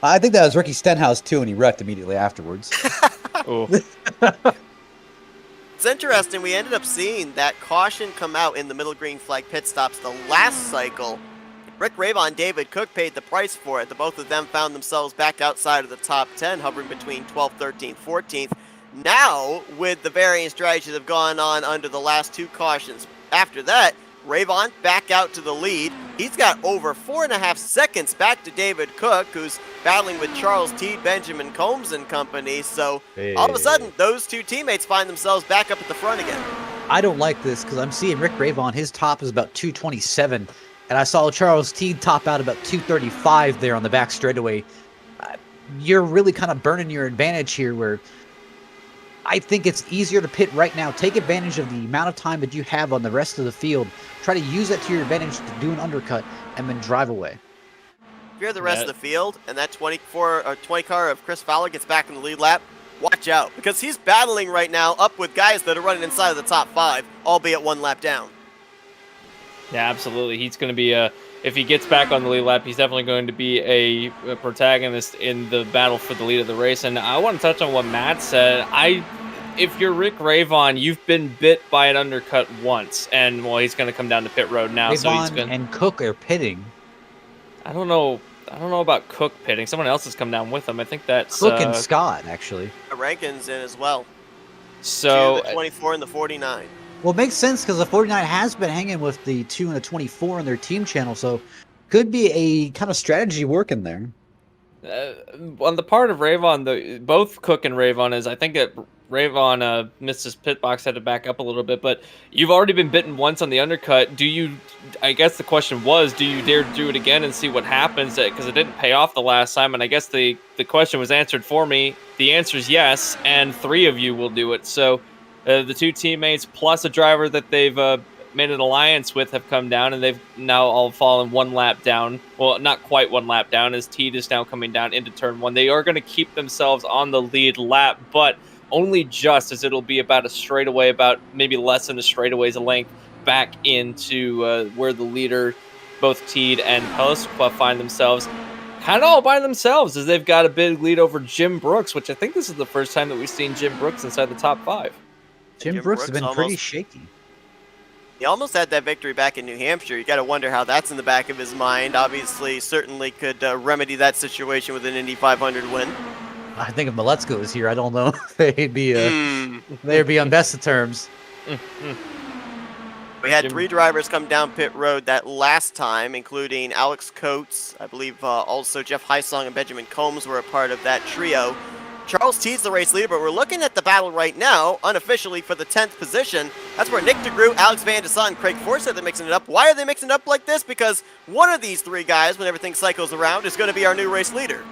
I think that was Ricky Stenhouse, too, and he wrecked immediately afterwards. Oh. It's interesting, we ended up seeing that caution come out in the middle green flag pit stops the last cycle. Rick Ravon and David Cook paid the price for it. The both of them found themselves back outside of the top 10, hovering between 12th, 13th, 14th. Now, with the varying strategies that have gone on under the last two cautions, after that, Ravon back out to the lead. He's got over 4.5 seconds back to David Cook, who's battling with Charles Teed, Benjamin Combs and company. So all of a sudden, those two teammates find themselves back up at the front again. I don't like this because I'm seeing Rick Ravon, his top is about 227, and I saw Charles Teed top out about 235 there on the back straightaway. You're really kind of burning your advantage here, where I think it's easier to pit right now. Take advantage of the amount of time that you have on the rest of the field. Try to use that to your advantage to do an undercut and then drive away. If you're the rest of the field and that 20 car of Chris Fowler gets back in the lead lap, watch out, because he's battling right now up with guys that are running inside of the top 5, albeit one lap down. Yeah, absolutely. He's going to be if he gets back on the lead lap, he's definitely going to be a protagonist in the battle for the lead of the race. And I want to touch on what Matt said. If you're Rick Ravon, you've been bit by an undercut once, and he's going to come down to pit road now. Ravon and Cook are pitting. I don't know about Cook pitting. Someone else has come down with him. I think that's Cook and Scott, actually. Rankin's in as well. So the 24 and the 49. Well, it makes sense because the 49 has been hanging with the 2 and the 24 in their team channel, so could be a kind of strategy working there. On the part of Ravon, both Cook and Ravon is, I think that Ravon missed his pit box, had to back up a little bit, but you've already been bitten once on the undercut. I guess the question was, do you dare do it again and see what happens? Because it didn't pay off the last time, and I guess the question was answered for me. The answer is yes, and 3 of you will do it. So the 2 teammates plus a driver that they've made an alliance with have come down, and they've now all fallen 1 lap down. Well, not quite 1 lap down, as Teed is now coming down into turn 1. They are going to keep themselves on the lead lap, but only just, as it'll be about a straightaway, about maybe less than a straightaway's length back into where the leader, both Teed and Pelisqua, find themselves kind of all by themselves, as they've got a big lead over Jim Brooks, which I think this is the first time that we've seen Jim Brooks inside the top 5. Jim Brooks has been pretty almost, shaky. he almost had that victory back in New Hampshire. You got to wonder how that's in the back of his mind. Obviously, certainly could remedy that situation with an Indy 500 win. I think if Maletzko was here, I don't know if they'd be they'd be on best of terms. We had 3 drivers come down pit road that last time, including Alex Coates. I believe also Jeff Heisong and Benjamin Combs were a part of that trio. Charles Teed's the race leader, but we're looking at the battle right now, unofficially, for the 10th position. That's where Nick DeGroot, Alex Van de Sande, and Craig Forsyth are mixing it up. Why are they mixing it up like this? Because one of these 3 guys, when everything cycles around, is going to be our new race leader.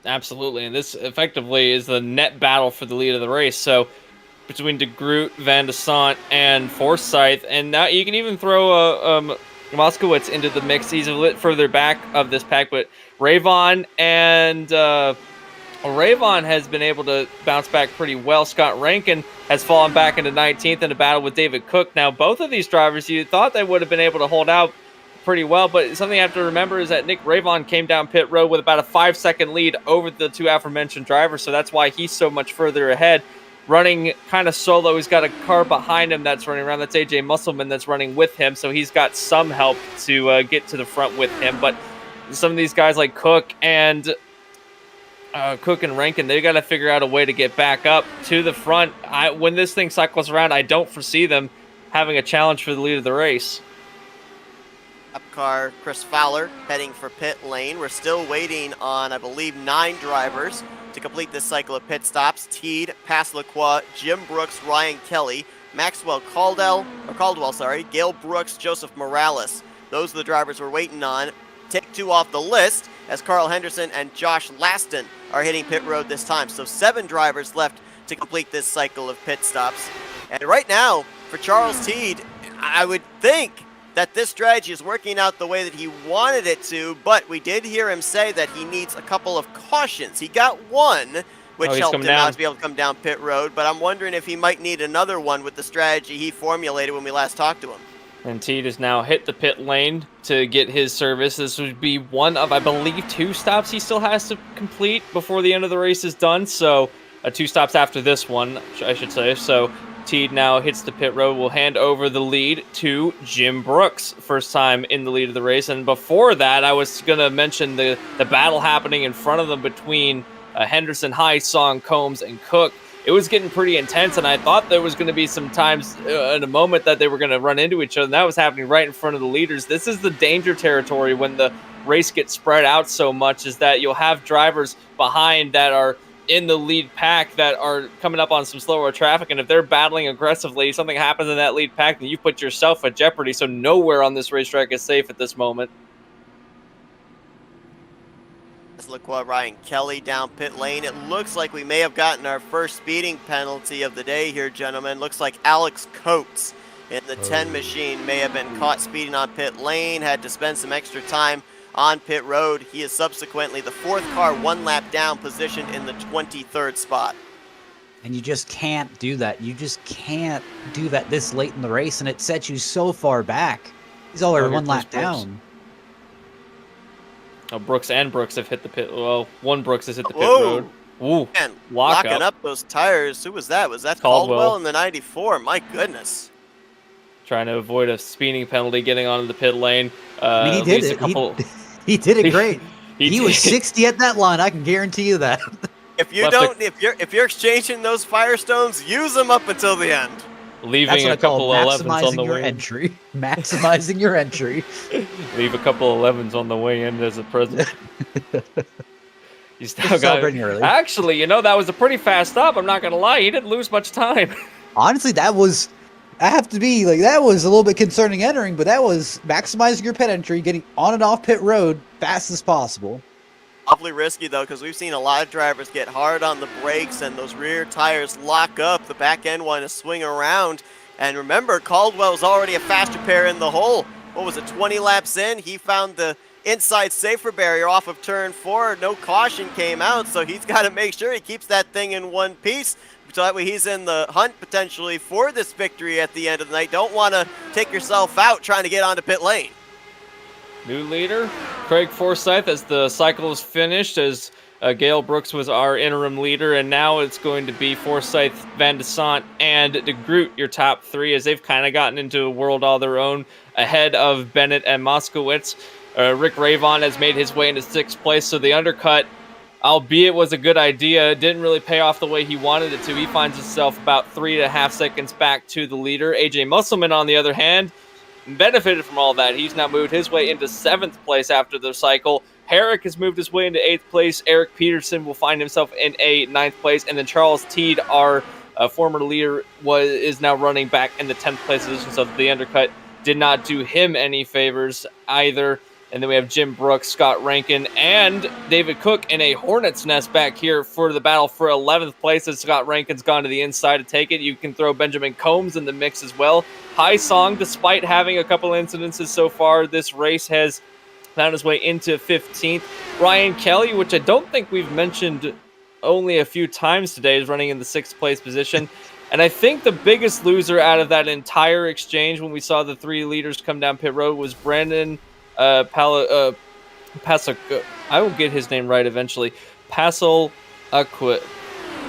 Absolutely, and this effectively is the net battle for the lead of the race. So between DeGroot, Van de Sande, and Forsyth, and now you can even throw Moskowitz into the mix. He's a bit further back of this pack, but Rayvon has been able to bounce back pretty well. Scott Rankin has fallen back into 19th in a battle with David Cook. Now, both of these drivers, you thought they would have been able to hold out pretty well, but something you have to remember is that Nick Rayvon came down pit road with about a 5-second lead over the 2 aforementioned drivers, so that's why he's so much further ahead. Running kind of solo, he's got a car behind him that's running around. That's AJ Musselman that's running with him, so he's got some help to get to the front with him. But some of these guys like Cook and Rankin, they got to figure out a way to get back up to the front. When this thing cycles around, I don't foresee them having a challenge for the lead of the race. Up car Chris Fowler heading for pit lane. We're still waiting on, I believe, 9 drivers to complete this cycle of pit stops. Teed, Passlaqua, Jim Brooks, Ryan Kelly, Maxwell Caldwell, Gail Brooks, Joseph Morales. Those are the drivers we're waiting on. Take 2 off the list as Carl Henderson and Josh Laston are hitting pit road this time. So 7 drivers left to complete this cycle of pit stops. And right now, for Charles Teed, I would think that this strategy is working out the way that he wanted it to, but we did hear him say that he needs a couple of cautions. He got one, which helped him out to be able to come down pit road, but I'm wondering if he might need another one with the strategy he formulated when we last talked to him. And Teed has now hit the pit lane to get his service. This would be one of, I believe, 2 stops he still has to complete before the end of the race is done. So 2 stops after this one, I should say. So Teed now hits the pit road. Will hand over the lead to Jim Brooks, first time in the lead of the race. And before that, I was going to mention the battle happening in front of them between Henderson, Heisong, Combs, and Cook. It was getting pretty intense, and I thought there was going to be some times in a moment that they were going to run into each other, and that was happening right in front of the leaders. This is the danger territory when the race gets spread out so much, is that you'll have drivers behind that are in the lead pack that are coming up on some slower traffic, and if they're battling aggressively, something happens in that lead pack, then you put yourself at jeopardy, so nowhere on this racetrack is safe at this moment. Look what Ryan Kelly down pit lane. It looks like we may have gotten our first speeding penalty of the day here, gentlemen. Looks like Alex Coates in the 10 machine may have been caught speeding on pit lane, had to spend some extra time on pit road. He is subsequently the 4th car 1 lap down, positioned in the 23rd spot. And you just can't do that. You just can't do that this late in the race, and it sets you so far back. He's already 1 lap down. Oh, Brooks and Brooks have hit the pit. Well, one Brooks has hit the pit road. Ooh, man, locking up those tires. Who was that? Was that Caldwell in the 94? My goodness. Trying to avoid a speeding penalty, getting onto the pit lane. I mean, he did it. He did it great. He was 60 at that line. I can guarantee you that. If you don't, if you're exchanging those Firestones, use them up until the end. Leaving a couple of 11s on the way in. Maximizing your entry. Leave a couple of 11s on the way in as a present. You still got celebrating early. Actually, that was a pretty fast stop. I'm not gonna lie, he didn't lose much time. Honestly, that was a little bit concerning entering, but that was maximizing your pit entry, getting on and off pit road fast as possible. Awfully risky, though, because we've seen a lot of drivers get hard on the brakes and those rear tires lock up. The back end one to swing around. And remember, Caldwell's already a faster pair in the hole. What was it, 20 laps in? He found the inside safer barrier off of turn 4. No caution came out, so he's got to make sure he keeps that thing in one piece. so that way he's in the hunt potentially for this victory at the end of the night. Don't want to take yourself out trying to get onto pit lane. New leader, Craig Forsyth, as the cycle is finished, as Gale Brooks was our interim leader, and now it's going to be Forsyth, Van de Sant, and De Groot, your top three, as they've kind of gotten into a world all their own, ahead of Bennett and Moskowitz. Rick Ravon has made his way into 6th place, so the undercut, albeit was a good idea, didn't really pay off the way he wanted it to. He finds himself about 3.5 seconds back to the leader. AJ Musselman, on the other hand, benefited from all that. He's now moved his way into 7th place after the cycle. Herrick has moved his way into 8th place. Eric Peterson will find himself in a 9th place. And then Charles Teed, our former leader, is now running back in the 10th place position. So the undercut did not do him any favors either. And then we have Jim Brooks, Scott Rankin, and David Cook in a hornet's nest back here for the battle for 11th place, as Scott Rankin's gone to the inside to take it. You can throw Benjamin Combs in the mix as well. High Song, despite having a couple incidences so far, this race has found his way into 15th. Ryan Kelly, which I don't think we've mentioned only a few times today, is running in the 6th place position. And I think the biggest loser out of that entire exchange when we saw the 3 leaders come down pit road was Brandon I will get his name right eventually. Pascal Aquit.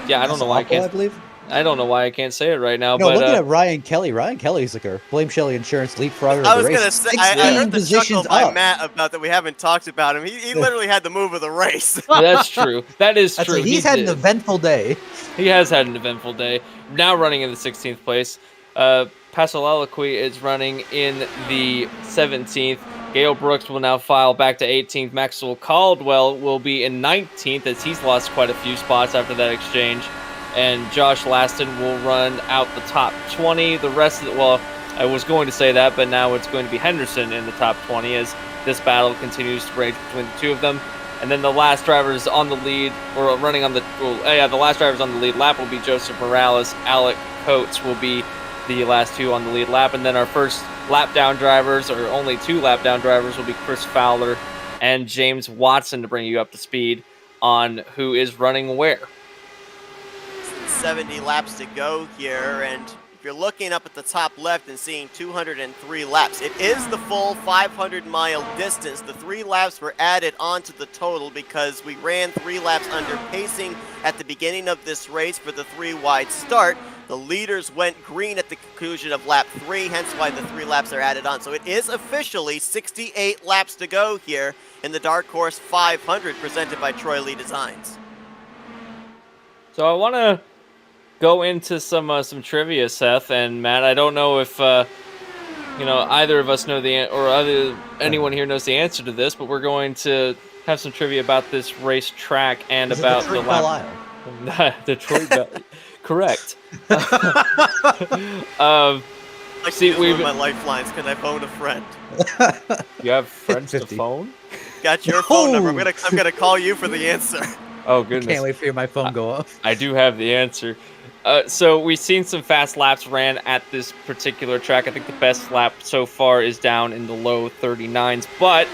Yeah, I don't know why I can't. I believe. I don't know why I can't say it right now. No, but looking at Ryan Kelly. Ryan Kelly's like a Blame Shelly Insurance leapfrogger. I of was the race. going to say, I 16 heard the chuckle positions by up. Matt about that we haven't talked about him. He literally had the move of the race. That's true. That is That's true. like, he's had an eventful day. He has had an eventful day. Now running in the 16th place. Pascal Aliqui is running in the 17th. Gale Brooks will now file back to 18th. Maxwell Caldwell will be in 19th, as he's lost quite a few spots after that exchange. And Josh Laston will run out the top 20. The rest of it, well, I was going to say that, but now it's going to be Henderson in the top 20 as this battle continues to rage between the two of them. And then the last drivers on the lead, or running on the, the last drivers on the lead lap will be Joseph Morales. Alec Coates will be the last 2 on the lead lap. And then our first lap down drivers, or only 2 lap down drivers, will be Chris Fowler and James Watson to bring you up to speed on who is running where. 70 laps to go here, and if you're looking up at the top left and seeing 203 laps, it is the full 500-mile distance. The 3 laps were added onto the total because we ran 3 laps under pacing at the beginning of this race for the 3-wide start. The leaders went green at the conclusion of lap 3, hence why the 3 laps are added on. So it is officially 68 laps to go here in the Dark Horse 500 presented by Troy Lee Designs. So I want to go into some trivia, Seth and Matt. I don't know if either of us know anyone here knows the answer to this, but we're going to have some trivia about this race track and about the lap. Detroit, correct. See, we've my lifelines. Can I phone a friend? You have friends to phone? Got your phone number. I'm gonna call you for the answer. Oh goodness! Can't wait for hear my phone go off. I do have the answer. So we've seen some fast laps ran at this particular track. I think the best lap so far is down in the low 39s, but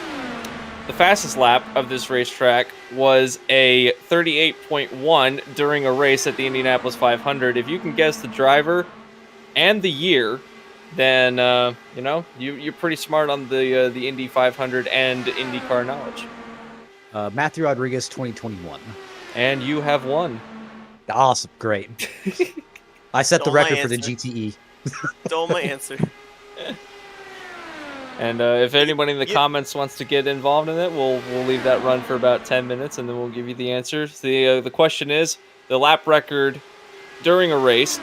the fastest lap of this racetrack was a 38.1 during a race at the Indianapolis 500. If you can guess the driver and the year, then you're pretty smart on the Indy 500 and IndyCar knowledge. Matthew Rodriguez, 2021. And you have won. Awesome, great. I set the record for the GTE. Stole my answer. And if anybody in the comments wants to get involved in it, we'll leave that run for about 10 minutes, and then we'll give you the answers. The question is, the lap record during a race,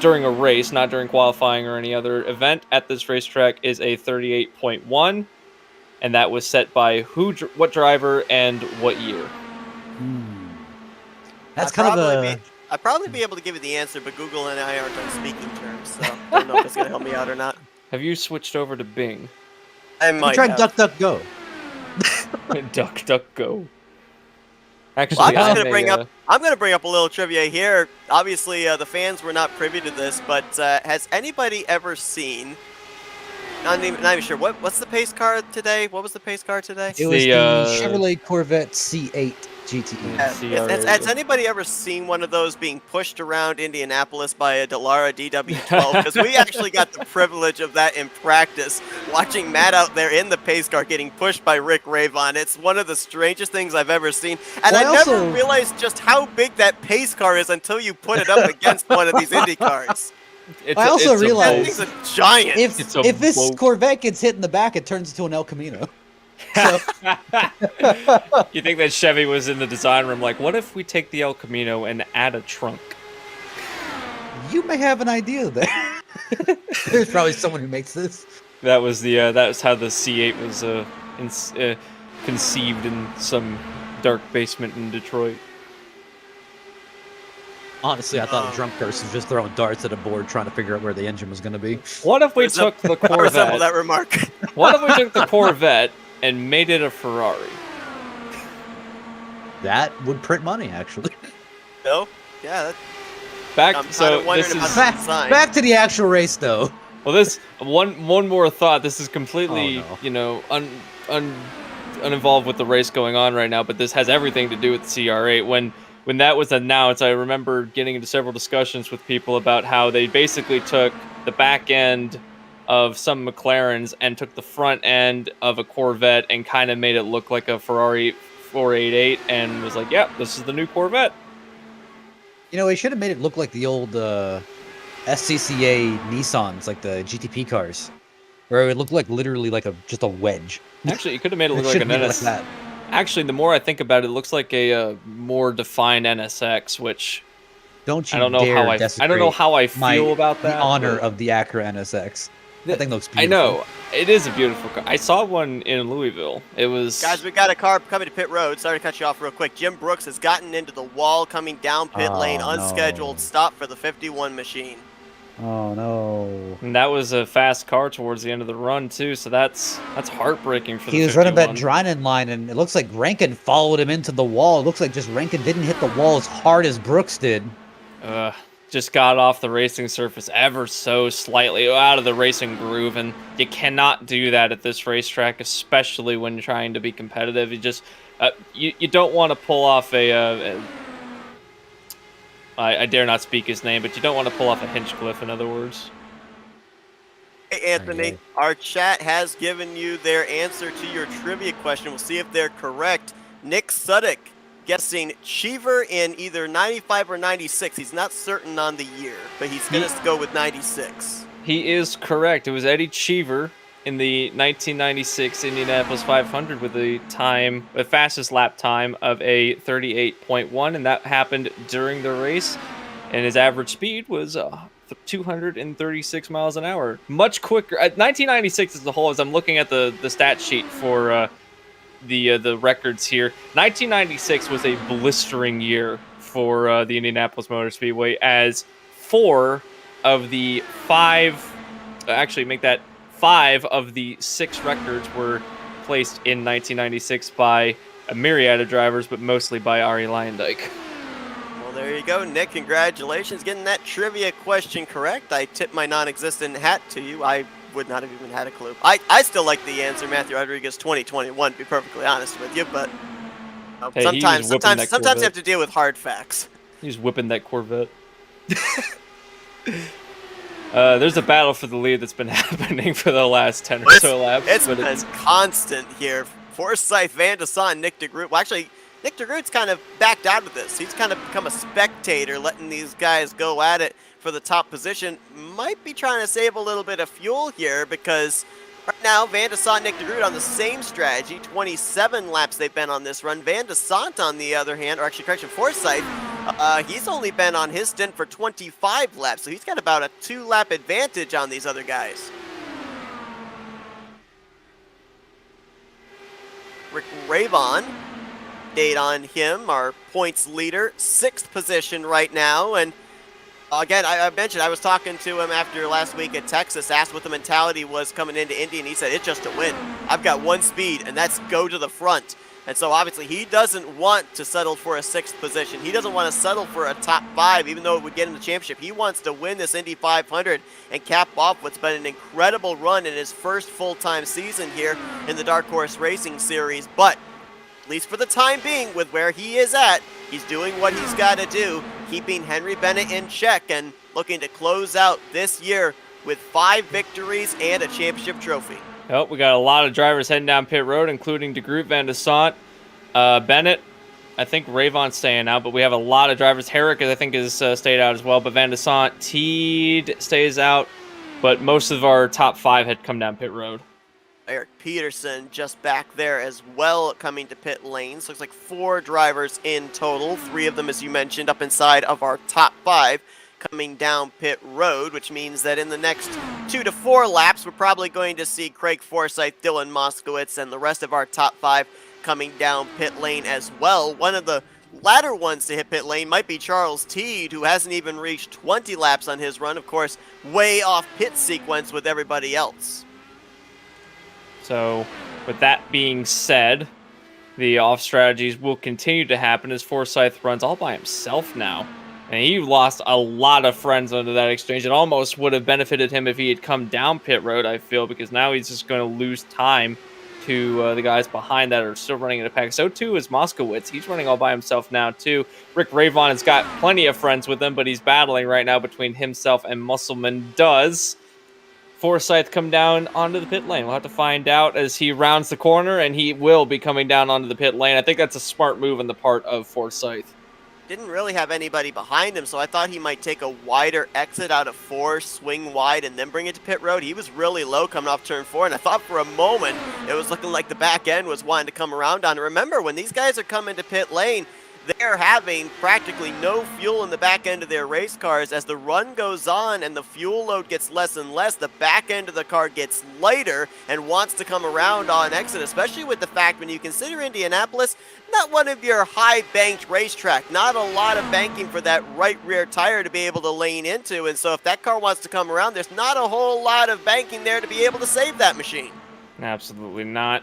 not during qualifying or any other event at this racetrack, is a 38.1, and that was set by what driver and what year. That's kind of a... I'd probably be able to give you the answer, but Google and I aren't on speaking terms, so I don't know if it's going to help me out or not. Have you switched over to Bing? I might tried have. DuckDuckGo. DuckDuckGo. Actually, well, I'm going to bring up a little trivia here. Obviously, the fans were not privy to this, but has anybody ever seen? Not even sure. What's the pace car today? What was the pace car today? It was the Chevrolet Corvette C8 GTE. Has anybody ever seen one of those being pushed around Indianapolis by a Dallara DW12? Because we actually got the privilege of that in practice, watching Matt out there in the pace car getting pushed by Rick Ravon. It's one of the strangest things I've ever seen. And Well, I I never also- realized just how big that pace car is until you put it up against one of these Indy cars. I also That realized thing's a giant. if this boat. Corvette gets hit in the back, it turns into an El Camino. So, You think that Chevy was in the design room like, what if we take the El Camino and add a trunk? you may have an idea there. There's probably someone who makes this. That was how the C8 was conceived in some dark basement in Detroit. Honestly, I thought a drunk person was just throwing darts at a board trying to figure out where the engine was going to be. What if we Resemble- took the I resemble Corvette? that remark. What if we took the Corvette and made it a Ferrari? That would print money, actually. No? Yeah, that, Back I'm so kinda wondering this about is that design. Back to the actual race, though. well. This one more thought. This is completely Oh, no. uninvolved with the race going on right now, but this has everything to do with the CR8. When that was announced, I remember getting into several discussions with people about how they basically took the back end of some McLarens and took the front end of a Corvette and kind of made it look like a Ferrari 488 and was like, yep, this is the new Corvette. You know, they should have made it look like the old SCCA Nissans, like the GTP cars, where it would look like literally like just a wedge. Actually, you could have made it It look like should an be like NS. that. Actually, the more I think about it, it looks like a more defined NSX, which Don't you I don't know dare how I desecrate don't know how I my- feel about that. the honor but of the Acura NSX. That thing looks beautiful. I know it is a beautiful car. I saw one in Louisville. It was Guys, we got a car coming to pit road. Sorry to cut you off real quick. Jim Brooks has gotten into the wall coming down pit Oh, lane, no. unscheduled stop for the 51 machine. Oh no. and that was a fast car towards the end of the run too. So that's heartbreaking for the He was running that 51. Drinan line, and it looks like Rankin followed him into the wall. It looks like just Rankin didn't hit the wall as hard as Brooks did. Just got off the racing surface ever so slightly out of the racing groove, and you cannot do that at this racetrack, especially when you're trying to be competitive. You just you don't want to pull off I dare not speak his name, but you don't want to pull off a Hinchcliffe, in other words. Hey, Anthony, Okay. our chat has given you their answer to your trivia question. We'll see if they're correct. Nick Suddick guessing Cheever in either 95 or 96. He's not certain on the year, but he's going to go with 96. He is correct. It was Eddie Cheever in the 1996 Indianapolis 500 with the fastest lap time of a 38.1, and that happened during the race. And his average speed was 236 miles an hour, much quicker. 1996 as a whole, as I'm looking at the stat sheet for the records here, 1996 was a blistering year for the Indianapolis Motor Speedway, as 4 of the 5, actually make that 5 of the 6 records were placed in 1996 by a myriad of drivers, but mostly by Ari Leyendyke. Well, there you go, Nick. Congratulations getting that trivia question correct. I tip my non-existent hat to you. I would not have even had a clue. I still like the answer, Matthew Rodriguez 2021, to be perfectly honest with you, but Hey, he was whipping that sometimes you have Corvette. to deal with hard facts. He's whipping that Corvette. There's a battle for the lead that's been happening for the last 10 or so laps. It's but been constant here. Forsyth, Van de Sande, Nick DeGroot. Well, actually, Nick DeGroot's kind of backed out of this. He's kind of become a spectator, letting these guys go at it for the top position. Might be trying to save a little bit of fuel here, because right now, Van de Sande, Nick DeGroot on the same strategy. 27 laps they've been on this run. Van de Sande, on the other hand, or actually, correction, Forsyth, he's only been on his stint for 25 laps, so he's got about a 2-lap advantage on these other guys. Rick Ravon, date on him, our points leader, 6th position right now. And again, I mentioned I was talking to him after last week at Texas, asked what the mentality was coming into Indy, and he said, it's just a win. I've got one speed, and that's go to the front. And so obviously he doesn't want to settle for a 6th position. He doesn't want to settle for a top 5, even though it would get him the championship. He wants to win this Indy 500 and cap off what's been an incredible run in his first full-time season here in the Dark Horse Racing Series. But at least for the time being, with where he is at, he's doing what he's got to do, keeping Henry Bennett in check and looking to close out this year with 5 victories and a championship trophy. Oh, we got a lot of drivers heading down pit road, including DeGroot, Van de Sant, Bennett. I think Ravon's staying out, but we have a lot of drivers. Herrick, I think, is stayed out as well, but Van de Sant, Teed stays out, but most of our top 5 had come down pit road. Eric Peterson just back there as well, coming to pit lanes. Looks like 4 drivers in total. 3 of them, as you mentioned, up inside of our top 5 coming down pit road, which means that in the next 2 to 4 laps, we're probably going to see Craig Forsyth, Dylan Moskowitz, and the rest of our top 5 coming down pit lane as well. One of the latter ones to hit pit lane might be Charles Teed, who hasn't even reached 20 laps on his run. Of course, way off pit sequence with everybody else. So, with that being said, the off strategies will continue to happen as Forsyth runs all by himself now. And he lost a lot of friends under that exchange. It almost would have benefited him if he had come down pit road, I feel, because now he's just going to lose time to the guys behind that are still running in a pack. So too is Moskowitz. He's running all by himself now too. Rick Ravon has got plenty of friends with him, but he's battling right now between himself and Musselman. Does Forsyth come down onto the pit lane? We'll have to find out as he rounds the corner, and he will be coming down onto the pit lane. I think that's a smart move on the part of Forsyth. Didn't really have anybody behind him, so I thought he might take a wider exit out of 4, swing wide, and then bring it to pit road. He was really low coming off turn 4, and I thought for a moment it was looking like the back end was wanting to come around on it. Remember, when these guys are coming to pit lane, they're having practically no fuel in the back end of their race cars. As the run goes on and the fuel load gets less and less, the back end of the car gets lighter and wants to come around on exit, especially with the fact when you consider Indianapolis, not one of your high-banked racetrack, not a lot of banking for that right rear tire to be able to lane into, and so if that car wants to come around, there's not a whole lot of banking there to be able to save that machine. Absolutely not.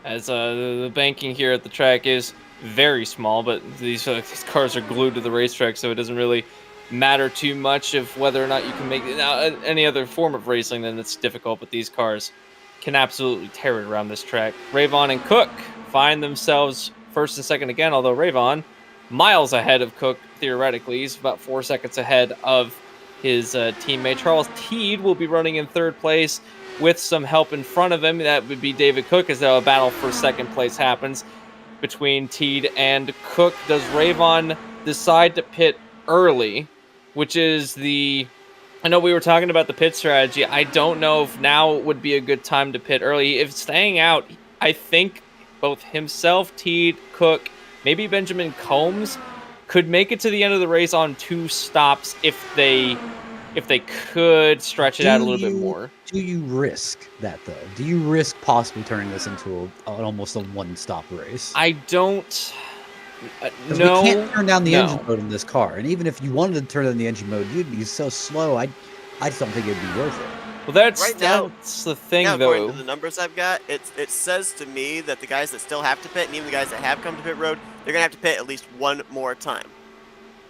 As the banking here at the track is very small, but these cars are glued to the racetrack, so it doesn't really matter too much of whether or not you can make it. Now, any other form of racing, then it's difficult, but these cars can absolutely tear it around this track. Ravon and Cook find themselves first and second again, although Ravon miles ahead of Cook theoretically. He's about 4 seconds ahead of his teammate. Charles Teed will be running in 3rd place with some help in front of him. That would be David Cook, as a battle for 2nd place happens between Teed and Cook. Does Ravon decide to pit early, which is the... I know we were talking about the pit strategy. I don't know if now would be a good time to pit early. If staying out, I think both himself, Teed, Cook, maybe Benjamin Combs could make it to the end of the race on 2 stops if they could stretch it out a little bit more. Do you risk that, though? Do you risk possibly turning this into almost a one-stop race? I don't... No. We can't turn down the engine mode in this car. And even if you wanted to turn down the engine mode, you'd be so slow, I just don't think it'd be worth it. Well, that's the thing, now, though. According to the numbers I've got, it says to me that the guys that still have to pit, and even the guys that have come to pit road, they're going to have to pit at least one more time.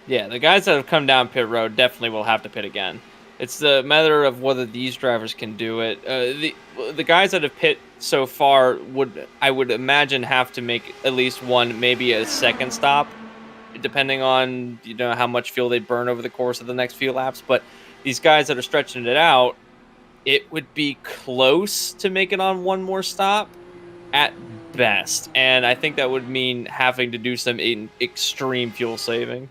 Yeah, the guys that have come down pit road definitely will have to pit again. It's the matter of whether these drivers can do it. The guys that have pit so far I would imagine, have to make at least one, maybe a second stop, depending on how much fuel they burn over the course of the next few laps. But these guys that are stretching it out, it would be close to making on one more stop at best, and I think that would mean having to do some extreme fuel saving.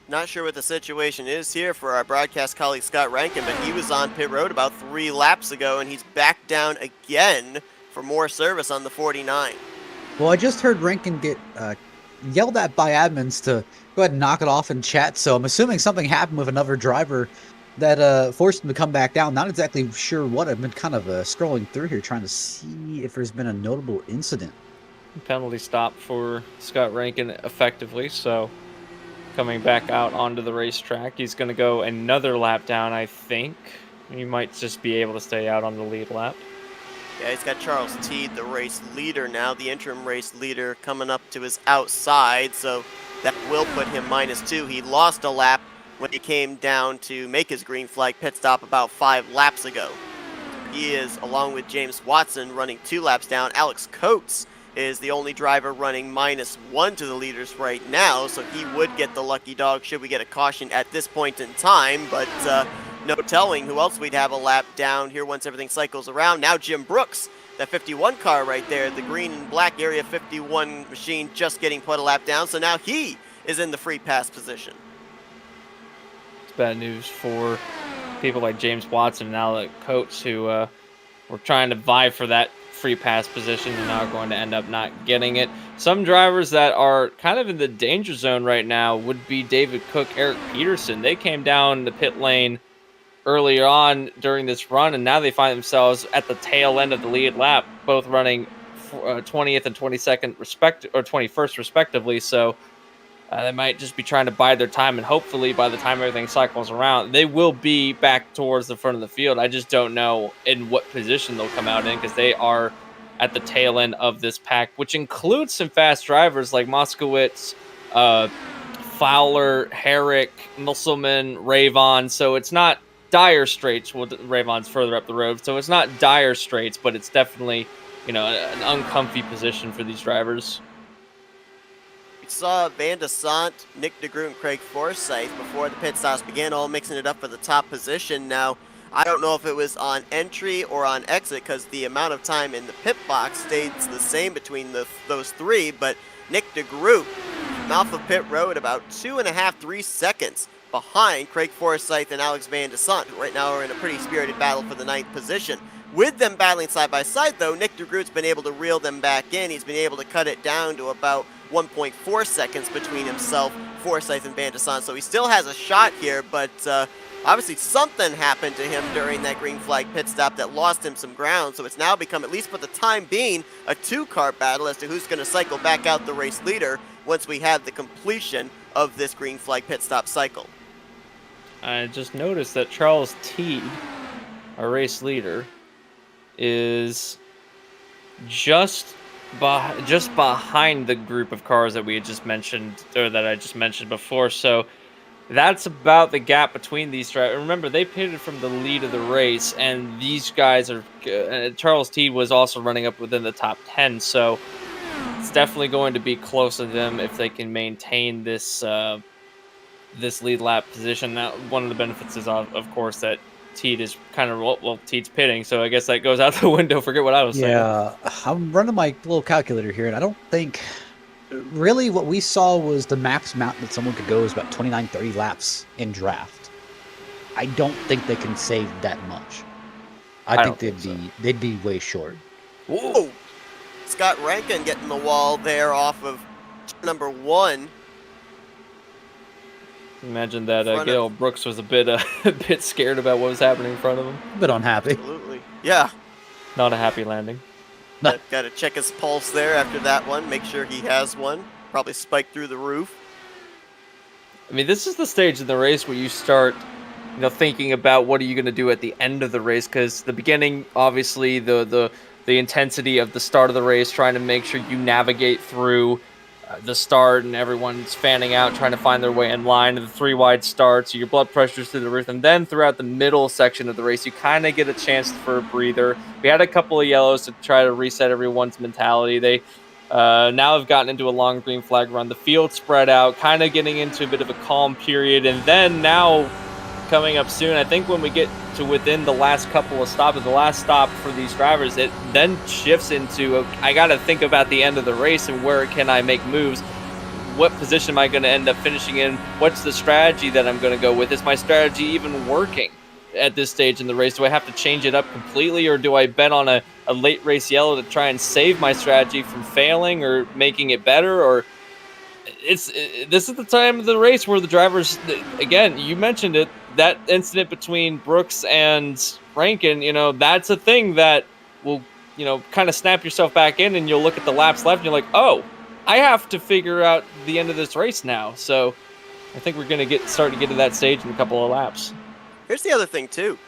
Not sure what the situation is here for our broadcast colleague Scott Rankin, but he was on pit road about 3 laps ago, and he's back down again for more service on the 49. Well, I just heard Rankin get yelled at by admins to go ahead and knock it off in chat, so I'm assuming something happened with another driver that forced him to come back down. Not exactly sure what. I've been kind of scrolling through here trying to see if there's been a notable incident. Penalty stop for Scott Rankin effectively, so coming back out onto the racetrack. He's going to go another lap down, I think. He might just be able to stay out on the lead lap. Yeah, he's got Charles Teed, the race leader now, the interim race leader, coming up to his outside, so that will put him -2. He lost a lap when he came down to make his green flag pit stop about 5 laps ago. He is, along with James Watson, running 2 laps down. Alex Coates is the only driver running -1 to the leaders right now, so he would get the lucky dog should we get a caution at this point in time, but no telling who else we'd have a lap down here once everything cycles around. Now Jim Brooks, that 51 car right there, the green and black Area 51 machine just getting put a lap down, so now he is in the free pass position. It's bad news for people like James Watson and Alec Coates who were trying to vie for that free pass position and now are going to end up not getting it. Some drivers that are kind of in the danger zone right now would be David Cook, Eric Peterson. They came down the pit lane earlier on during this run, and now they find themselves at the tail end of the lead lap, both running 20th and 22nd 21st respectively. So they might just be trying to bide their time, and hopefully by the time everything cycles around, they will be back towards the front of the field. I just don't know in what position they'll come out in because they are at the tail end of this pack, which includes some fast drivers like Moskowitz, Fowler, Herrick, Musselman, Ravon. So it's not dire straits. Well, Ravon's further up the road, so it's not dire straits, but it's definitely, an uncomfy position for these drivers. We saw Van de Sant, Nick DeGroot, and Craig Forsyth before the pit stops began, all mixing it up for the top position. Now, I don't know if it was on entry or on exit because the amount of time in the pit box stays the same between those three, but Nick DeGroot, mouth of pit road, about 2.5, 3 seconds behind Craig Forsyth and Alex Van de Sant, who right now are in a pretty spirited battle for the 9th position. With them battling side by side, though, Nick DeGroot's been able to reel them back in. He's been able to cut it down to about 1.4 seconds between himself, Forsyth, and Van de Sant. So he still has a shot here, but obviously something happened to him during that green flag pit stop that lost him some ground. So it's now become, at least for the time being, a 2-car battle as to who's going to cycle back out the race leader once we have the completion of this green flag pit stop cycle. I just noticed that Charles Teed, our race leader, is just behind the group of cars that we had just mentioned, or that I just mentioned before. So that's about the gap between these drivers. Remember, they pitted from the lead of the race, and these guys are. Charles Teed was also running up within the top 10, so it's definitely going to be close to them if they can maintain this this lead lap position. Now, one of the benefits is, of course, that Teed is kind of, Teed's pitting, so I guess that goes out the window. Forget what I was saying. Yeah, I'm running my little calculator here, and I don't think really what we saw was the max amount that someone could go is about 29, 30 laps in draft. I don't think they can save that much. I think they'd be way short. Whoa! Scott Rankin getting the wall there off of number 1. Imagine that Gail Brooks was a bit scared about what was happening in front of him. A bit unhappy. Absolutely. Yeah. Not a happy landing. Got to check his pulse there after that one. Make sure he has one. Probably spiked through the roof. I mean, this is the stage in the race where you start, thinking about what are you going to do at the end of the race. Because the beginning, obviously, the intensity of the start of the race, trying to make sure you navigate through the start and everyone's fanning out, trying to find their way in line, and the 3 wide starts, so your blood pressure's through the roof. And then throughout the middle section of the race, you kind of get a chance for a breather. We had a couple of yellows to try to reset everyone's mentality. They now have gotten into a long green flag run. The field spread out, kind of getting into a bit of a calm period. And then now, coming up soon, I think when we get to within the last couple of stops, the last stop for these drivers, it then shifts into, I got to think about the end of the race and where can I make moves. What position am I going to end up finishing in? What's the strategy that I'm going to go with? Is my strategy even working at this stage in the race? Do I have to change it up completely, or do I bet on a late race yellow to try and save my strategy from failing or making it better? Or this is the time of the race where the drivers, again, you mentioned it, that incident between Brooks and Rankin, that's a thing that will, kind of snap yourself back in, and you'll look at the laps left and you're like, oh, I have to figure out the end of this race now. So I think we're going to start to get to that stage in a couple of laps. Here's the other thing, too.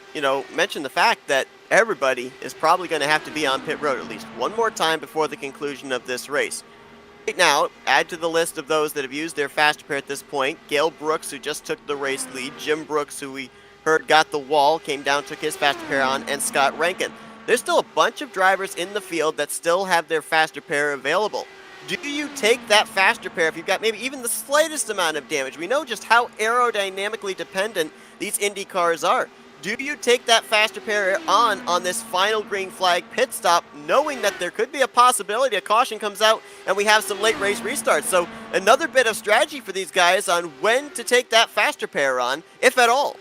Mention the fact that everybody is probably going to have to be on pit road at least one more time before the conclusion of this race. Right now, add to the list of those that have used their fast repair at this point, Gail Brooks, who just took the race lead, Jim Brooks, who we heard got the wall, came down, took his fast repair on, and Scott Rankin. there's still a bunch of drivers in the field that still have their faster pair available. Do you take that faster pair if you've got maybe even the slightest amount of damage? We know just how aerodynamically dependent these Indy cars are. Do you take that faster pair on this final green flag pit stop, knowing that there could be a possibility a caution comes out and we have some late race restarts? So another bit of strategy for these guys on when to take that faster pair on, if at all.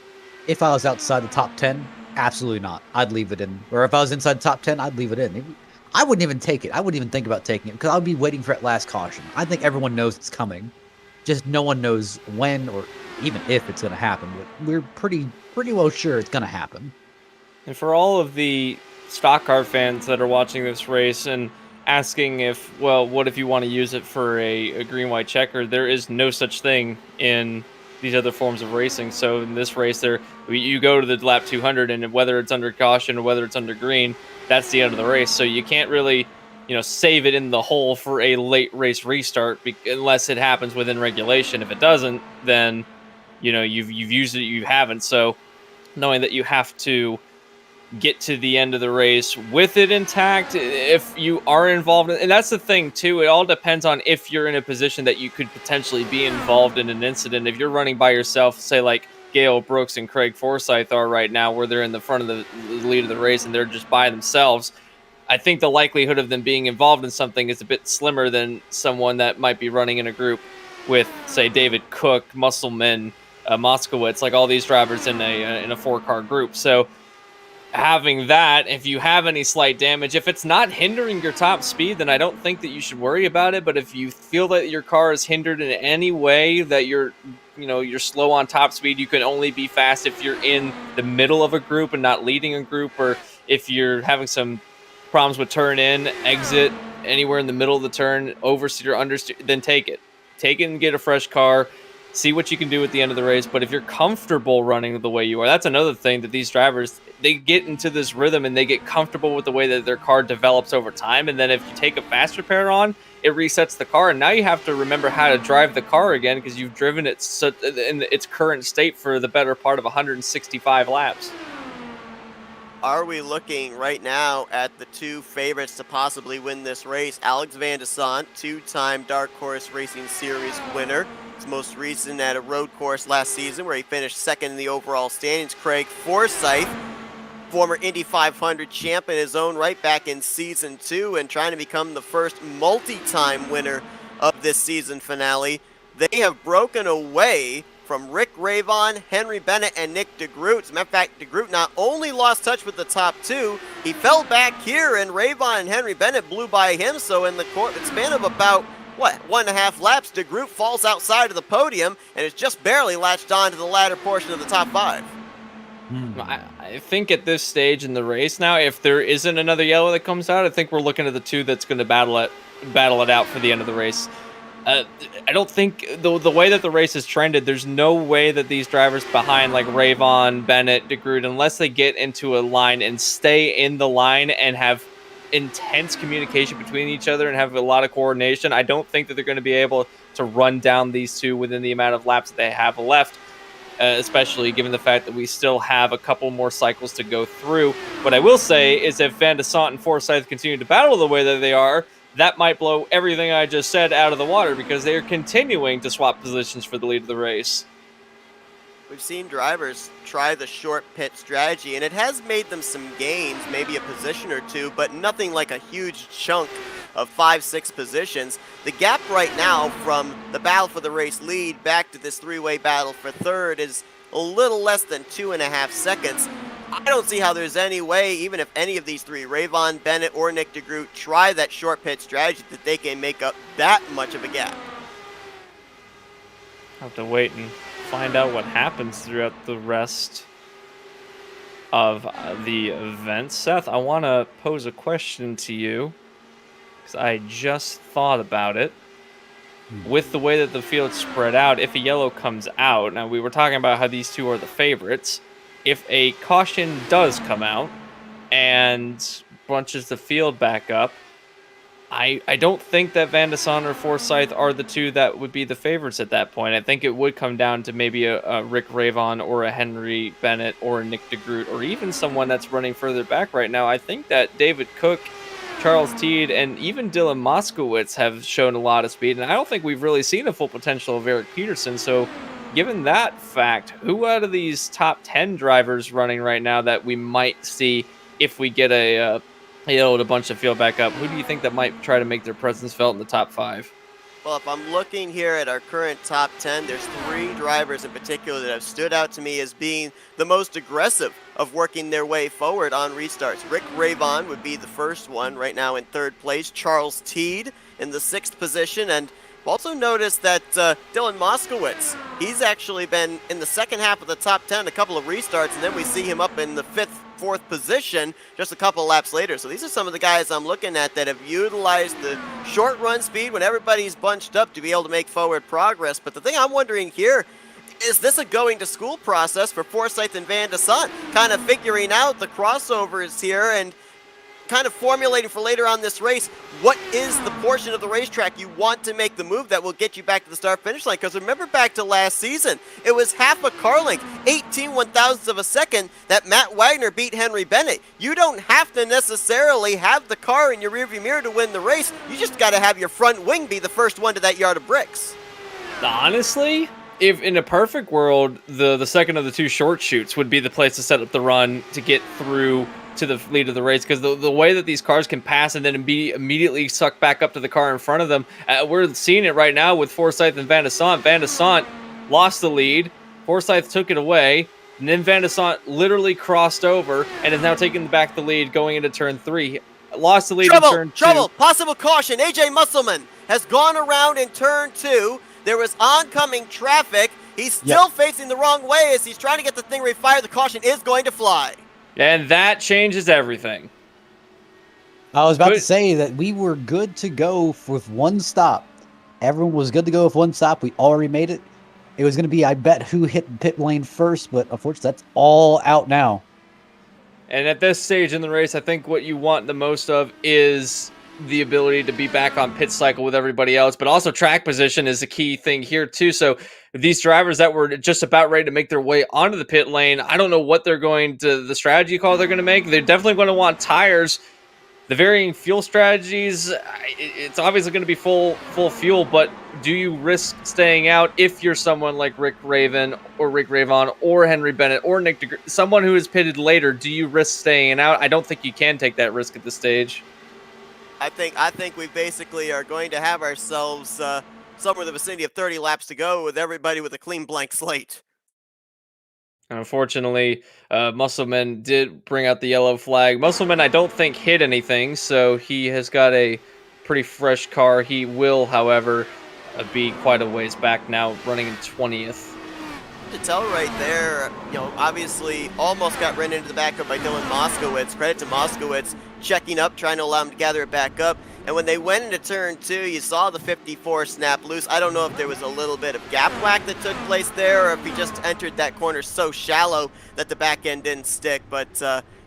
If I was outside the top 10, absolutely not. I'd leave it in. Or if I was inside the top 10, I'd leave it in. I wouldn't even take it. I wouldn't even think about taking it because I'd be waiting for that last caution. I think everyone knows it's coming. Just no one knows when or even if it's going to happen. But we're pretty well sure it's going to happen. And for all of the stock car fans that are watching this race and asking if, well, what if you want to use it for a green-white checker, there is no such thing in these other forms of racing. So in this race, you go to the lap 200, and whether it's under caution or whether it's under green, that's the end of the race. So you can't really, save it in the hole for a late race restart unless it happens within regulation. If it doesn't, then you've used it, you haven't. So knowing that you have to get to the end of the race with it intact if you are involved and that's the thing too, it all depends on if you're in a position that you could potentially be involved in an incident. If you're running by yourself, say like Gale Brooks and Craig Forsyth are right now, where they're in the front of the lead of the race and they're just by themselves, I think the likelihood of them being involved in something is a bit slimmer than someone that might be running in a group with, say, David Cook, Musselman, Moskowitz, like all these drivers in a 4-car group. So having that, if you have any slight damage, if it's not hindering your top speed, then I don't think that you should worry about it. But if you feel that your car is hindered in any way, that you're slow on top speed, you can only be fast if you're in the middle of a group and not leading a group, or if you're having some problems with turn in, exit, anywhere in the middle of the turn, oversteer, understeer, then take it and get a fresh car. See what you can do at the end of the race. But if you're comfortable running the way you are, that's another thing that these drivers, they get into this rhythm and they get comfortable with the way that their car develops over time. And then if you take a faster pair on, it resets the car. And now you have to remember how to drive the car again because you've driven it in its current state for the better part of 165 laps. Are we looking right now at the two favorites to possibly win this race? Alex Van de Sant, two-time Dark Horse Racing Series winner. His most recent at a road course last season where he finished second in the overall standings. Craig Forsyth, former Indy 500 champ in his own right back in season 2 and trying to become the first multi-time winner of this season finale. They have broken away from Rick Ravon, Henry Bennett, and Nick DeGroot. As a matter of fact, DeGroot not only lost touch with the top two, he fell back here, and Ravon and Henry Bennett blew by him. So in the span of about 1.5 laps, DeGroot falls outside of the podium and is just barely latched on to the latter portion of the top 5. I think at this stage in the race now, if there isn't another yellow that comes out, I think we're looking at the two that's going to battle it out for the end of the race. I don't think the way that the race has trended, there's no way that these drivers behind like Ravon, Bennett, DeGroot, unless they get into a line and stay in the line and have intense communication between each other and have a lot of coordination, I don't think that they're going to be able to run down these two within the amount of laps that they have left, especially given the fact that we still have a couple more cycles to go through. What I will say is if Van de Sant and Forsyth continue to battle the way that they are, that might blow everything I just said out of the water because they are continuing to swap positions for the lead of the race. We've seen drivers try the short pit strategy, and it has made them some gains, maybe a position or two, but nothing like a huge chunk of 5-6 positions. The gap right now from the battle for the race lead back to this three-way battle for third is a little less than 2.5 seconds. I don't see how there's any way, even if any of these three, Ravon, Bennett, or Nick DeGroot, try that short pit strategy, that they can make up that much of a gap. I'll have to wait and find out what happens throughout the rest of the event. Seth, I want to pose a question to you because I just thought about it. With the way that the field's spread out, if a yellow comes out, now we were talking about how these two are the favorites. If a caution does come out and bunches the field back up, I don't think that Van de Son or Forsyth are the two that would be the favorites at that point. I think it would come down to maybe a Rick Ravon or a Henry Bennett or a Nick DeGroot or even someone that's running further back right now. I think that David Cook, Charles Teed, and even Dylan Moskowitz have shown a lot of speed, and I don't think we've really seen the full potential of Eric Peterson. So given that fact, who out of these top 10 drivers running right now that we might see if we get a bunch of field back up, who do you think that might try to make their presence felt in the top 5? Well, if I'm looking here at our current top 10, there's 3 drivers in particular that have stood out to me as being the most aggressive of working their way forward on restarts. Rick Ravon would be the first one right now in 3rd place. Charles Teed in the 6th position. And I've also noticed that Dylan Moskowitz, he's actually been in the second half of the top 10, a couple of restarts, and then we see him up in the 5th, 4th position just a couple of laps later. So these are some of the guys I'm looking at that have utilized the short run speed when everybody's bunched up to be able to make forward progress. But the thing I'm wondering here, is this a going to school process for Forsyth and Van de Son? Kind of figuring out the crossovers here and kind of formulating for later on this race, what is the portion of the racetrack you want to make the move that will get you back to the start-finish line? Because remember back to last season, it was half a car length, 18 one-thousandths of a second, that Matt Wagner beat Henry Bennett. You don't have to necessarily have the car in your rearview mirror to win the race. You just got to have your front wing be the first one to that yard of bricks. Honestly, if in a perfect world, the second of the 2 short shoots would be the place to set up the run to get through to the lead of the race, because the way that these cars can pass and then be immediately sucked back up to the car in front of them, we're seeing it right now with Forsyth and Van de Son. Van de Son lost the lead, Forsyth took it away, and then Van de Son literally crossed over and is now taking back the lead going into turn 3. Lost the lead in turn 2. Trouble, possible caution. AJ Musselman has gone around in turn 2. There was oncoming traffic. He's still facing the wrong way as he's trying to get the thing refired. The caution is going to fly. And that changes everything. I was about to say that we were good to go with 1 stop. Everyone was good to go with 1 stop. We already made it. It was going to be, I bet, who hit pit lane first, but unfortunately, that's all out now. And at this stage in the race, I think what you want the most of is the ability to be back on pit cycle with everybody else, but also track position is a key thing here too. So these drivers that were just about ready to make their way onto the pit lane, I don't know what they're going to, the strategy call they're going to make. They're definitely going to want tires. The varying fuel strategies, it's obviously going to be full fuel, but do you risk staying out if you're someone like Rick Ravon or Henry Bennett or Nick DeGroot, someone who is pitted later? Do you risk staying out? I don't think you can take that risk at this stage. I think we basically are going to have ourselves somewhere in the vicinity of 30 laps to go with everybody with a clean blank slate. And unfortunately, Musselman did bring out the yellow flag. Musselman, I don't think, hit anything, so he has got a pretty fresh car. He will, however, be quite a ways back now, running in 20th. To tell right there, obviously almost got ran into the back up by Dylan Moskowitz. Credit to Moskowitz checking up, trying to allow him to gather it back up. And when they went into turn 2, you saw the 54 snap loose. I don't know if there was a little bit of gap whack that took place there or if he just entered that corner so shallow that the back end didn't stick. But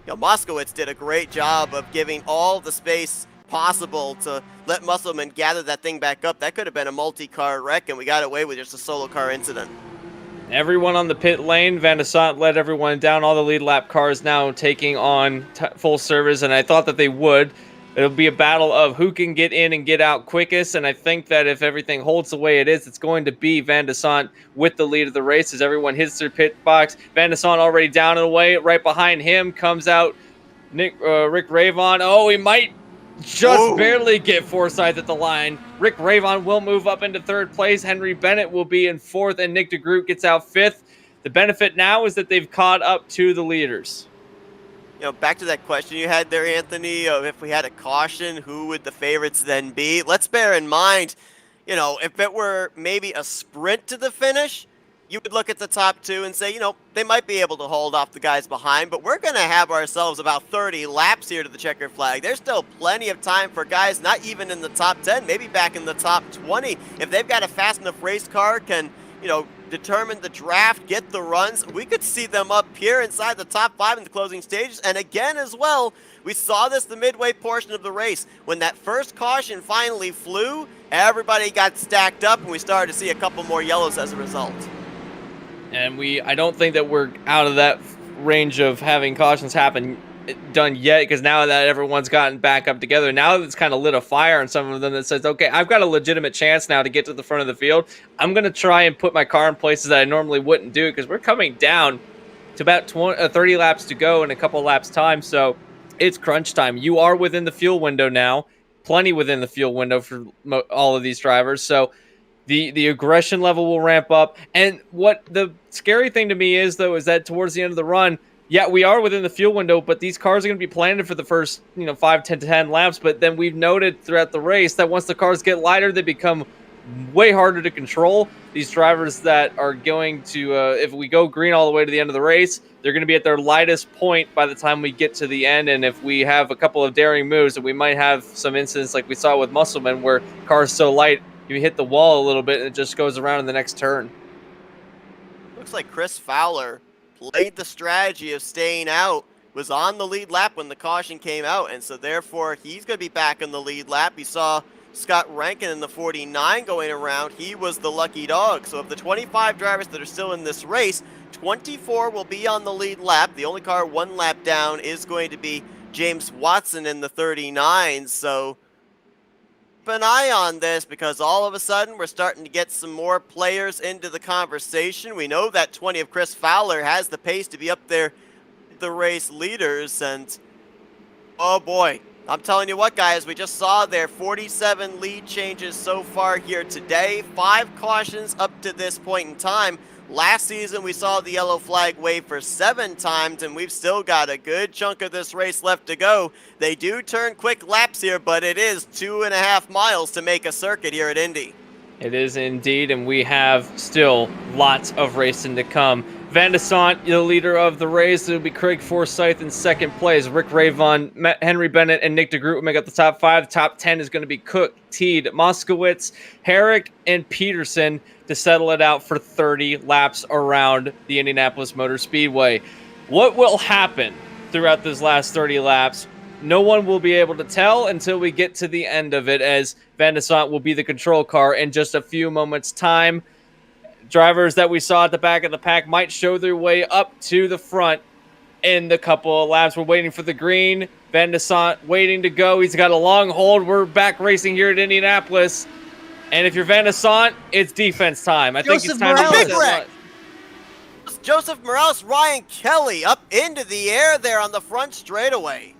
Moskowitz did a great job of giving all the space possible to let Musselman gather that thing back up. That could have been a multi-car wreck, and we got away with just a solo car incident. Everyone on the pit lane, Van de Sant led everyone down. All the lead lap cars now taking on full service, and I thought that they would. It'll be a battle of who can get in and get out quickest, and I think that if everything holds the way it is, it's going to be Van de Sant with the lead of the race as everyone hits their pit box. Van de Sant already down and away. Right behind him comes out Rick Ravon. Oh, he might just barely get Forsyth at the line. Rick Ravon will move up into 3rd place. Henry Bennett will be in 4th, and Nick DeGroot gets out 5th. The benefit now is that they've caught up to the leaders. Back to that question you had there, Anthony, of if we had a caution, who would the favorites then be? Let's bear in mind, if it were maybe a sprint to the finish, you would look at the top 2 and say, they might be able to hold off the guys behind, but we're going to have ourselves about 30 laps here to the checkered flag. There's still plenty of time for guys not even in the top 10, maybe back in the top 20. If they've got a fast enough race car, can, determine the draft, get the runs. We could see them up here inside the top 5 in the closing stages. And again as well, we saw this the midway portion of the race. When that first caution finally flew, everybody got stacked up and we started to see a couple more yellows as a result. And I don't think that we're out of that range of having cautions done yet, because now that everyone's gotten back up together, now it's kind of lit a fire on some of them that says, okay, I've got a legitimate chance now to get to the front of the field. I'm going to try and put my car in places that I normally wouldn't do, because we're coming down to about 30 laps to go in a couple laps time, so it's crunch time. You are within the fuel window now, plenty within the fuel window for all of these drivers, so the aggression level will ramp up. And what the scary thing to me is, though, is that towards the end of the run, yeah, we are within the fuel window, but these cars are going to be planted for the first, 5, 10 laps. But then we've noted throughout the race that once the cars get lighter, they become way harder to control. These drivers that are going to, if we go green all the way to the end of the race, they're going to be at their lightest point by the time we get to the end. And if we have a couple of daring moves, and we might have some incidents like we saw with Musselman, where cars so light, you hit the wall a little bit and it just goes around in the next turn. Looks like Chris Fowler played the strategy of staying out, was on the lead lap when the caution came out, and so therefore he's going to be back in the lead lap. You saw Scott Rankin in the 49 going around. He was the lucky dog. So of the 25 drivers that are still in this race, 24 will be on the lead lap. The only car one lap down is going to be James Watson in the 39. So keep an eye on this, because all of a sudden we're starting to get some more players into the conversation. We know that 20 of Chris Fowler has the pace to be up there with the race leaders, and oh boy, I'm telling you what, guys, we just saw there 47 lead changes so far here today, 5 cautions up to this point in time. Last season, we saw the yellow flag wave for 7 times, and we've still got a good chunk of this race left to go. They do turn quick laps here, but it is 2.5 miles to make a circuit here at Indy. It is indeed, and we have still lots of racing to come. Van de Sant, the leader of the race. It'll be Craig Forsyth in second place. Rick Ravon, Henry Bennett, and Nick DeGroot will make up the top 5. The top 10 is going to be Cook, Teed, Moskowitz, Herrick, and Peterson to settle it out for 30 laps around the Indianapolis Motor Speedway. What will happen throughout those last 30 laps? No one will be able to tell until we get to the end of it, as Van de Sant will be the control car in just a few moments' time. Drivers that we saw at the back of the pack might show their way up to the front in the couple of laps. We're waiting for the green. Van de Sant waiting to go. He's got a long hold. We're back racing here at Indianapolis. And if you're Van de Sant, it's defense time. I think it's time to Big get wreck. Joseph Morales, Ryan Kelly up into the air there on the front straightaway.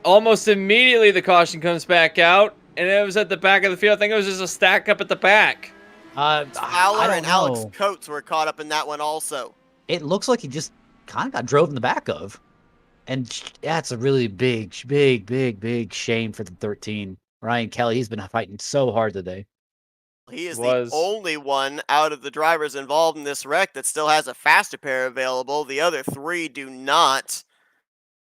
Almost immediately the caution comes back out, and it was at the back of the field. I think it was just a stack up at the back. Fowler and Alex Coates were caught up in that one also. It looks like he just kind of got drove in the back of. And that's a really big shame for the 13. Ryan Kelly, he's been fighting so hard today. He is the only one out of the drivers involved in this wreck that still has a faster pair available. The other 3 do not.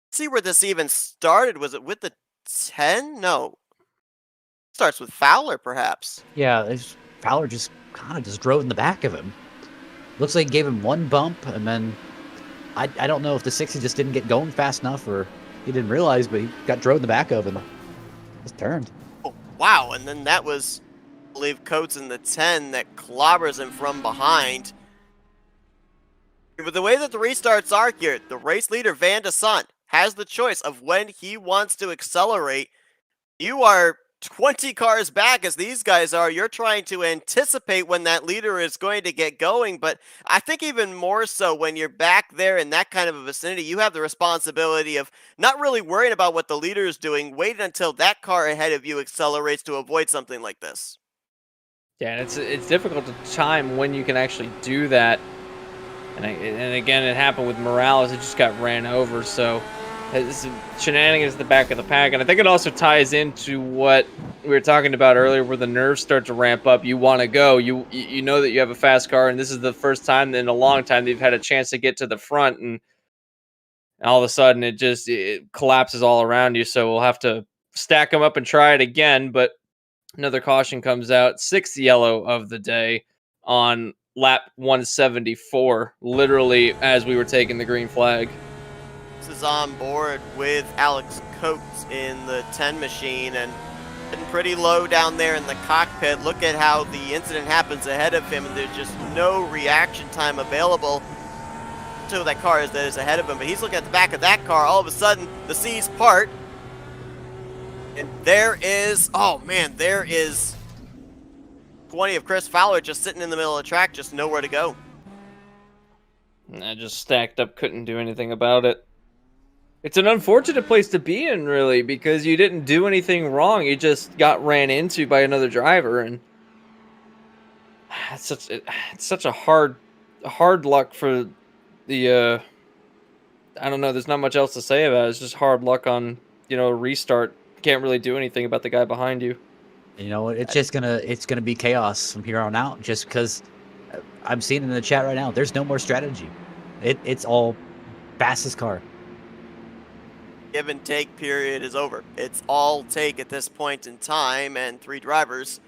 Let's see where this even started. Was it with the 10? No. Starts with Fowler, perhaps. Yeah, Fowler just kind of just drove in the back of him. Looks like he gave him one bump, and then I don't know if the 60 just didn't get going fast enough, or he didn't realize, but he got drove in the back of and just turned. Oh, wow, and then that was, I believe, Coates in the 10 that clobbers him from behind. But the way that the restarts are here, the race leader, Van de Sant, has the choice of when he wants to accelerate. You are 20 cars back as these guys are. You're trying to anticipate when that leader is going to get going, but I think even more so when you're back there in that kind of a vicinity, you have the responsibility of not really worrying about what the leader is doing, waiting until that car ahead of you accelerates to avoid something like this. Yeah, and it's difficult to time when you can actually do that. And again, it happened with Morales. It just got ran over, so it's shenanigans at the back of the pack. And I think it also ties into what we were talking about earlier, where the nerves start to ramp up. You want to go. You know that you have a fast car, and this is the first time in a long time that you've had a chance to get to the front, and all of a sudden it collapses all around you. So we'll have to stack them up and try it again. But another caution comes out, 6th yellow of the day on lap 174, literally as we were taking the green flag. This is on board with Alex Coates in the 10 machine and getting pretty low down there in the cockpit. Look at how the incident happens ahead of him, and there's just no reaction time available to that car that is ahead of him. But he's looking at the back of that car. All of a sudden, the seas part. And there is, oh man, there is 20 of Chris Fowler just sitting in the middle of the track, just nowhere to go. And I just stacked up, couldn't do anything about it. It's an unfortunate place to be in, really, because you didn't do anything wrong. You just got ran into by another driver, and it's such a hard luck for the. I don't know. There's not much else to say about it. It's just hard luck on a restart. Can't really do anything about the guy behind you. You know, it's gonna be chaos from here on out. Just because I'm seeing in the chat right now, there's no more strategy. It's all fastest car. Give and take period is over. It's all take at this point in time, and 3 drivers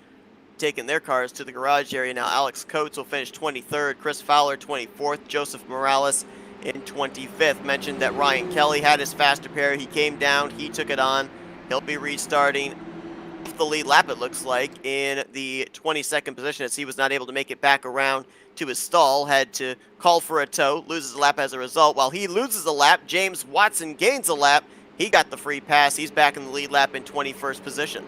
taking their cars to the garage area. Now Alex Coates will finish 23rd, Chris Fowler 24th, Joseph Morales in 25th. Mentioned that Ryan Kelly had his faster pair. He came down, he took it on. He'll be restarting off the lead lap, it looks like, in the 22nd position, as he was not able to make it back around to his stall, had to call for a tow, loses a lap as a result. While he loses a lap, James Watson gains a lap. He got the free pass. He's back in the lead lap in 21st position.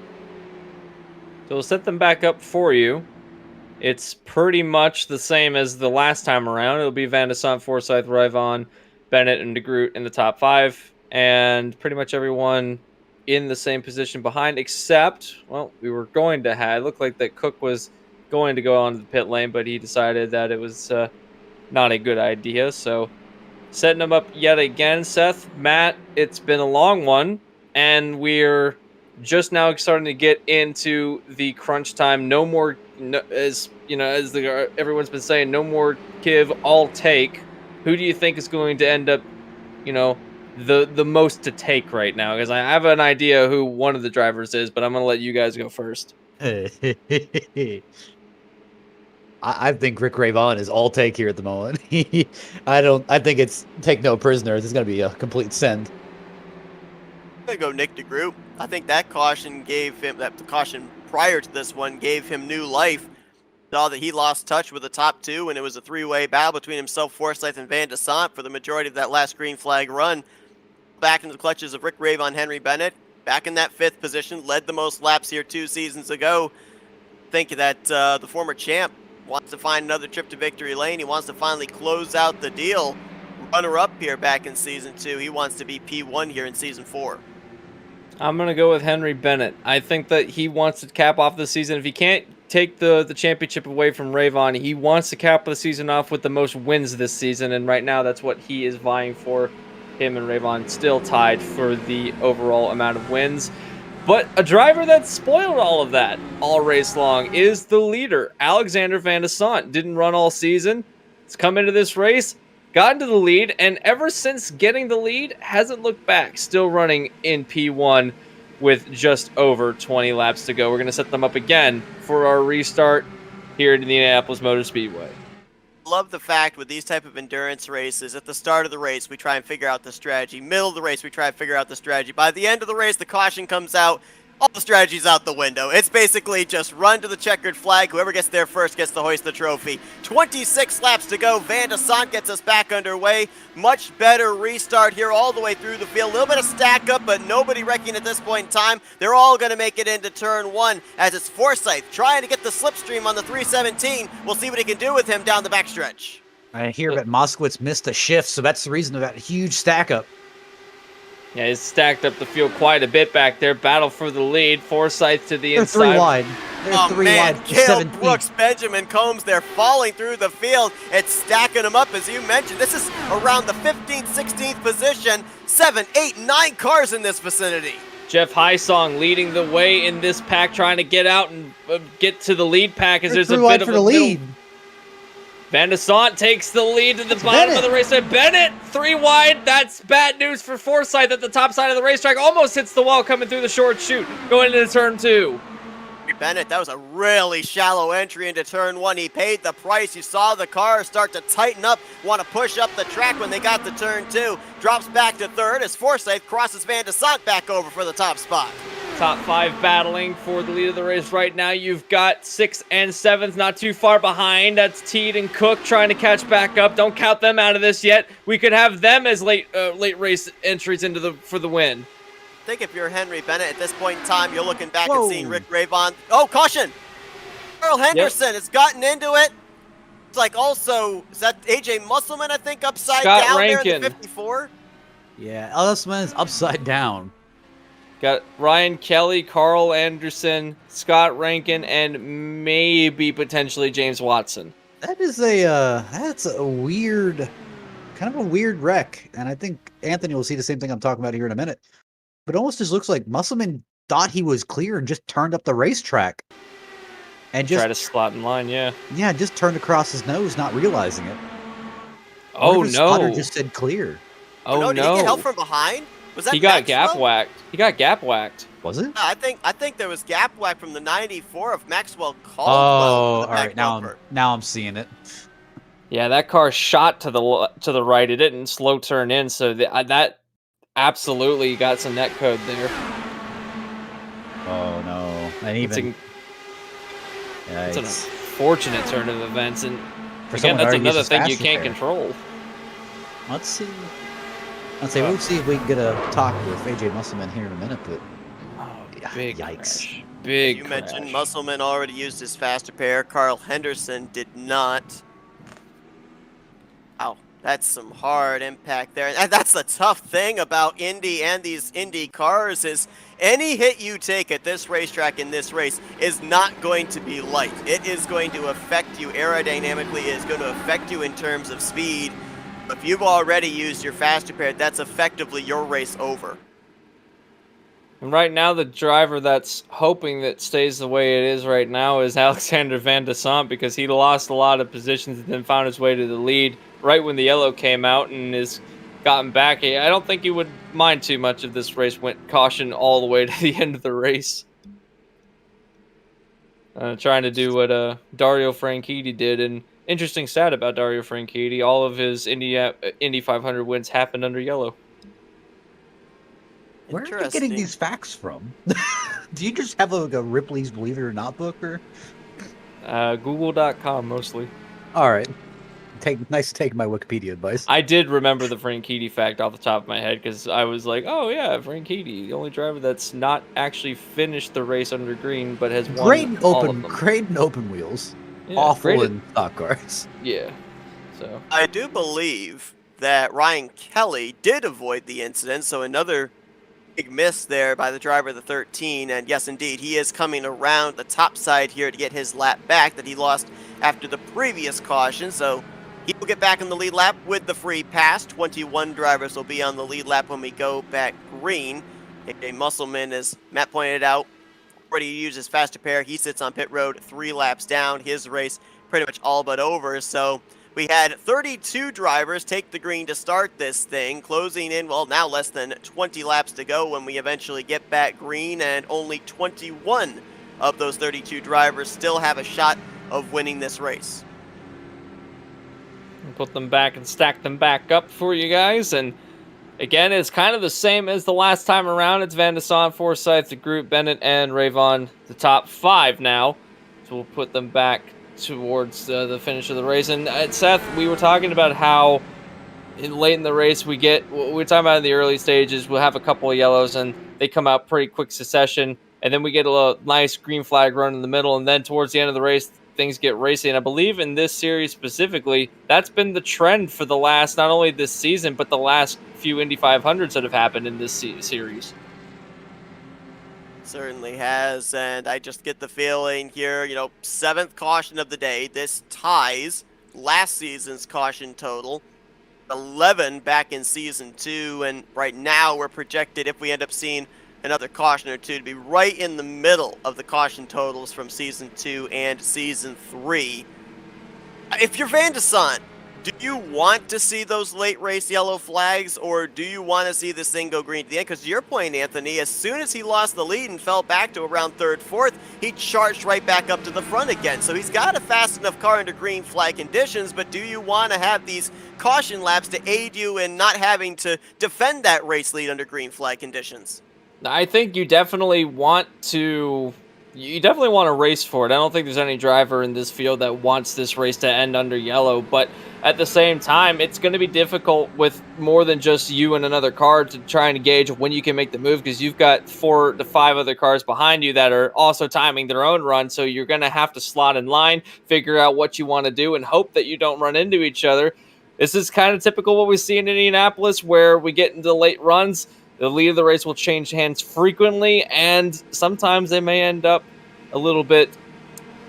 So we'll set them back up for you. It's pretty much the same as the last time around. It'll be Van de Sant, Forsyth, Ryvon, Bennett, and DeGroot in the top 5, and pretty much everyone in the same position behind, except, well, we were going to have, it looked like that Cook was going to go onto the pit lane, but he decided that it was not a good idea. So setting them up yet again. Seth, Matt, it's been a long one, and we're just now starting to get into the crunch time. No more, as everyone's been saying, no more give, all take. Who do you think is going to end up, the most to take right now? Because I have an idea who one of the drivers is, but I'm going to let you guys go first. I think Rick Rayvon is all take here at the moment. I think it's take no prisoners. It's going to be a complete send. I'm going to go Nick DeGroot. I think that caution prior to this one gave him new life. Saw that he lost touch with the top 2, and it was a 3-way battle between himself, Forsyth, and Van de Sant for the majority of that last green flag run. Back into the clutches of Rick Rayvon, Henry Bennett, back in that 5th position, led the most laps here 2 seasons ago. Think that the former champ wants to find another trip to victory lane. He wants to finally close out the deal. Runner-up here back in Season 2. He wants to be P1 here in Season 4. I'm going to go with Henry Bennett. I think that he wants to cap off the season. If he can't take the championship away from Rayvon, he wants to cap the season off with the most wins this season, and right now that's what he is vying for. Him and Rayvon still tied for the overall amount of wins. But a driver that spoiled all of that all race long is the leader, Alexander Van de Sant. Didn't run all season. He's come into this race, got into the lead, and ever since getting the lead, hasn't looked back. Still running in P1 with just over 20 laps to go. We're going to set them up again for our restart here at Indianapolis Motor Speedway. Love the fact with these type of endurance races, at the start of the race, we try and figure out the strategy. Middle of the race, we try and figure out the strategy. By the end of the race, the caution comes out. All the strategy's out the window. It's basically just run to the checkered flag. Whoever gets there first gets to hoist the trophy. 26 laps to go. Van de Sant gets us back underway. Much better restart here all the way through the field. A little bit of stack up, but nobody wrecking at this point in time. They're all going to make it into turn 1 as it's Forsyth trying to get the slipstream on the 317. We'll see what he can do with him down the backstretch. I hear that Moskowitz missed a shift, so that's the reason of that huge stack up. Yeah, he's stacked up the field quite a bit back there. Battle for the lead. Forsyth to the inside. They're 3 wide. They're 3 wide. Cale Brooks, Benjamin Combs, they're falling through the field. It's stacking them up, as you mentioned. This is around the 15th, 16th position. 7, 8, 9 cars in this vicinity. Jeff Hysong leading the way in this pack, trying to get out and get to the lead pack as there's a bit of a lead. Van de Sant takes the lead to the bottom of the race. Bennett, 3 wide. That's bad news for Forsyth at the top side of the racetrack. Almost hits the wall coming through the short chute, going into turn 2. Bennett. That was a really shallow entry into turn one. He paid the price. You saw the car start to tighten up, want to push up the track when they got to turn two. Drops back to third as Forsyth crosses Van de Sant back over for the top spot. Top 5 battling for the lead of the race right now. You've got 6th and 7th not too far behind. That's Teed and Cook trying to catch back up. Don't count them out of this yet. We could have them as late race entries for the win. I think if you're Henry Bennett at this point in time, you're looking back and seeing Rick Ravon. Oh, caution! Carl Henderson has gotten into it. It's like also, is that AJ Musselman, I think, upside Scott down Rankin. there in the 54? Yeah, Musselman is upside down. Got Ryan Kelly, Carl Anderson, Scott Rankin, and maybe potentially James Watson. That is that's a weird, kind of a weird wreck. And I think Anthony will see the same thing I'm talking about here in a minute. But it almost just looks like Musselman thought he was clear and just turned up the racetrack. And just Try to slot in line, yeah. Yeah, just turned across his nose, not realizing it. Oh, Or if his spotter no. just said clear. Oh, no. Did he get help from behind? Was that He got Maxwell? gap whacked. He got gap whacked. Was it? I think there was gap whack from the 94 of Maxwell Caldwell. Oh, in the all right. back Now bumper. I'm seeing it. Yeah, that car shot to the right. It didn't slow turn in, so that absolutely got some net code there. Oh no! And even It's an unfortunate turn of events, and for again, someone who that's already another uses thing you faster can't pair. control. Let's see. We'll see if we can get a talk with AJ Musselman here in a minute. But Big yikes! crash. Big You crash. mentioned Musselman already used his faster pair. Carl Henderson did not. Wow, that's some hard impact there. And that's the tough thing about Indy and these Indy cars is any hit you take at this racetrack in this race is not going to be light. It is going to affect you aerodynamically. It is going to affect you in terms of speed. If you've already used your faster pair, that's effectively your race over. And right now, the driver that's hoping that stays the way it is right now is Alexander Van de Sant, because he lost a lot of positions and then found his way to the lead right when the yellow came out and has gotten back. I don't think he would mind too much if this race went caution all the way to the end of the race. Trying to do what Dario Franchitti did. And interesting stat about Dario Franchitti, all of his Indy 500 wins happened under yellow. Where are you getting these facts from? Do you just have like a Ripley's Believe It or Not book, or? Google.com mostly. All right. Nice to take my Wikipedia advice. I did remember the Franchitti fact off the top of my head because I was like, oh yeah, Franchitti, the only driver that's not actually finished the race under green but has won Great all of open, them. great in open wheels. Yeah, Awful great in stock cars. Yeah. So I do believe that Ryan Kelly did avoid the incident, so another big miss there by the driver of the 13. And yes, indeed, he is coming around the top side here to get his lap back that he lost after the previous caution. So he will get back in the lead lap with the free pass. 21 drivers will be on the lead lap when we go back green. A Musselman, as Matt pointed out, already used his faster pair. He sits on pit road 3 laps down. His race pretty much all but over. So we had 32 drivers take the green to start this thing, closing in, well, now less than 20 laps to go when we eventually get back green, and only 21 of those 32 drivers still have a shot of winning this race. put them back and stack them back up for you guys. And again, it's kind of the same as the last time around. It's Van de Sant, Forsyth, the group, Bennett, and Ravon, the top 5 now. So we'll put them back towards the finish of the race. And Seth, we were talking about how late in the race we're talking about in the early stages, we'll have a couple of yellows and they come out pretty quick succession, and then we get a nice green flag run in the middle, and then towards the end of the race things get racy. And I believe in this series specifically, that's been the trend for the last, not only this season, but the last few Indy 500s that have happened in this series. Certainly has, and I just get the feeling here, 7th caution of the day. This ties last season's caution total, 11 back in season 2, and right now we're projected, if we end up seeing another caution or two, to be right in the middle of the caution totals from season 2 and season 3. If you're Van de Sant, Do you want to see those late race yellow flags, or do you want to see this thing go green to the end? Because to your point, Anthony, as soon as he lost the lead and fell back to around third, fourth, he charged right back up to the front again. So he's got a fast enough car under green flag conditions, but do you want to have these caution laps to aid you in not having to defend that race lead under green flag conditions? I think you definitely want to. You definitely want to race for it. I don't think there's any driver in this field that wants this race to end under yellow, but at the same time, it's going to be difficult with more than just you and another car to try and gauge when you can make the move, because you've got 4 to 5 other cars behind you that are also timing their own run, so you're going to have to slot in line, figure out what you want to do, and hope that you don't run into each other. This is kind of typical what we see in Indianapolis, where we get into late runs. The lead of the race will change hands frequently, and sometimes they may end up a little bit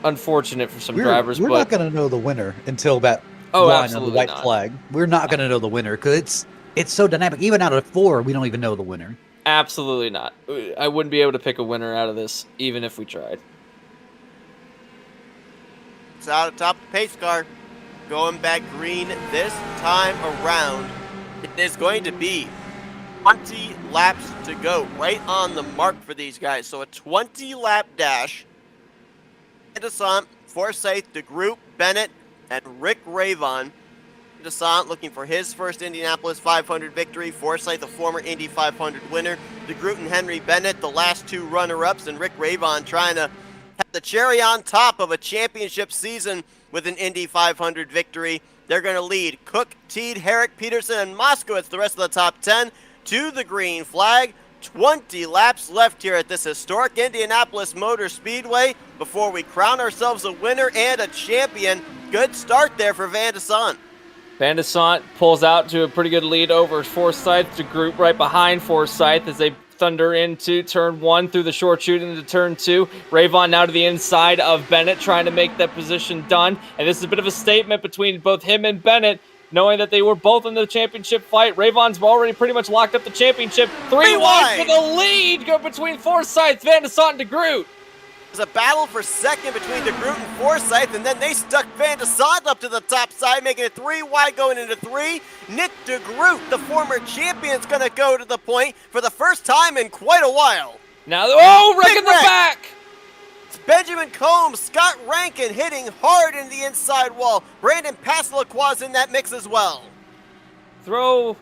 unfortunate for some drivers. We're but not going to know the winner until that line on the absolutely white not. flag. We're not going to know the winner because it's so dynamic. Even out of 4, we don't even know the winner. Absolutely not. I wouldn't be able to pick a winner out of this, even if we tried. It's out of top of the pace car. Going back green this time around. It is going to be 20 laps to go, right on the mark for these guys. So a 20-lap dash. Desant, Forsyth, DeGroot, Bennett, and Rick Ravon. Desant looking for his first Indianapolis 500 victory. Forsyth, a former Indy 500 winner. DeGroot and Henry Bennett, the last 2 runner-ups, and Rick Ravon trying to have the cherry on top of a championship season with an Indy 500 victory. They're going to lead Cook, Teed, Herrick, Peterson, and Moskowitz, the rest of the top 10, to the green flag. 20 laps left here at this historic Indianapolis Motor Speedway before we crown ourselves a winner and a champion. Good start there for Van de Sant. Van de Sant pulls out to a pretty good lead over Forsyth. DeGroot right behind Forsyth as they thunder into turn 1 through the short chute into turn 2. Ravon now to the inside of Bennett, trying to make that position done. And this is a bit of a statement between both him and Bennett, knowing that they were both in the championship fight. Ravon's already pretty much locked up the championship. 3 wide for the lead go between Forsyth, Van de Sant, and DeGroot. There's a battle for second between DeGroot and Forsyth, and then they stuck Van de Sant up to the top side, making it 3 wide going into 3. Nick DeGroot, the former champion, is going to go to the point for the first time in quite a while. Now, wreck in the back! It's Benjamin Combs, Scott Rankin hitting hard in the inside wall. Brandon Passalacqua's in that mix as well. Throw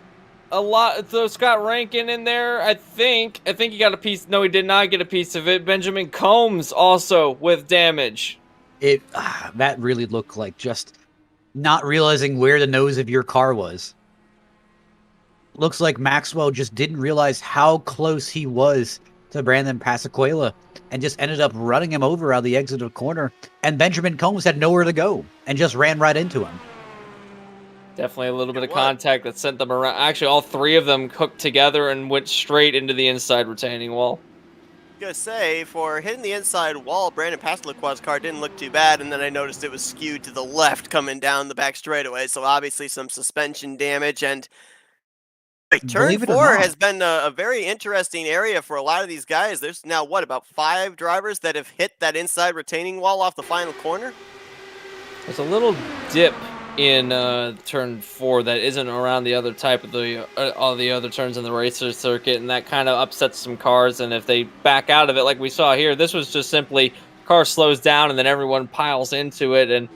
Scott Rankin in there, I think he got a piece. No, he did not get a piece of it. Benjamin Combs also with damage. That really looked like just not realizing where the nose of your car was. Looks like Maxwell just didn't realize how close he was to Brandon Passaquela and just ended up running him over out of the exit of corner. And Benjamin Combs had nowhere to go and just ran right into him. Definitely a little bit of contact that sent them around. Actually, all 3 of them hooked together and went straight into the inside retaining wall. I was going to say, for hitting the inside wall, Brandon Passalacqua's car didn't look too bad, and then I noticed it was skewed to the left coming down the back straightaway, so obviously some suspension damage. And turn 4 has been a very interesting area for a lot of these guys. There's now, about 5 drivers that have hit that inside retaining wall off the final corner? There's a little dip in turn 4 that isn't around the other type of all the other turns in the racer circuit, and that kind of upsets some cars. And if they back out of it like we saw here, this was just simply car slows down and then everyone piles into it, and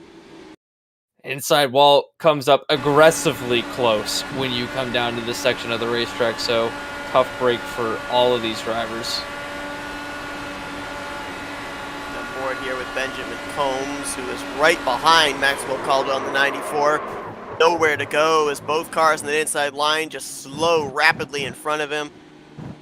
inside wall comes up aggressively close when you come down to this section of the racetrack. So tough break for all of these drivers. Here with Benjamin Combs, who is right behind Maxwell Caldwell on the 94. Nowhere to go as both cars in the inside line just slow rapidly in front of him.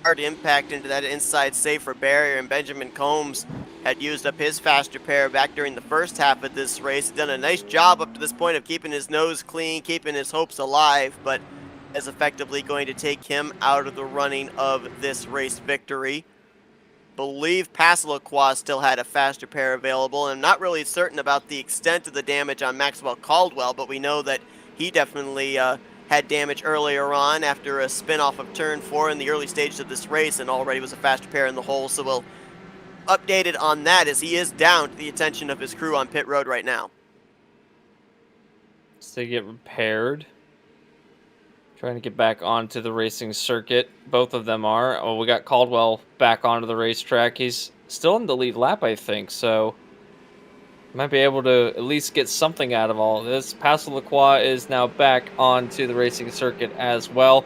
Hard impact into that inside safer barrier, and Benjamin Combs had used up his faster pair back during the first half of this race. He's done a nice job up to this point of keeping his nose clean, keeping his hopes alive, but is effectively going to take him out of the running of this race victory. Believe Passalacqua still had a faster pair available. I'm not really certain about the extent of the damage on Maxwell Caldwell, but we know that he definitely had damage earlier on after a spin off of turn 4 in the early stages of this race, and already was a faster pair in the hole. So we'll update it on that, as he is down to the attention of his crew on pit road right now. to get repaired. Trying to get back onto the racing circuit. Both of them are. Oh, we got Caldwell back onto the racetrack. He's still in the lead lap, I think, so might be able to at least get something out of all of this. Passel-Lacroix is now back onto the racing circuit as well.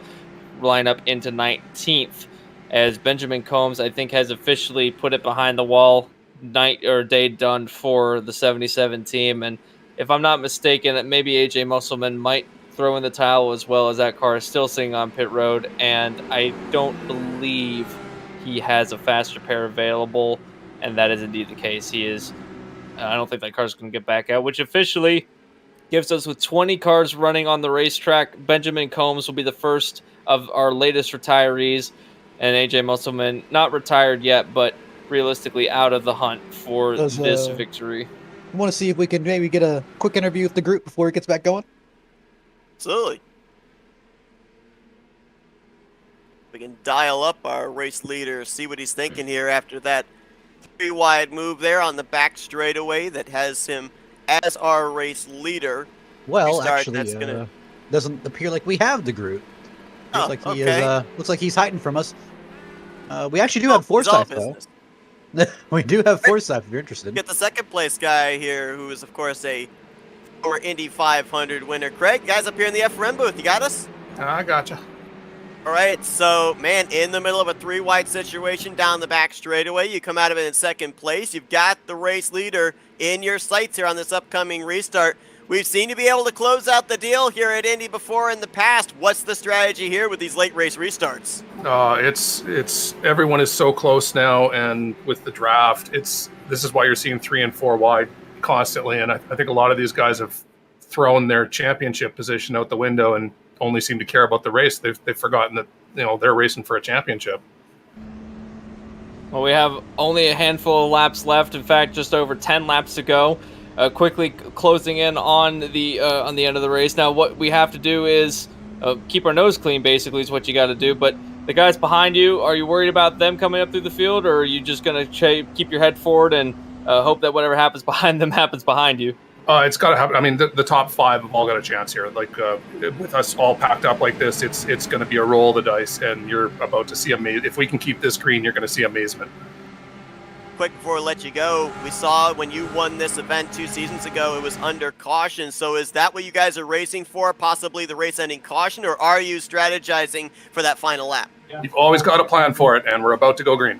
Line up into 19th as Benjamin Combs, I think, has officially put it behind the wall. Night or day done for the 77 team. And if I'm not mistaken, maybe AJ Musselman might throw in the towel as well, as that car is still sitting on pit road. And I don't believe he has a fast repair available. And that is indeed the case. He is. I don't think that car's going to get back out, which officially gives us, with 20 cars running on the racetrack, Benjamin Combs will be the first of our latest retirees, and AJ Musselman not retired yet, but realistically out of the hunt for this victory. I want to see if we can maybe get a quick interview with the group before it gets back going. Absolutely. We can dial up our race leader, see what he's thinking here after that 3-wide move there on the back straightaway that has him as our race leader. Well, Restart, actually, that's gonna... doesn't appear like we have the group. Oh, Looks like he okay. is. Looks like he's hiding from us. We actually do have Forsyth, though. We do have Forsyth, if you're interested. Get the second place guy here, who is, of course, a former Indy 500 winner. Craig, guys up here in the FRM booth, you got us? I gotcha. All right, so, man, in the middle of a 3-wide situation down the back straightaway, you come out of it in second place. You've got the race leader in your sights here on this upcoming restart. We've seen you be able to close out the deal here at Indy before in the past. What's the strategy here with these late race restarts? It's everyone is so close now, and with the draft, this is why you're seeing 3 and 4 wide constantly. And I think a lot of these guys have thrown their championship position out the window and only seem to care about the race. They've forgotten that they're racing for a championship. Well, we have only a handful of laps left. In fact, just over 10 laps to go. Quickly closing in on the end of the race. Now, what we have to do is keep our nose clean, basically, is what you got to do. But the guys behind you, are you worried about them coming up through the field, or are you just going to keep your head forward and hope that whatever happens behind them happens behind you? It's got to happen. I mean, the top 5 have all got a chance here. Like with us all packed up like this, it's going to be a roll of the dice, and you're about to see amazement. If we can keep this green, you're going to see amazement. Quick before we let you go, we saw when you won this event 2 seasons ago, it was under caution. So is that what you guys are racing for, possibly the race-ending caution, or are you strategizing for that final lap? You've always got a plan for it, and we're about to go green.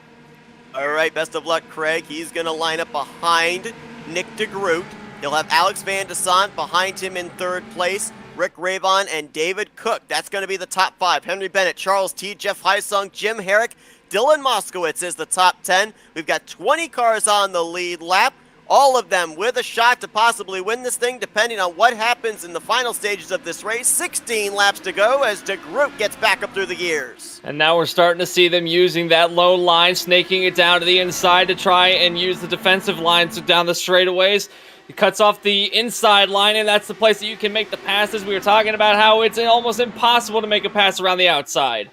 All right, best of luck, Craig. He's going to line up behind Nick DeGroot. He'll have Alex Van de Sant behind him in 3rd place. Rick Ravon and David Cook. That's going to be the top 5. Henry Bennett, Charles T, Jeff Heisung, Jim Herrick, Dylan Moskowitz is the top 10. We've got 20 cars on the lead lap, all of them with a shot to possibly win this thing, depending on what happens in the final stages of this race. 16 laps to go as DeGroot gets back up through the gears. And now we're starting to see them using that low line, snaking it down to the inside to try and use the defensive lines down the straightaways. It cuts off the inside line, and that's the place that you can make the passes. We were talking about how it's almost impossible to make a pass around the outside.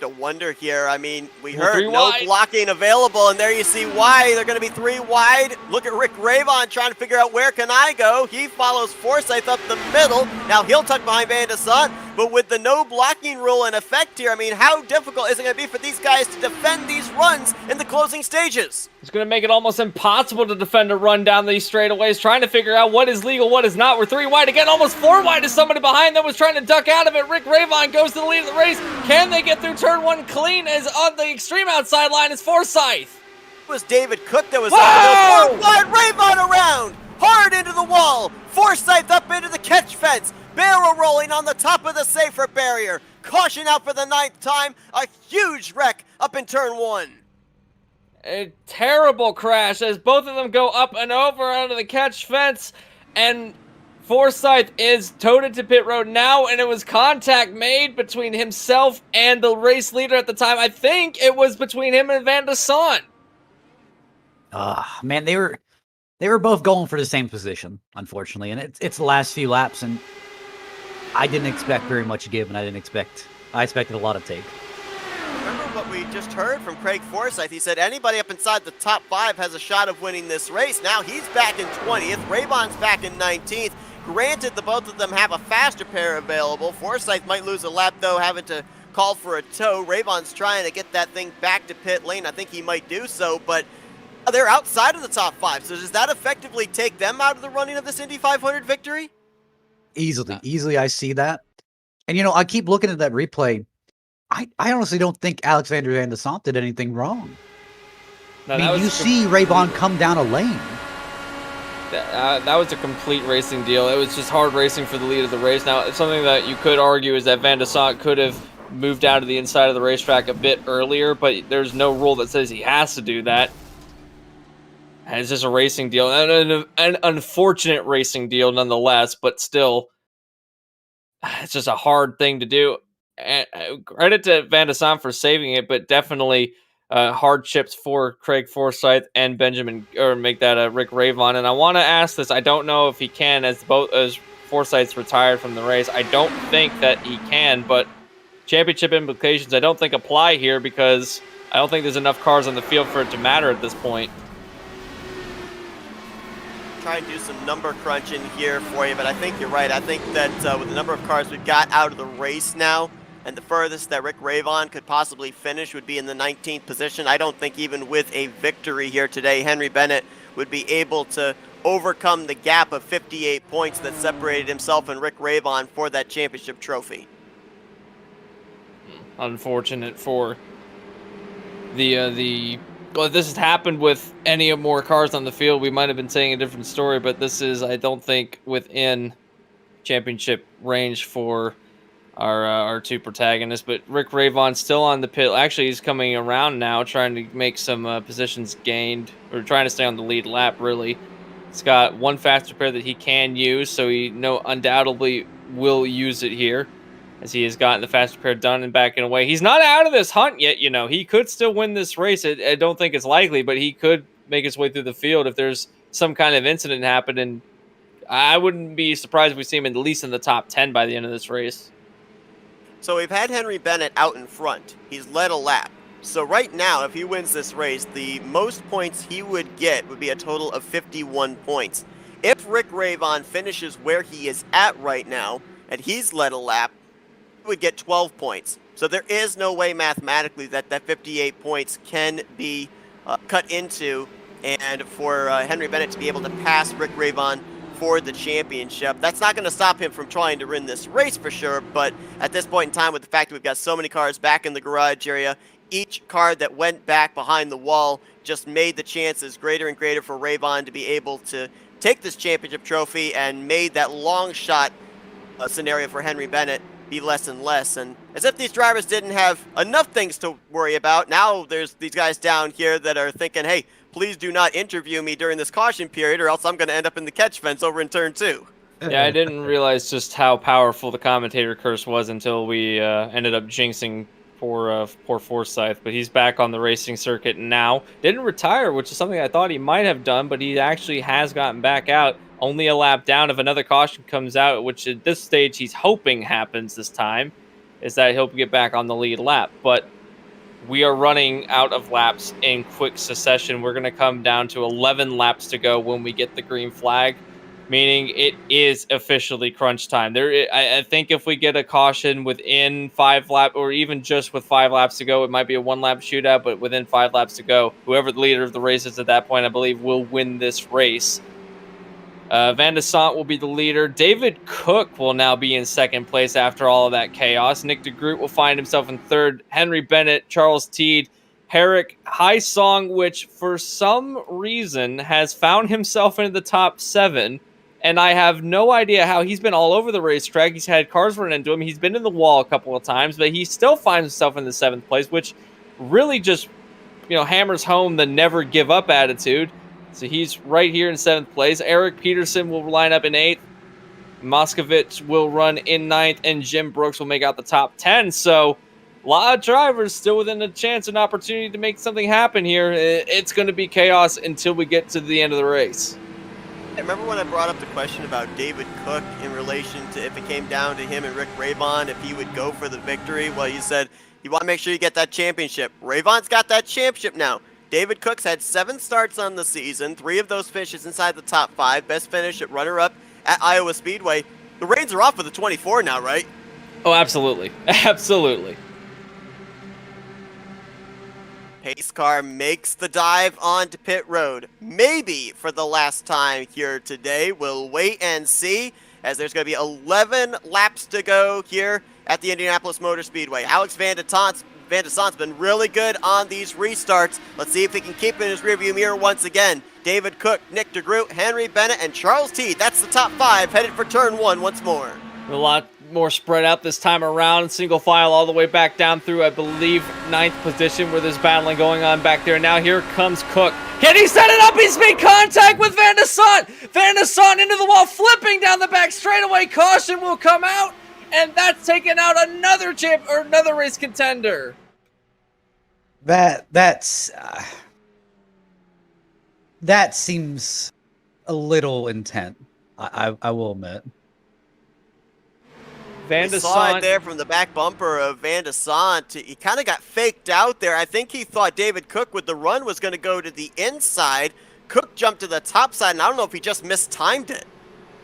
To wonder here, I mean, we Well, heard no wide. blocking available, and there you see why they're going to be 3 wide. Look at Rick Ravon trying to figure out where can I go. He follows Forsyth up the middle. Now he'll tuck behind Van de Sant, but with the no blocking rule in effect here, I mean, how difficult is it going to be for these guys to defend these runs in the closing stages? It's going to make it almost impossible to defend a run down these straightaways, trying to figure out what is legal, what is not. We're 3 wide again, almost 4 wide as somebody behind them was trying to duck out of it. Rick Ravon goes to the lead of the race. Can they get through turn 1 clean? As on the extreme outside line is Forsyth. It was David Cook that was Whoa! over there. 4 wide, Ravon around, hard into the wall. Forsyth up into the catch fence. Barrel rolling on the top of the safer barrier. Caution out for the 9th time. A huge wreck up in turn 1. A terrible crash as both of them go up and over onto the catch fence, and Forsyth is towed into pit road now, and it was contact made between himself and the race leader at the time. I think it was between him and Van de Sant. Man, they were both going for the same position, unfortunately, and it's the last few laps, and I didn't expect very much give, and I expected a lot of take. Remember what we just heard from Craig Forsyth. He said anybody up inside the top 5 has a shot of winning this race. Now he's back in 20th. Ravon's back in 19th. Granted, the both of them have a faster pair available. Forsyth might lose a lap, though, having to call for a tow. Ravon's trying to get that thing back to pit lane. I think he might do so, but they're outside of the top 5. So does that effectively take them out of the running of this Indy 500 victory? Easily I see that. And, I keep looking at that replay. I honestly don't think Alexander Van de Sant did anything wrong. No, I mean, you see Ravon come down a lane. That was a complete racing deal. It was just hard racing for the lead of the race. Now, something that you could argue is that Van de Sant could have moved out to the inside of the racetrack a bit earlier, but there's no rule that says he has to do that. And it's just a racing deal. An unfortunate racing deal nonetheless, but still, it's just a hard thing to do. And credit to Van de Sant for saving it, but definitely hardships for Craig Forsyth and Rick Ravon. And I want to ask this. I don't know if he can, as Forsyth's retired from the race. I don't think that he can, but championship implications I don't think apply here because I don't think there's enough cars on the field for it to matter at this point. Try and do some number crunching here for you, but I think you're right. I think that with the number of cars we've got out of the race now, and the furthest that Rick Ravon could possibly finish would be in the 19th position. I don't think even with a victory here today, Henry Bennett would be able to overcome the gap of 58 points that separated himself and Rick Ravon for that championship trophy. Unfortunate for the well, if this had happened with any more cars on the field, we might have been saying a different story, but this is, I don't think, within championship range for our two protagonists. But Rick Ravon still on the pit. Actually, he's coming around now, trying to make some positions gained, or trying to stay on the lead lap, really. He's got one faster pair that he can use, so he undoubtedly will use it here, as he has gotten the faster pair done and backing away. He's not out of this hunt yet, He could still win this race. I don't think it's likely, but he could make his way through the field if there's some kind of incident happen, and I wouldn't be surprised if we see him at least in the top 10 by the end of this race. So we've had Henry Bennett out in front. He's led a lap. So right now, if he wins this race, the most points he would get would be a total of 51 points. If Rick Ravon finishes where he is at right now, and he's led a lap, he would get 12 points. So there is no way mathematically that 58 points can be cut into, and for Henry Bennett to be able to pass Rick Ravon for the championship. That's not going to stop him from trying to win this race for sure, but at this point in time, with the fact that we've got so many cars back in the garage area, each car that went back behind the wall just made the chances greater and greater for Ravon to be able to take this championship trophy, and made that long shot scenario for Henry Bennett be less and less. And as if these drivers didn't have enough things to worry about, now there's these guys down here that are thinking, hey, please do not interview me during this caution period, or else I'm going to end up in the catch fence over in turn 2. Yeah, I didn't realize just how powerful the commentator curse was until we ended up jinxing poor Forsyth. But he's back on the racing circuit now. Didn't retire, which is something I thought he might have done, but he actually has gotten back out. Only a lap down. If another caution comes out, which at this stage he's hoping happens this time, is that he'll get back on the lead lap. But we are running out of laps in quick succession. We're going to come down to 11 laps to go when we get the green flag, meaning it is officially crunch time. I think if we get a caution within 5 laps, or even just with 5 laps to go, it might be a 1-lap shootout, but within 5 laps to go, whoever the leader of the race is at that point, I believe, will win this race. Van de Sant will be the leader. David Cook will now be in second place after all of that chaos. Nick de Groot will find himself in third. Henry Bennett, Charles Teed, Herrick Song, which for some reason has found himself into the top 7. And I have no idea how. He's been all over the racetrack. He's had cars run into him. He's been in the wall a couple of times, but he still finds himself in the 7th place, which really just, hammers home the never give up attitude. So he's right here in 7th place. Eric Peterson will line up in 8th. Moskovich will run in 9th, and Jim Brooks will make out the top 10. So a lot of drivers still within a chance and opportunity to make something happen here. It's going to be chaos until we get to the end of the race. I remember when I brought up the question about David Cook in relation to if it came down to him and Rick Ravon, if he would go for the victory. Well, you said you want to make sure you get that championship. Ravon's got that championship now. David Cook's had 7 starts on the season, 3 of those finishes inside the top 5. Best finish at runner-up at Iowa Speedway. The reins are off for the 24 now, right? Oh, absolutely. Absolutely. Pace car makes the dive onto pit road. Maybe for the last time here today. We'll wait and see, as there's going to be 11 laps to go here at the Indianapolis Motor Speedway. Alex Van de Sant's been really good on these restarts. Let's see if he can keep it in his rearview mirror once again. David Cook, Nick DeGroot, Henry Bennett, and Charles Teed. That's the top 5 headed for turn 1 once more. A lot more spread out this time around. Single file all the way back down through, I believe, 9th position where there's battling going on back there. Now here comes Cook. Can he set it up? He's made contact with Van de Sant. Van de Sant into the wall, flipping down the back straightaway. Caution will come out, and that's taking out another another race contender. That seems a little intent. I will admit. Van de saw it Sant there from the back bumper of Van de Sant. He kind of got faked out there. I think he thought David Cook with the run was going to go to the inside. Cook jumped to the top side, and I don't know if he just mistimed it.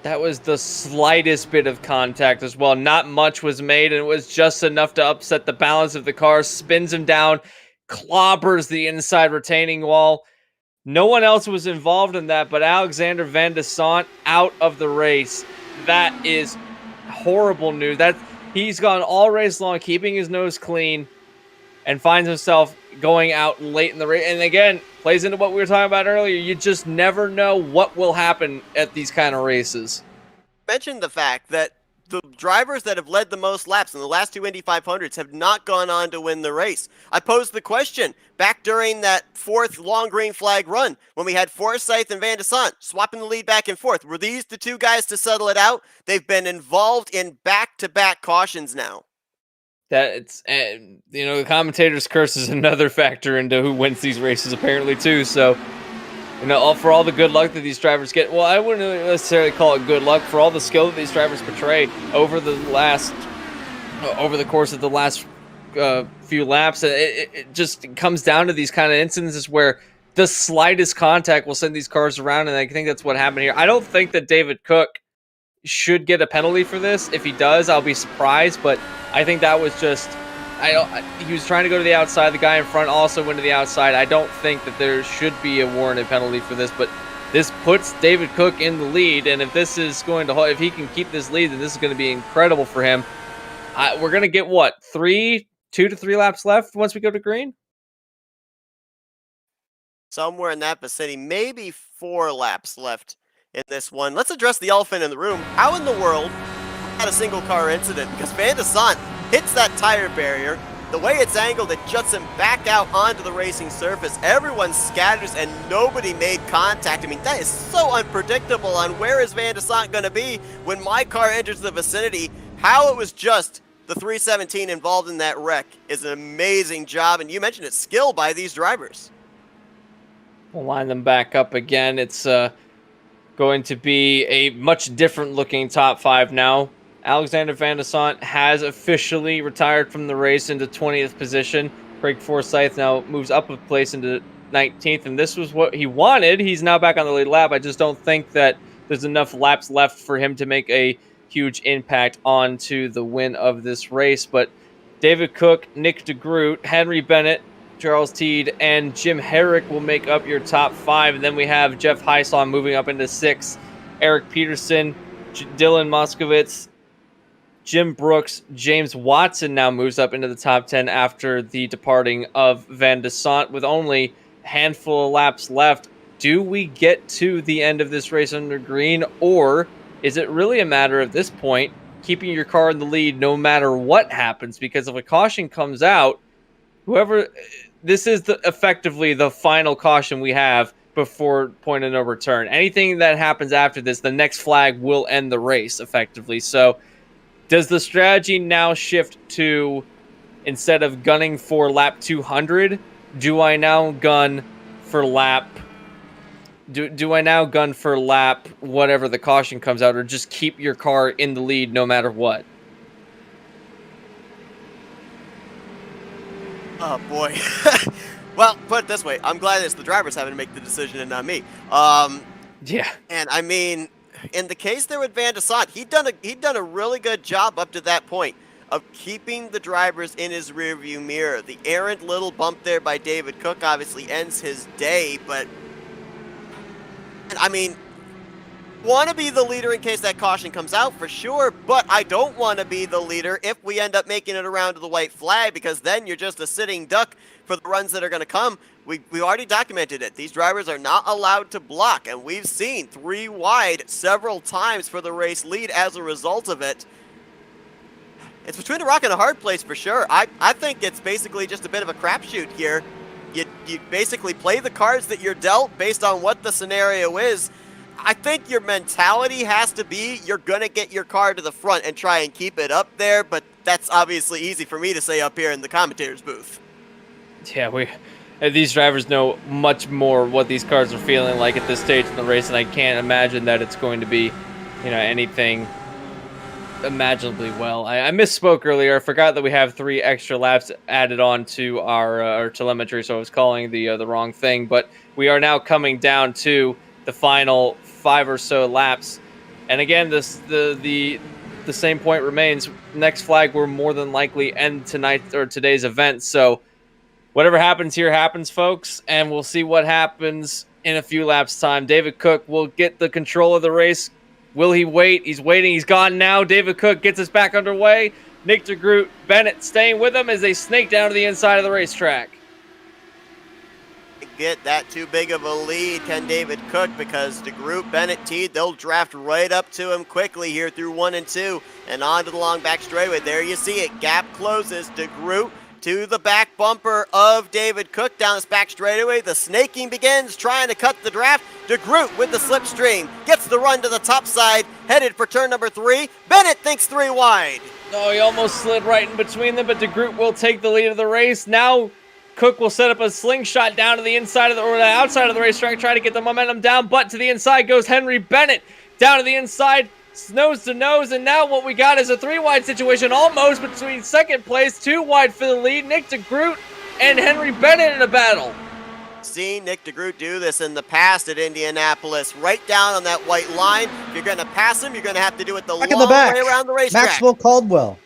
That was the slightest bit of contact as well. Not much was made, and it was just enough to upset the balance of the car. Spins him down, clobbers the inside retaining wall. No one else was involved in that, but Alexander Van de Sant out of the race. That is horrible news. That he's gone all race long, keeping his nose clean, and finds himself going out late in the race. And again, plays into what we were talking about earlier. You just never know what will happen at these kind of races. Mentioned the fact that the drivers that have led the most laps in the last 2 Indy 500s have not gone on to win the race. I posed the question back during that 4th long green flag run when we had Forsythe and Van de Sant swapping the lead back and forth. Were these the 2 guys to settle it out? They've been involved in back-to-back cautions now. That it's, the commentator's curse is another factor into who wins these races apparently too. So, for all the good luck that these drivers get, well, I wouldn't necessarily call it good luck, for all the skill that these drivers portray over the course of the last few laps. It just comes down to these kind of incidences where the slightest contact will send these cars around, and I think that's what happened here. I don't think that David Cook should get a penalty for this. If he does, I'll be surprised, but I think that was just... he was trying to go to the outside. The guy in front also went to the outside. I don't think that there should be a warranted penalty for this, but this puts David Cook in the lead, and if this is going to, if he can keep this lead, then this is going to be incredible for him. We're going to get, 2 to 3 laps left once we go to green? Somewhere in that vicinity, maybe 4 laps left in this one. Let's address the elephant in the room. How in the world had a single car incident? Because Van de Sant hits that tire barrier. The way it's angled, it juts him back out onto the racing surface. Everyone scatters and nobody made contact. I mean, that is so unpredictable on where is Van de Sant going to be when my car enters the vicinity. How it was just the 317 involved in that wreck is an amazing job. And you mentioned it, skill by these drivers. We'll line them back up again. It's going to be a much different looking top 5 now. Alexander Van de Sant has officially retired from the race into 20th position. Craig Forsythe now moves up a place into 19th, and this was what he wanted. He's now back on the lead lap. I just don't think that there's enough laps left for him to make a huge impact onto the win of this race. But David Cook, Nick DeGroot, Henry Bennett, Charles Teed, and Jim Herrick will make up your top 5. And then we have Jeff Heisler moving up into 6th. Eric Peterson, Dylan Moskowitz, Jim Brooks, James Watson now moves up into the top 10 after the departing of Van de Sant with only a handful of laps left. Do we get to the end of this race under green, or is it really a matter at this point keeping your car in the lead no matter what happens? Because if a caution comes out, this is effectively the final caution we have before point of no return. Anything that happens after this, the next flag will end the race effectively. So does the strategy now shift to, instead of gunning for lap 200, do I now gun for lap... Do I now gun for lap whatever the caution comes out, or just keep your car in the lead no matter what? Oh, boy. Well, put it this way. I'm glad it's the drivers having to make the decision and not me. Yeah. And, I mean, in the case there with Van de Sande, he'd done a really good job up to that point of keeping the drivers in his rearview mirror. The errant little bump there by David Cook obviously ends his day, but I mean, want to be the leader in case that caution comes out for sure, but I don't want to be the leader if we end up making it around to the white flag, because then you're just a sitting duck for the runs that are going to come. We already documented it. These drivers are not allowed to block, and we've seen 3 wide several times for the race lead as a result of it. It's between a rock and a hard place for sure. I think it's basically just a bit of a crapshoot here. You basically play the cards that you're dealt based on what the scenario is. I think your mentality has to be you're going to get your car to the front and try and keep it up there, but that's obviously easy for me to say up here in the commentator's booth. Yeah, these drivers know much more what these cars are feeling like at this stage in the race, and I can't imagine that it's going to be, anything imaginably well. I misspoke earlier. I forgot that we have 3 extra laps added on to our telemetry, so I was calling the wrong thing. But we are now coming down to the final 5 or so laps, and again, the same point remains. Next flag will more than likely end today's event. So whatever happens here happens, folks, and we'll see what happens in a few laps' time. David Cook will get the control of the race. Will he wait? He's waiting. He's gone now. David Cook gets us back underway. Nick DeGroot, Bennett staying with him as they snake down to the inside of the racetrack. Get that too big of a lead, can David Cook, because DeGroot, Bennett, Teed, they'll draft right up to him quickly here through 1 and 2 and on to the long back straightaway. There you see it. Gap closes. DeGroot to the back bumper of David Cook down this back straightaway. The snaking begins, trying to cut the draft. DeGroot with the slipstream gets the run to the top side, headed for turn number 3. Bennett thinks 3 wide. Oh, he almost slid right in between them, but DeGroot will take the lead of the race. Now Cook will set up a slingshot down to the inside of the outside of the racetrack, try to get the momentum down, but to the inside goes Henry Bennett. Down to the inside, nose to nose, and now what we got is a 3 wide situation almost between second place, 2 wide for the lead. Nick DeGroot and Henry Bennett in a battle. Seen Nick DeGroot do this in the past at Indianapolis, right down on that white line. If you're going to pass him, you're going to have to do it the long way around the racetrack. Maxwell Caldwell.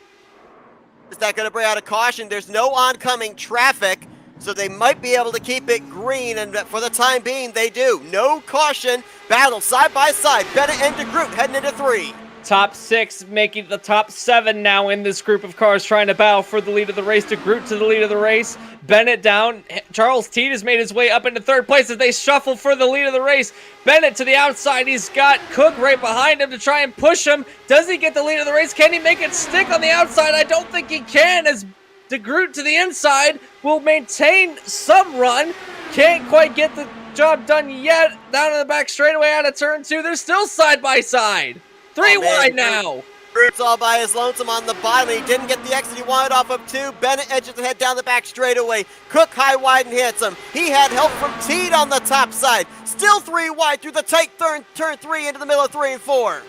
Is that going to bring out a caution? There's no oncoming traffic, so they might be able to keep it green, and for the time being, they do. No caution. Battle side by side. Bennett and DeGroot heading into 3. Top 6 making the top 7 now in this group of cars trying to battle for the lead of the race. DeGroot to the lead of the race. Bennett down. Charles Teed has made his way up into 3rd place as they shuffle for the lead of the race. Bennett to the outside. He's got Cook right behind him to try and push him. Does he get the lead of the race? Can he make it stick on the outside? I don't think he can, as DeGroot to the inside will maintain some run. Can't quite get the job done yet. Down in the back straightaway out of turn 2. They're still side by side. 3 wide now. DeGroot's all by his lonesome on the bottom. He didn't get the exit he wanted off of 2. Bennett edges ahead down the back straightaway. Cook high wide and hits him. He had help from Teed on the top side. Still 3 wide through the tight turn 3 into the middle of 3 and 4.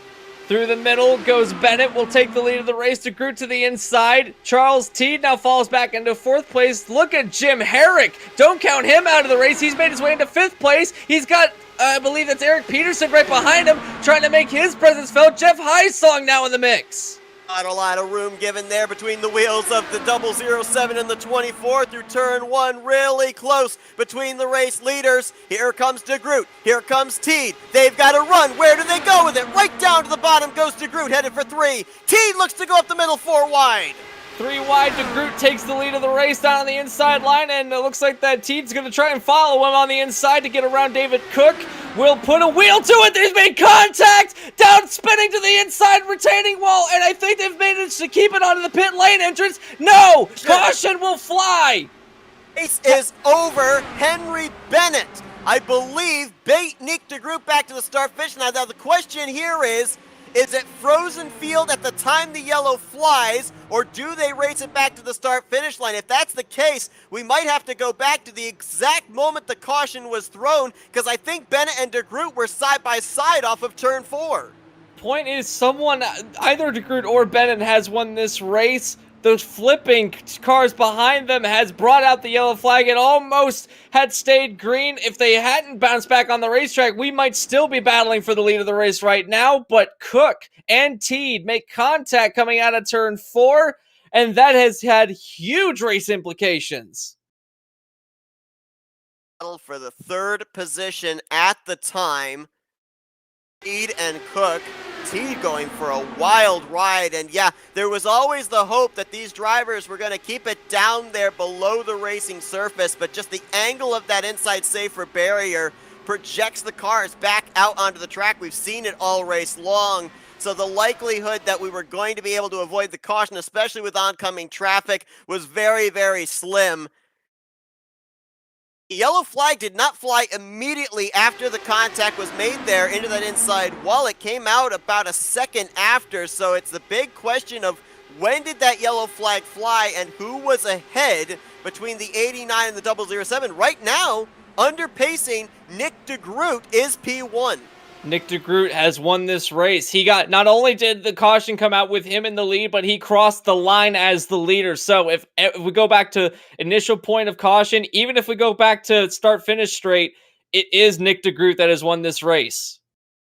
Through the middle goes Bennett, will take the lead of the race. DeGroot to the inside. Charles Teed now falls back into 4th place. Look at Jim Herrick. Don't count him out of the race. He's made his way into 5th place. He's got, I believe that's Eric Peterson right behind him, trying to make his presence felt. Jeff Highsong now in the mix. Not a lot of room given there between the wheels of the 007 and the 24 through turn 1. Really close between the race leaders. Here comes DeGroot. Here comes Teed. They've got to run. Where do they go with it? Right down to the bottom goes DeGroot, headed for 3. Teed looks to go up the middle, 4 wide. 3 wide, DeGroot takes the lead of the race down on the inside line, and it looks like that Teed's going to try and follow him on the inside to get around David Cook. Will put a wheel to it. There's been contact. Down spinning to the inside retaining wall, and I think they've managed to keep it onto the pit lane entrance. No! Caution will fly. Race is over. Henry Bennett, I believe, bait Nick DeGroot back to the start finish. Now the question here is it frozen field at the time the yellow flies, or do they race it back to the start-finish line? If that's the case, we might have to go back to the exact moment the caution was thrown, because I think Bennett and DeGroot were side by side off of turn 4. Point is, someone, either DeGroot or Bennett, has won this race. those flipping cars behind them has brought out the yellow flag. It almost had stayed green. If they hadn't bounced back on the racetrack, we might still be battling for the lead of the race right now. But Cook and Teed make contact coming out of turn 4, and that has had huge race implications. For the third position at the time, Teed and Cook. Teed going for a wild ride, and yeah, there was always the hope that these drivers were going to keep it down there below the racing surface, but just the angle of that inside safer barrier projects the cars back out onto the track. We've seen it all race long, so the likelihood that we were going to be able to avoid the caution, especially with oncoming traffic, was very, very slim. The yellow flag did not fly immediately after the contact was made there into that inside wall. It came out about a second after, so it's the big question of when did that yellow flag fly and who was ahead between the 89 and the 007. Right now, under pacing, Nick DeGroot is P1. Nick DeGroot has won this race. Not only did the caution come out with him in the lead, but he crossed the line as the leader. So if we go back to initial point of caution, even if we go back to start-finish straight, it is Nick DeGroot that has won this race.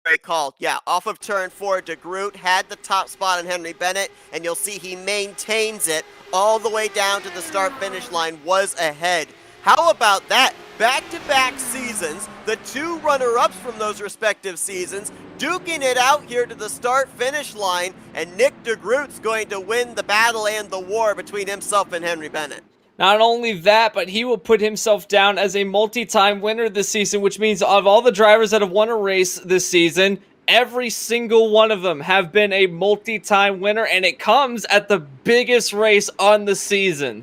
Great call. Yeah, off of turn 4, DeGroot had the top spot on Henry Bennett, and you'll see he maintains it all the way down to the start-finish line, was ahead. How about that? Back-to-back seasons, the two runner-ups from those respective seasons, duking it out here to the start-finish line, and Nick DeGroot's going to win the battle and the war between himself and Henry Bennett. Not only that, but he will put himself down as a multi-time winner this season, which means of all the drivers that have won a race this season, every single one of them have been a multi-time winner, and it comes at the biggest race on the season.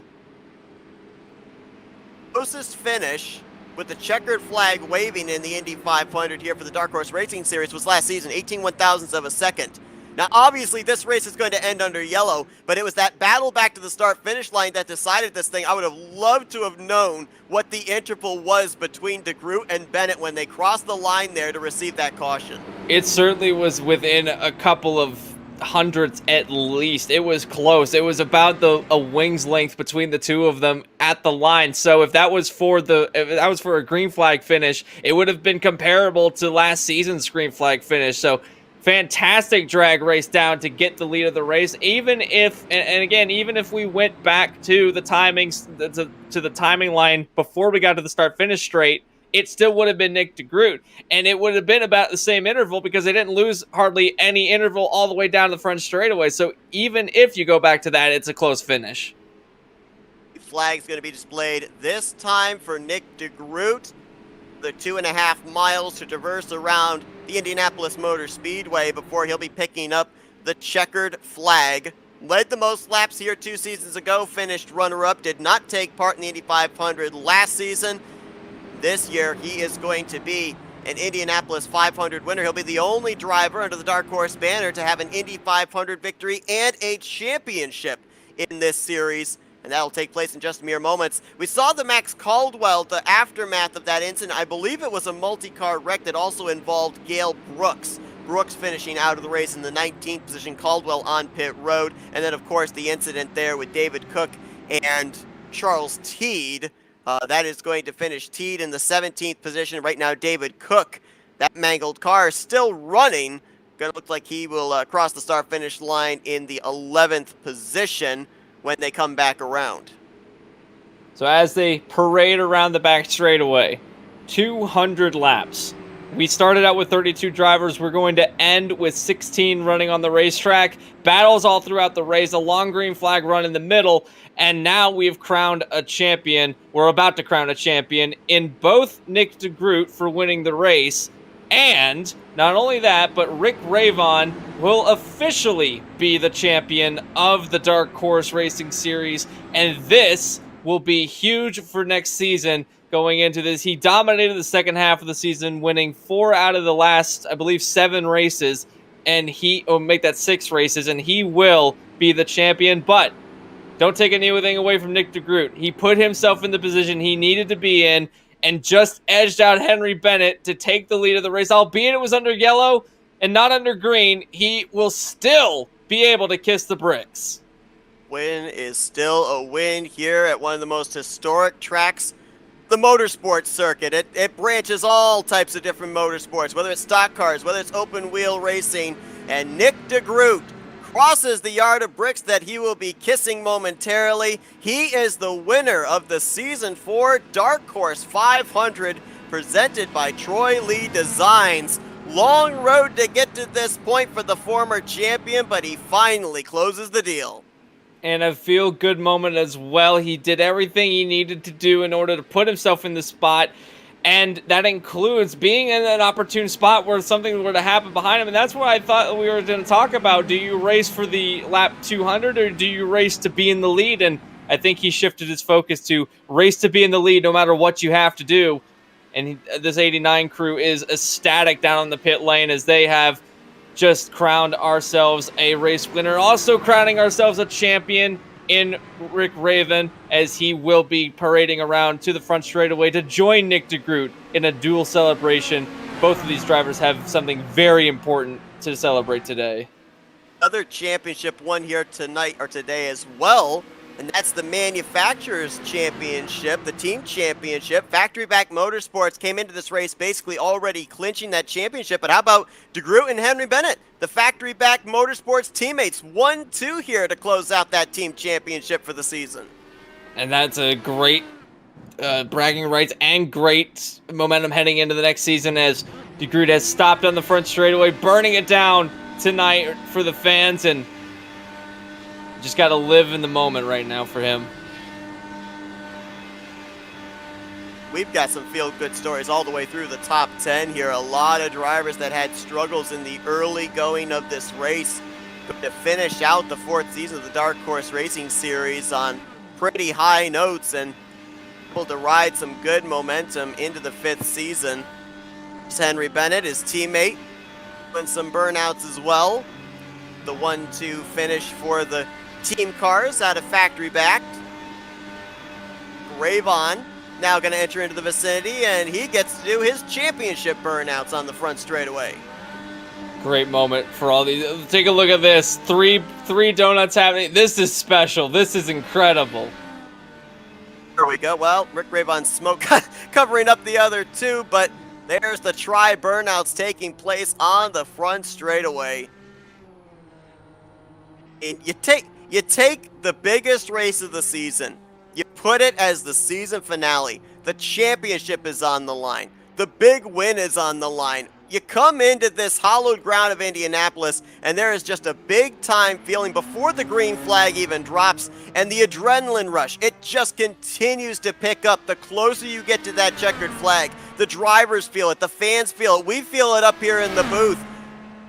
Closest finish with the checkered flag waving in the Indy 500 here for the Dark Horse Racing Series was last season, 18 one-thousandths of a second. Now, obviously, this race is going to end under yellow, but it was that battle back to the start-finish line that decided this thing. I would have loved to have known what the interval was between DeGroot and Bennett when they crossed the line there to receive that caution. It certainly was within a couple of hundredths at least. It was close. It was about a wing's length between the two of them at the line. So if that was for a green flag finish, it would have been comparable to last season's green flag finish. So fantastic drag race down to get the lead of the race. Even if, and again, even if we went back to the timings, to the timing line before we got to the start finish straight, it still would have been Nick DeGroot. And it would have been about the same interval because they didn't lose hardly any interval all the way down the front straightaway. So even if you go back to that, it's a close finish. The flag's going to be displayed this time for Nick DeGroot. The 2.5 miles to traverse around the Indianapolis Motor Speedway before he'll be picking up the checkered flag. Led the most laps here 2 seasons ago, finished runner-up, did not take part in the Indy 500 last season. This year, he is going to be an Indianapolis 500 winner. He'll be the only driver under the Dark Horse banner to have an Indy 500 victory and a championship in this series, and that'll take place in just mere moments. We saw the Max Caldwell, the aftermath of that incident. I believe it was a multi-car wreck that also involved Gale Brooks. Brooks finishing out of the race in the 19th position, Caldwell on pit road, and then, of course, the incident there with David Cook and Charles Teed. That is going to finish Teed in the 17th position. Right now, David Cook, that mangled car, is still running. Going to look like he will cross the start-finish line in the 11th position when they come back around. So as they parade around the back straightaway, 200 laps. We started out with 32 drivers. We're going to end with 16 running on the racetrack. Battles all throughout the race, a long green flag run in the middle, and now we've crowned a champion. We're about to crown a champion in both Nick DeGroot for winning the race, and not only that, but Rick Ravon will officially be the champion of the Dark Horse Racing Series, and this will be huge for next season. Going into this, he dominated the second half of the season, winning 4 out of the last, I believe, 7 races, and he'll make that 6 races, and he will be the champion. But don't take anything away from Nick DeGroot. He put himself in the position he needed to be in and just edged out Henry Bennett to take the lead of the race. Albeit it was under yellow and not under green, he will still be able to kiss the bricks. Win is still a win here at one of the most historic tracks, the motorsports circuit. It branches all types of different motorsports, whether it's stock cars, whether it's open wheel racing. And Nick DeGroot crosses the yard of bricks that he will be kissing momentarily. He is the winner of the Season 4 Dark Horse 500 presented by Troy Lee Designs. Long road to get to this point for the former champion, but he finally closes the deal. And a feel-good moment as well. He did everything he needed to do in order to put himself in the spot, and that includes being in an opportune spot where something were to happen behind him. And that's what I thought we were going to talk about. Do you race for the lap 200, or do you race to be in the lead? And I think he shifted his focus to race to be in the lead no matter what you have to do. And this 89 crew is ecstatic down in the pit lane as they have just crowned ourselves a race winner. Also crowning ourselves a champion in Rick Raven, as he will be parading around to the front straightaway to join Nick DeGroot in a dual celebration. Both of these drivers have something very important to celebrate today. Another championship won here tonight or today as well, and that's the Manufacturers Championship, the Team Championship. Factory Back Motorsports came into this race basically already clinching that championship, but how about DeGroot and Henry Bennett, the Factory Back Motorsports teammates, 1-2 here to close out that Team Championship for the season. And that's a great bragging rights and great momentum heading into the next season, as DeGroot has stopped on the front straightaway, burning it down tonight for the fans, and just got to live in the moment right now for him. We've got some feel-good stories all the way through the top 10 here. A lot of drivers that had struggles in the early going of this race, but to finish out the fourth season of the Dark Horse Racing Series on pretty high notes and able to ride some good momentum into the fifth season. Henry Bennett, his teammate, and some burnouts as well. The 1-2 finish for the team cars out of Factory Backed. Ravon now going to enter into the vicinity, and he gets to do his championship burnouts on the front straightaway. Great moment for all these. Take a look at this. Three donuts happening. This is special. This is incredible. There we go. Well, Rick Ravon's smoke covering up the other two, but there's the burnouts taking place on the front straightaway. And you take the biggest race of the season, you put it as the season finale. The championship is on the line. The big win is on the line. You come into this hallowed ground of Indianapolis, and there is just a big time feeling before the green flag even drops, and the adrenaline rush, it just continues to pick up the closer you get to that checkered flag. The drivers feel it, the fans feel it, we feel it up here in the booth.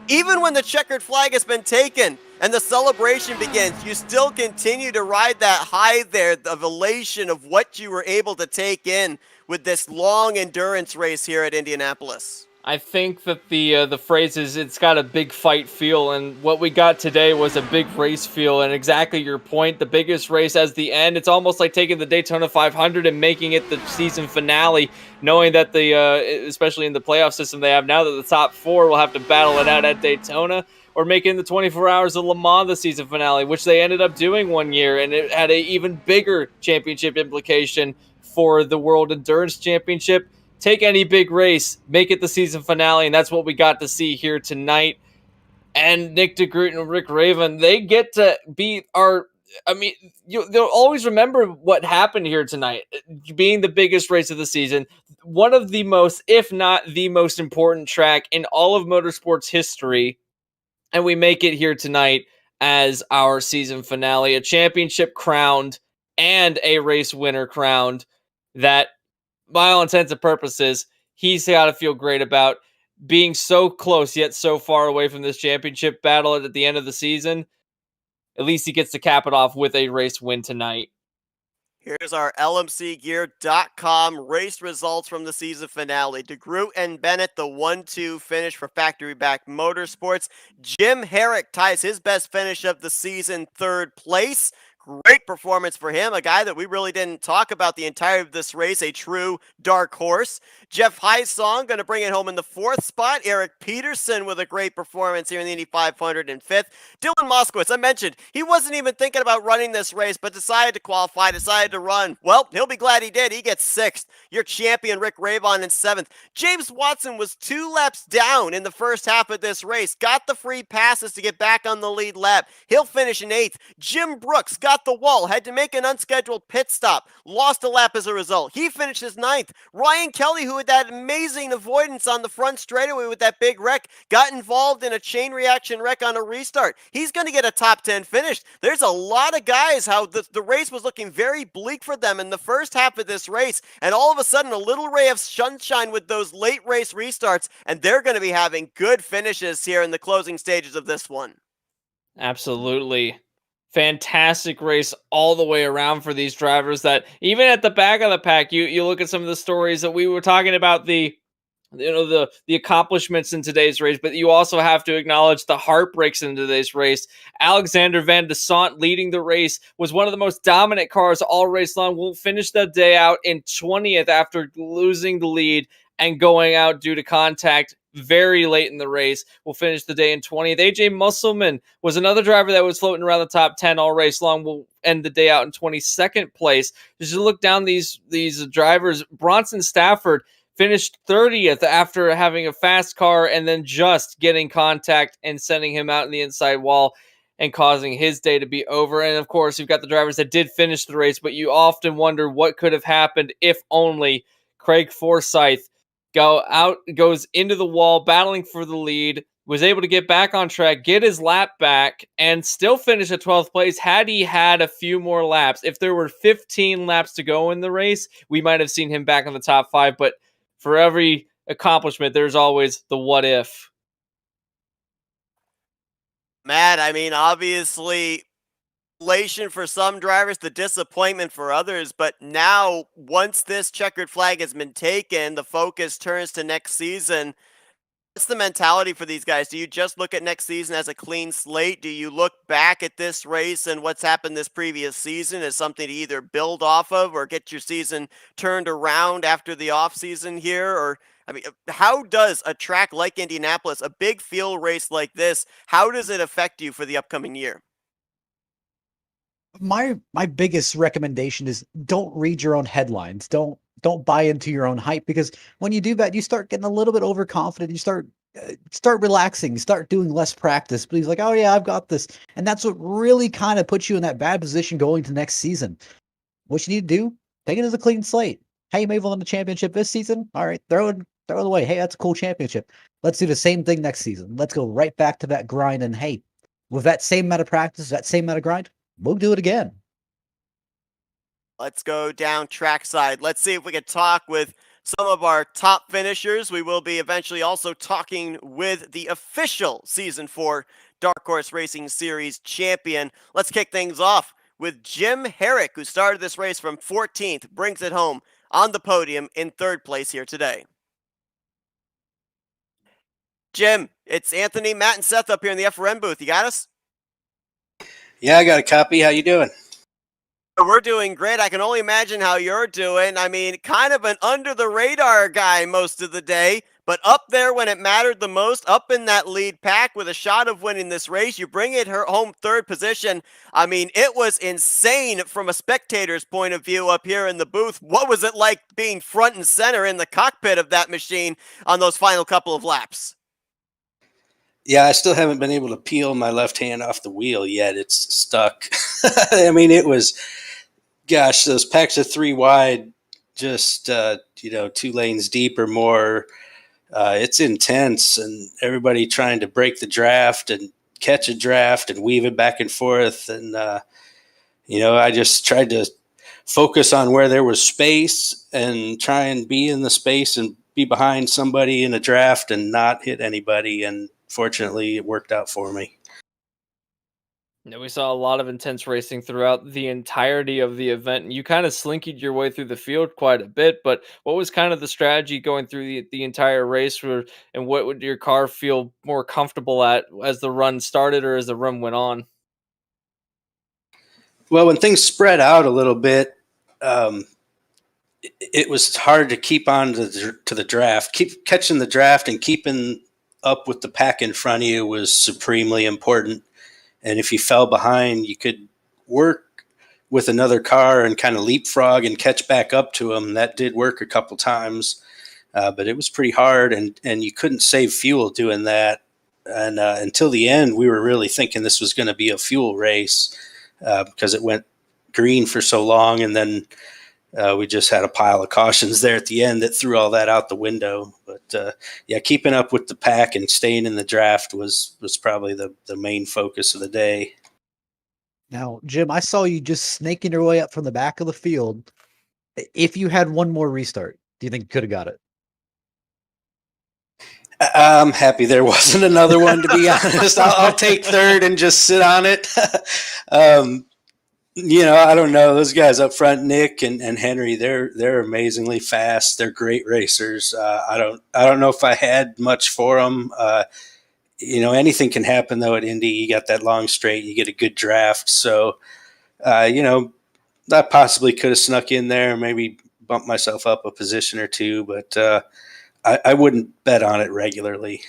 Even when the checkered flag has been taken and the celebration begins, you still continue to ride that high there of elation of what you were able to take in with this long endurance race here at Indianapolis. I think that the phrase is, it's got a big fight feel, and what we got today was a big race feel, and exactly your point, the biggest race as the end. It's almost like taking the Daytona 500 and making it the season finale, knowing that especially in the playoff system they have now, that the top four will have to battle it out at Daytona, or making the 24 Hours of Le Mans the season finale, which they ended up doing one year, and it had an even bigger championship implication for the World Endurance Championship. Take any big race, make it the season finale, and that's what we got to see here tonight. And Nick DeGroot and Rick Raven, they get to be they'll always remember what happened here tonight, being the biggest race of the season, one of the most, if not the most important track in all of motorsports history, and we make it here tonight as our season finale, a championship crowned and a race winner crowned that, by all intents and purposes, he's got to feel great about being so close yet so far away from this championship battle at the end of the season. At least he gets to cap it off with a race win tonight. Here's our LMCgear.com race results from the season finale. DeGroot and Bennett, the 1-2 finish for Factory Back Motorsports. Jim Herrick ties his best finish of the season, third place. Great performance for him, a guy that we really didn't talk about the entirety of this race, a true dark horse. Jeff Heisong going to bring it home in the 4th spot. Eric Peterson with a great performance here in the Indy 500 in 5th. Dylan Moskowitz, I mentioned, he wasn't even thinking about running this race, but decided to qualify, decided to run. Well, he'll be glad he did. He gets 6th. Your champion, Rick Rabon, in 7th. James Watson was 2 laps down in the first half of this race. Got the free passes to get back on the lead lap. He'll finish in 8th. Jim Brooks got the wall, had to make an unscheduled pit stop, lost a lap as a result. He finishes 9th. Ryan Kelly, who had that amazing avoidance on the front straightaway with that big wreck, got involved in a chain reaction wreck on a restart. He's going to get a top 10 finish. There's a lot of guys how the race was looking very bleak for them in the first half of this race, and all of a sudden a little ray of sunshine with those late race restarts, and they're going to be having good finishes here in the closing stages of this one. Absolutely. Fantastic race all the way around for these drivers that even at the back of the pack, you look at some of the stories that we were talking about, the accomplishments in today's race, but you also have to acknowledge the heartbreaks in today's race. Alexander Van de Sant leading the race, was one of the most dominant cars all race long. Will finish the day out in 20th after losing the lead and going out due to contact very late in the race. Will finish the day in 20th. AJ Musselman was another driver that was floating around the top 10 all race long. Will end the day out in 22nd place. Just look down these drivers. Bronson Stafford finished 30th after having a fast car and then just getting contact and sending him out in the inside wall and causing his day to be over. And of course, you've got the drivers that did finish the race, but you often wonder what could have happened if only. Craig Forsyth goes into the wall, battling for the lead, was able to get back on track, get his lap back, and still finish at 12th place had he had a few more laps. If there were 15 laps to go in the race, we might have seen him back in the top 5, but for every accomplishment, there's always the what if. Matt, I mean, obviously, elation for some drivers, the disappointment for others, but now, once this checkered flag has been taken, the focus turns to next season. What's the mentality for these guys? Do you just look at next season as a clean slate? Do you look back at this race and what's happened this previous season as something to either build off of or get your season turned around after the offseason here? Or, I mean, how does a track like Indianapolis, a big field race like this, how does it affect you for the upcoming year? My biggest recommendation is don't read your own headlines. Don't buy into your own hype, because when you do that, you start getting a little bit overconfident. You start relaxing, start doing less practice. But he's like, oh yeah, I've got this, and that's what really kind of puts you in that bad position going to next season. What you need to do, take it as a clean slate. Hey, you may have won the championship this season. All right, throw it away. Hey, that's a cool championship. Let's do the same thing next season. Let's go right back to that grind. And hey, with that same amount of practice, that same amount of grind, we'll do it again. Let's go down trackside. Let's see if we can talk with some of our top finishers. We will be eventually also talking with the official Season 4 Dark Horse Racing Series champion. Let's kick things off with Jim Herrick, who started this race from 14th, brings it home on the podium in 3rd place here today. Jim, it's Anthony, Matt, and Seth up here in the FRN booth. You got us? Yeah, I got a copy. How you doing? We're doing great. I can only imagine how you're doing. I mean, kind of an under-the-radar guy most of the day, but up there when it mattered the most, up in that lead pack with a shot of winning this race. You bring it home 3rd position. I mean, it was insane from a spectator's point of view up here in the booth. What was it like being front and center in the cockpit of that machine on those final couple of laps? Yeah, I still haven't been able to peel my left hand off the wheel yet. It's stuck. I mean, it was, gosh, those packs of 3 wide, just, 2 lanes deep or more. It's intense, and everybody trying to break the draft and catch a draft and weave it back and forth. And, I just tried to focus on where there was space and try and be in the space and be behind somebody in a draft and not hit anybody. And fortunately, it worked out for me. We saw a lot of intense racing throughout the entirety of the event, and you kind of slinkied your way through the field quite a bit. But what was kind of the strategy going through the entire race, and what would your car feel more comfortable at as the run started or as the run went on? Well, when things spread out a little bit, um, it was hard to keep on to the draft. Keep catching the draft and keeping up with the pack in front of you was supremely important. And if you fell behind, you could work with another car and kind of leapfrog and catch back up to them. That did work a couple times, but it was pretty hard, and you couldn't save fuel doing that. And until the end, we were really thinking this was going to be a fuel race because it went green for so long, and then we just had a pile of cautions there at the end that threw all that out the window. But yeah, keeping up with the pack and staying in the draft was probably the main focus of the day. Now, Jim, I saw you just snaking your way up from the back of the field. If you had one more restart, do you think you could have got it? I'm happy there wasn't another one, to be honest. I'll take third and just sit on it. I don't know. Those guys up front, Nick and Henry, they're amazingly fast. They're great racers. I don't know if I had much for them. Anything can happen though at Indy. You got that long straight, you get a good draft. So, I possibly could have snuck in there, maybe bumped myself up a position or two, but I wouldn't bet on it regularly.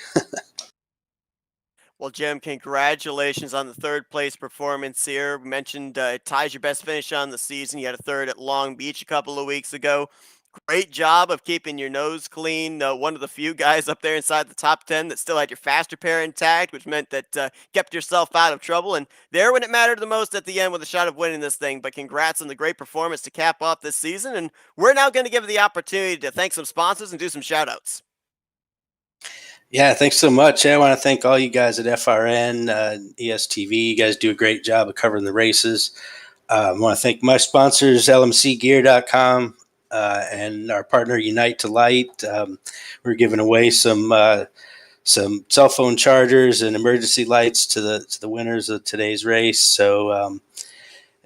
Well, Jim, congratulations on the third place performance here. We mentioned ties your best finish on the season. You had a third at Long Beach a couple of weeks ago. Great job of keeping your nose clean. One of the few guys up there inside the top 10 that still had your faster pair intact, which meant that kept yourself out of trouble. And there when it mattered the most at the end with a shot of winning this thing. But congrats on the great performance to cap off this season. And we're now going to give you the opportunity to thank some sponsors and do some shout outs. Yeah, thanks so much. I want to thank all you guys at FRN, ESTV. You guys do a great job of covering the races. I want to thank my sponsors, lmcgear.com, and our partner Unite to Light. We're giving away some cell phone chargers and emergency lights to the winners of today's race. So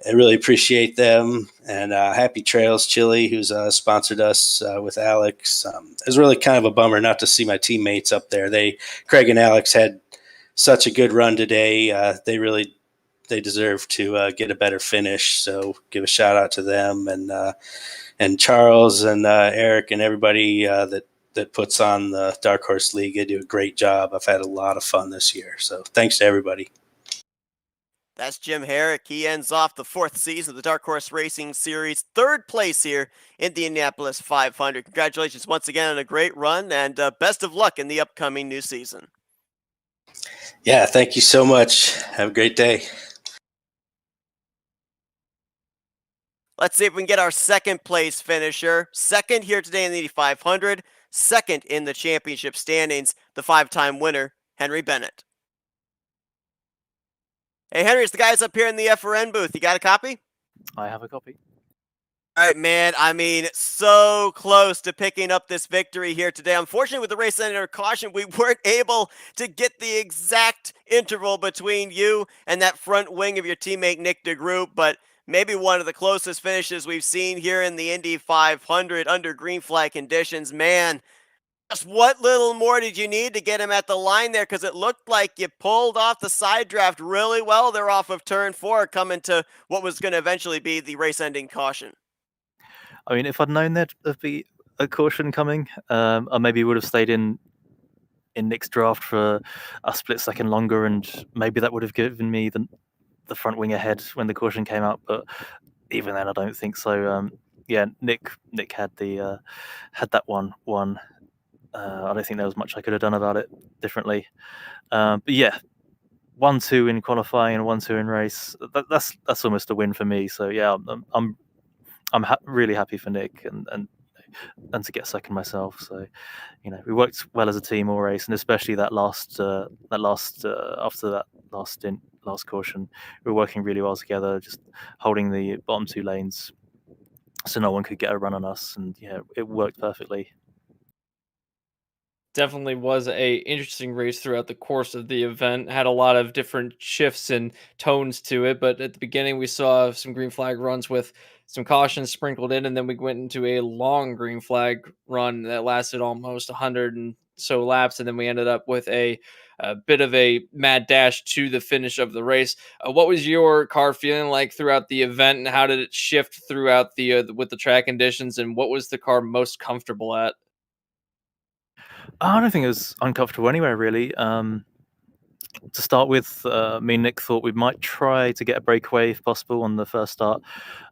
I really appreciate them. And Happy Trails Chili, who's sponsored us with Alex. It was really kind of a bummer not to see my teammates up there. Craig and Alex had such a good run today. They deserve to get a better finish. So give a shout out to them and Charles and Eric and everybody that puts on the Dark Horse League. They do a great job. I've had a lot of fun this year. So thanks to everybody. That's Jim Herrick. He ends off the fourth season of the Dark Horse Racing Series, third place here in the Indianapolis 500. Congratulations once again on a great run, and best of luck in the upcoming new season. Yeah, thank you so much. Have a great day. Let's see if we can get our second place finisher. Second here today in the Indy 500. Second in the championship standings, the five-time winner, Henry Bennett. Hey, Henry, it's the guys up here in the FRN booth. You got a copy? I have a copy. All right, man. I mean, so close to picking up this victory here today. Unfortunately, with the race ending under caution, we weren't able to get the exact interval between you and that front wing of your teammate, Nick DeGroot, but maybe one of the closest finishes we've seen here in the Indy 500 under green flag conditions. Man, just what little more did you need to get him at the line there? Because it looked like you pulled off the side draft really well there off of turn 4, coming to what was going to eventually be the race-ending caution. I mean, if I'd known there'd be a caution coming, I maybe would have stayed in Nick's draft for a split second longer, and maybe that would have given me the front wing ahead when the caution came out. But even then, I don't think so. Yeah, Nick had that one. I don't think there was much I could have done about it differently. But yeah, 1-2 in qualifying and 1-2 in race. That's almost a win for me. So yeah, I'm really happy for Nick and to get second myself. So we worked well as a team all race, and especially that last after that last caution, we were working really well together, just holding the bottom two lanes so no one could get a run on us, and yeah, it worked perfectly. Definitely was a interesting race throughout the course of the event. Had a lot of different shifts and tones to it, but at the beginning we saw some green flag runs with some cautions sprinkled in, and then we went into a long green flag run that lasted almost 100 and so laps, and then we ended up with a a bit of a mad dash to the finish of the race. What was your car feeling like throughout the event, and how did it shift throughout the with the track conditions? And what was the car most comfortable at? I don't think it was uncomfortable anywhere really. To start with, me and Nick thought we might try to get a breakaway if possible on the first start,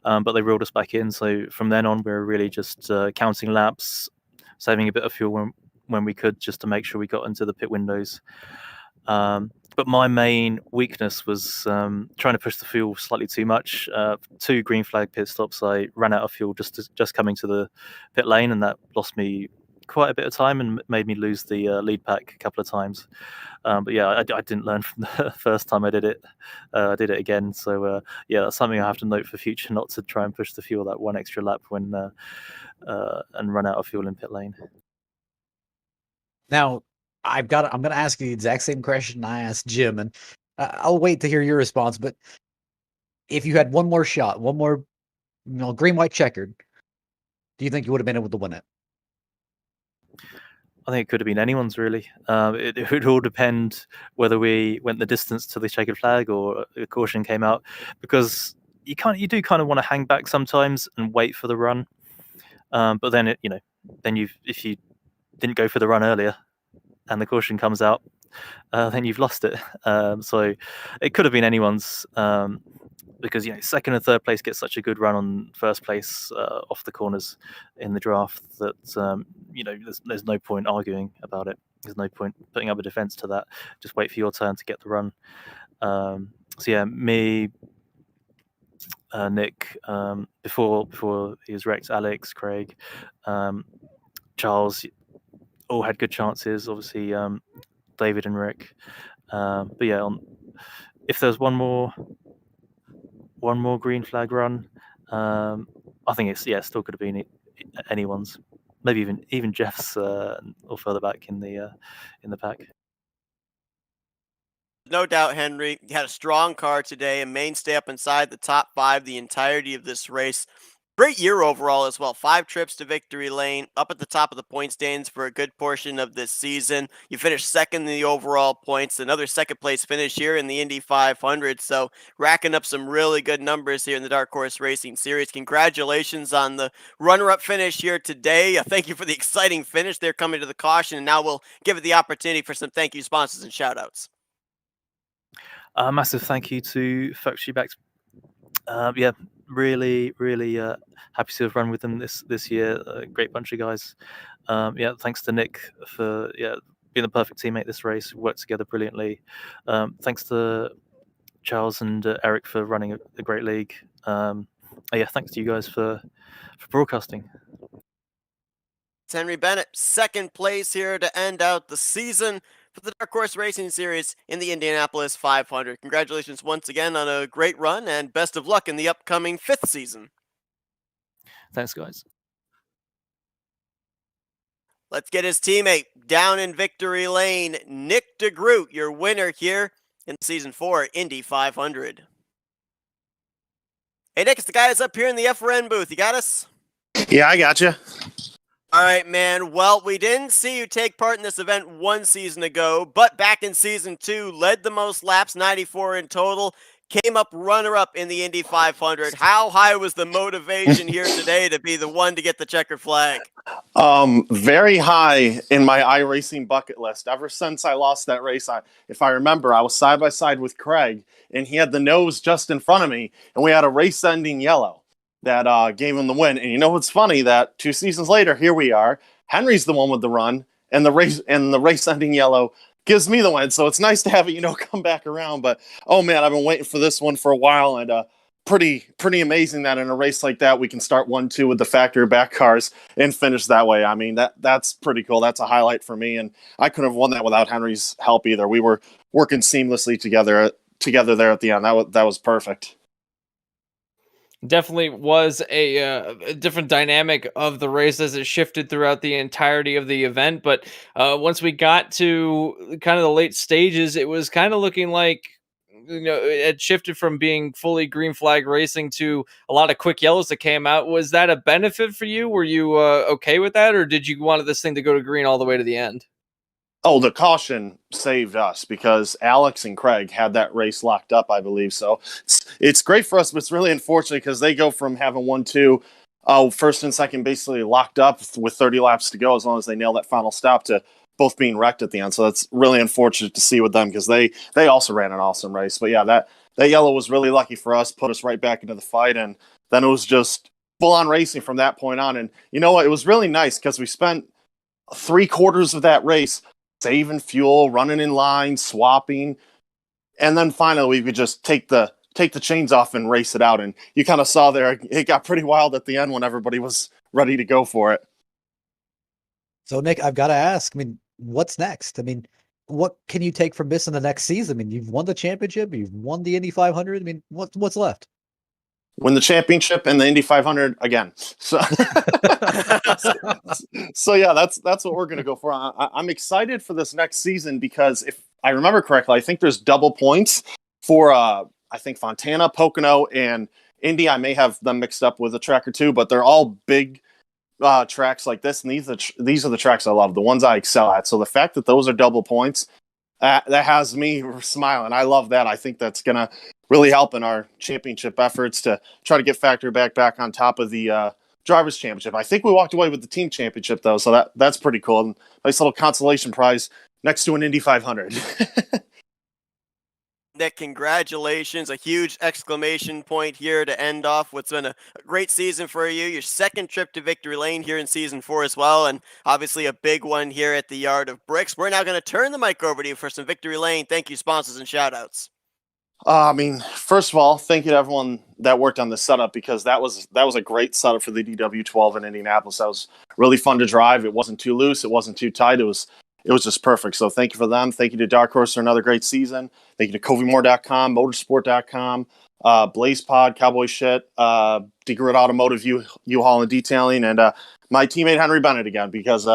but they reeled us back in. So from then on, we were really just counting laps, saving a bit of fuel when we could, just to make sure we got into the pit windows. But my main weakness was trying to push the fuel slightly too much. 2 green flag pit stops, I ran out of fuel just coming to the pit lane, and that lost me quite a bit of time and made me lose the lead pack a couple of times. But yeah, I didn't learn from the first time I did it. I did it again. So yeah, that's something I have to note for future, not to try and push the fuel that one extra lap when and run out of fuel in pit lane. Now, I'm going to ask you the exact same question I asked Jim, and I'll wait to hear your response. But if you had one more shot, one more, green, white, checkered, do you think you would have been able to win it? I think it could have been anyone's really. It would all depend whether we went the distance to the checkered flag or a caution came out, because you do kind of want to hang back sometimes and wait for the run. But then if you didn't go for the run earlier and the caution comes out, then you've lost it. So it could have been anyone's. Because second and third place gets such a good run on first place off the corners in the draft that there's no point arguing about it. There's no point putting up a defense to that. Just wait for your turn to get the run. So yeah, me, Nick, before he was wrecked, Alex, Craig, Charles, all had good chances. Obviously, David and Rick. But yeah, if there's one more green flag run, I think it's still could have been anyone's, maybe even Jeff's or further back in the pack. No doubt, Henry. You had a strong car today, a mainstay up inside the top 5 the entirety of this race. Great year overall as well. 5 trips to victory lane, up at the top of the point standings for a good portion of this season. You finished second in the overall points, another second place finish here in the Indy 500. So racking up some really good numbers here in the Dark Horse Racing Series. Congratulations on the runner-up finish here today. Thank you for the exciting finish there coming to the caution. And now we'll give it the opportunity for some thank you sponsors and shout-outs. Massive thank you to Factory Backs. Yeah, really happy to have run with them this year. Great bunch of guys. Yeah, thanks to Nick for being the perfect teammate this race. Worked together brilliantly. Thanks to Charles and Eric for running a great league. Yeah, thanks to you guys for broadcasting. It's Henry Bennett, second place here to end out the season for the Dark Horse Racing Series in the Indianapolis 500. Congratulations once again on a great run, and best of luck in the upcoming 5th season. Thanks, guys. Let's get his teammate down in victory lane, Nick DeGroot, your winner here in Season 4 Indy 500. Hey, Nick, it's the guy that's up here in the FRN booth. You got us? Yeah, I got you. All right, man. Well, we didn't see you take part in this event 1 season ago, but back in Season 2, led the most laps, 94 in total, came up runner-up in the Indy 500. How high was the motivation here today to be the one to get the checkered flag? Very high in my iRacing bucket list. Ever since I lost that race, if I remember, I was side by side with Craig, and he had the nose just in front of me, and we had a race-ending yellow that gave him the win. And you know what's funny? That 2 seasons later, here we are. Henry's the one with the run, and the race-ending yellow gives me the win. So it's nice to have it, come back around. But oh man, I've been waiting for this one for a while, and pretty amazing that in a race like that we can start 1-2 with the factory back cars and finish that way. I mean, that's pretty cool. That's a highlight for me, and I couldn't have won that without Henry's help either. We were working seamlessly together there at the end. That was perfect. Definitely was a different dynamic of the race as it shifted throughout the entirety of the event. But once we got to kind of the late stages, it was kind of looking like it had shifted from being fully green flag racing to a lot of quick yellows that came out. Was that a benefit for you? Were you okay with that, or did you want this thing to go to green all the way to the end? Oh, the caution saved us because Alex and Craig had that race locked up, I believe. So it's great for us, but it's really unfortunate because they go from having 1-2, first and second basically locked up with 30 laps to go as long as they nail that final stop to both being wrecked at the end. So that's really unfortunate to see with them because they also ran an awesome race. But yeah, that yellow was really lucky for us, put us right back into the fight, and then it was just full on racing from that point on. And you know what? It was really nice because we spent 3/4 of that race saving fuel, running in line, swapping, and then finally we could just take the chains off and race it out. And you kind of saw there it got pretty wild at the end when everybody was ready to go for it. So Nick, I've got to ask. I mean, what's next? I mean, what can you take from this in the next season? I mean, you've won the championship, you've won the Indy 500. I mean, what's left? Win the championship and the Indy 500 again. So, so yeah, that's what we're gonna go for. I'm excited for this next season because if I remember correctly, I think there's double points for I think Fontana, Pocono, and Indy. I may have them mixed up with a track or two, but they're all big tracks like this, and these are the tracks I love, the ones I excel at. So the fact that those are double points, that has me smiling. I love that. I think that's gonna really help in our championship efforts to try to get Factory back on top of the drivers' championship. I think we walked away with the team championship though, so that's pretty cool. And nice little consolation prize next to an Indy 500. Nick, congratulations. A huge exclamation point here to end off what's been a great season for you. Your second trip to Victory Lane here in Season 4 as well, and obviously a big one here at the Yard of Bricks. We're now going to turn the mic over to you for some Victory Lane thank you, sponsors, and shout-outs. I mean, first of all, thank you to everyone that worked on the setup because that was a great setup for the DW12 in Indianapolis. That was really fun to drive. It wasn't too loose. It wasn't too tight. It was just perfect. So thank you for them. Thank you to Dark Horse for another great season. Thank you to CoveyMoore.com, Motorsport.com, Blaze Pod, Cowboy Shit, DeGrid Automotive, U-Haul and Detailing, and my teammate Henry Bennett again because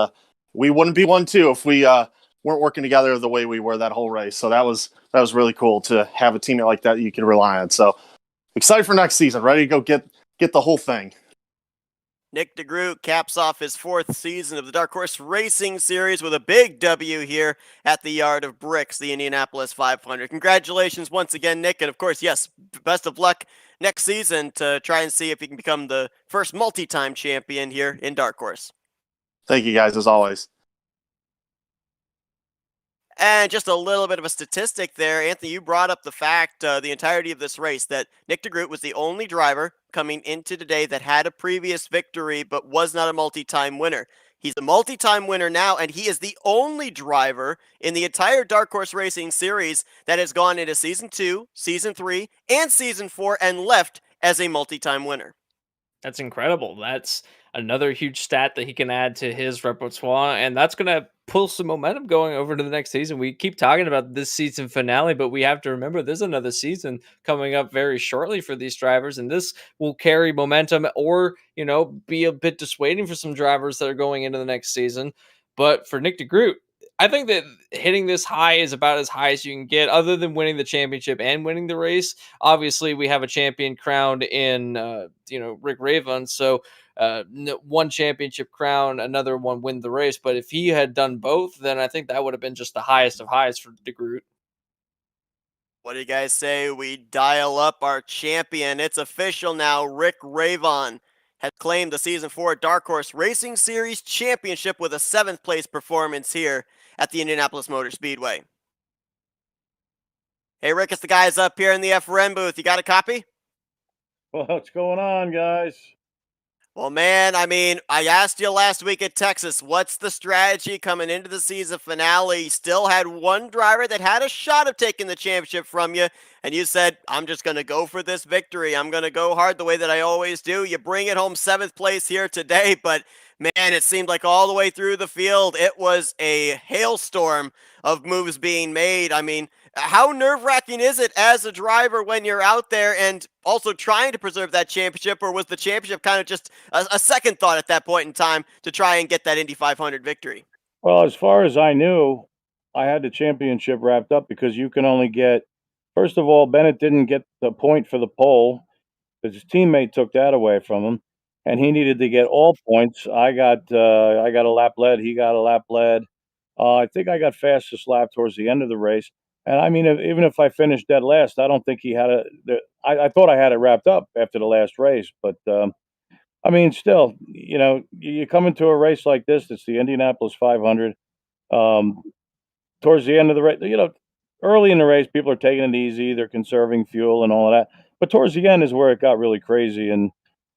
we wouldn't be 1-2 if we weren't working together the way we were that whole race. So that was really cool to have a teammate like that you can rely on. So excited for next season. Ready to go get the whole thing. Nick DeGroot caps off his 4th season of the Dark Horse Racing Series with a big W here at the Yard of Bricks, the Indianapolis 500. Congratulations once again, Nick. And of course, yes, best of luck next season to try and see if you can become the first multi-time champion here in Dark Horse. Thank you guys, as always. And just a little bit of a statistic there. Anthony, you brought up the fact the entirety of this race that Nick DeGroot was the only driver coming into today that had a previous victory but was not a multi-time winner. He's a multi-time winner now, and he is the only driver in the entire Dark Horse Racing Series that has gone into Season 2, Season 3, and Season 4 and left as a multi-time winner. That's incredible. That's another huge stat that he can add to his repertoire, and that's going to pull some momentum going over to the next season. We keep talking about this season finale, but we have to remember there's another season coming up very shortly for these drivers, and this will carry momentum or, be a bit dissuading for some drivers that are going into the next season. But for Nick DeGroot, I think that hitting this high is about as high as you can get, other than winning the championship and winning the race. Obviously, we have a champion crowned in, Rick Raven. So one championship crown, another one win the race. But if he had done both, then I think that would have been just the highest of highs for DeGroot. What do you guys say we dial up our champion? It's official now. Rick Raven has claimed the Season 4 Dark Horse Racing Series Championship with a 7th place performance here at the Indianapolis Motor Speedway. Hey, Rick, it's the guys up here in the FRN booth. You got a copy? What's going on, guys? Well, man, I asked you last week at Texas, what's the strategy coming into the season finale? You still had one driver that had a shot of taking the championship from you, and you said, I'm just going to go for this victory. I'm going to go hard the way that I always do. You bring it home 7th place here today, but man, it seemed like all the way through the field, it was a hailstorm of moves being made. How nerve-wracking is it as a driver when you're out there and also trying to preserve that championship, or was the championship kind of just a second thought at that point in time to try and get that Indy 500 victory? Well, as far as I knew, I had the championship wrapped up because you can only get, first of all, Bennett didn't get the point for the pole because his teammate took that away from him, and he needed to get all points. I got a lap lead. He got a lap lead. I think I got fastest lap towards the end of the race. And I mean, even if I finished dead last, I don't think he had I thought I had it wrapped up after the last race, but I mean, still, you come into a race like this. It's the Indianapolis 500. Um, Towards the end of the race, early in the race, people are taking it easy. They're conserving fuel and all of that. But towards the end is where it got really crazy. And,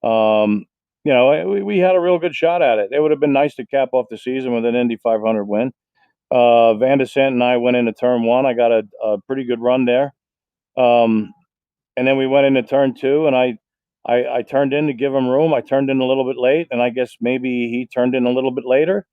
um, we had a real good shot at it. It would have been nice to cap off the season with an Indy 500 win. Van de Sant and I went into turn one. I got a pretty good run there. And then we went into turn two, and I turned in to give him room. I turned in a little bit late, and I guess maybe he turned in a little bit later,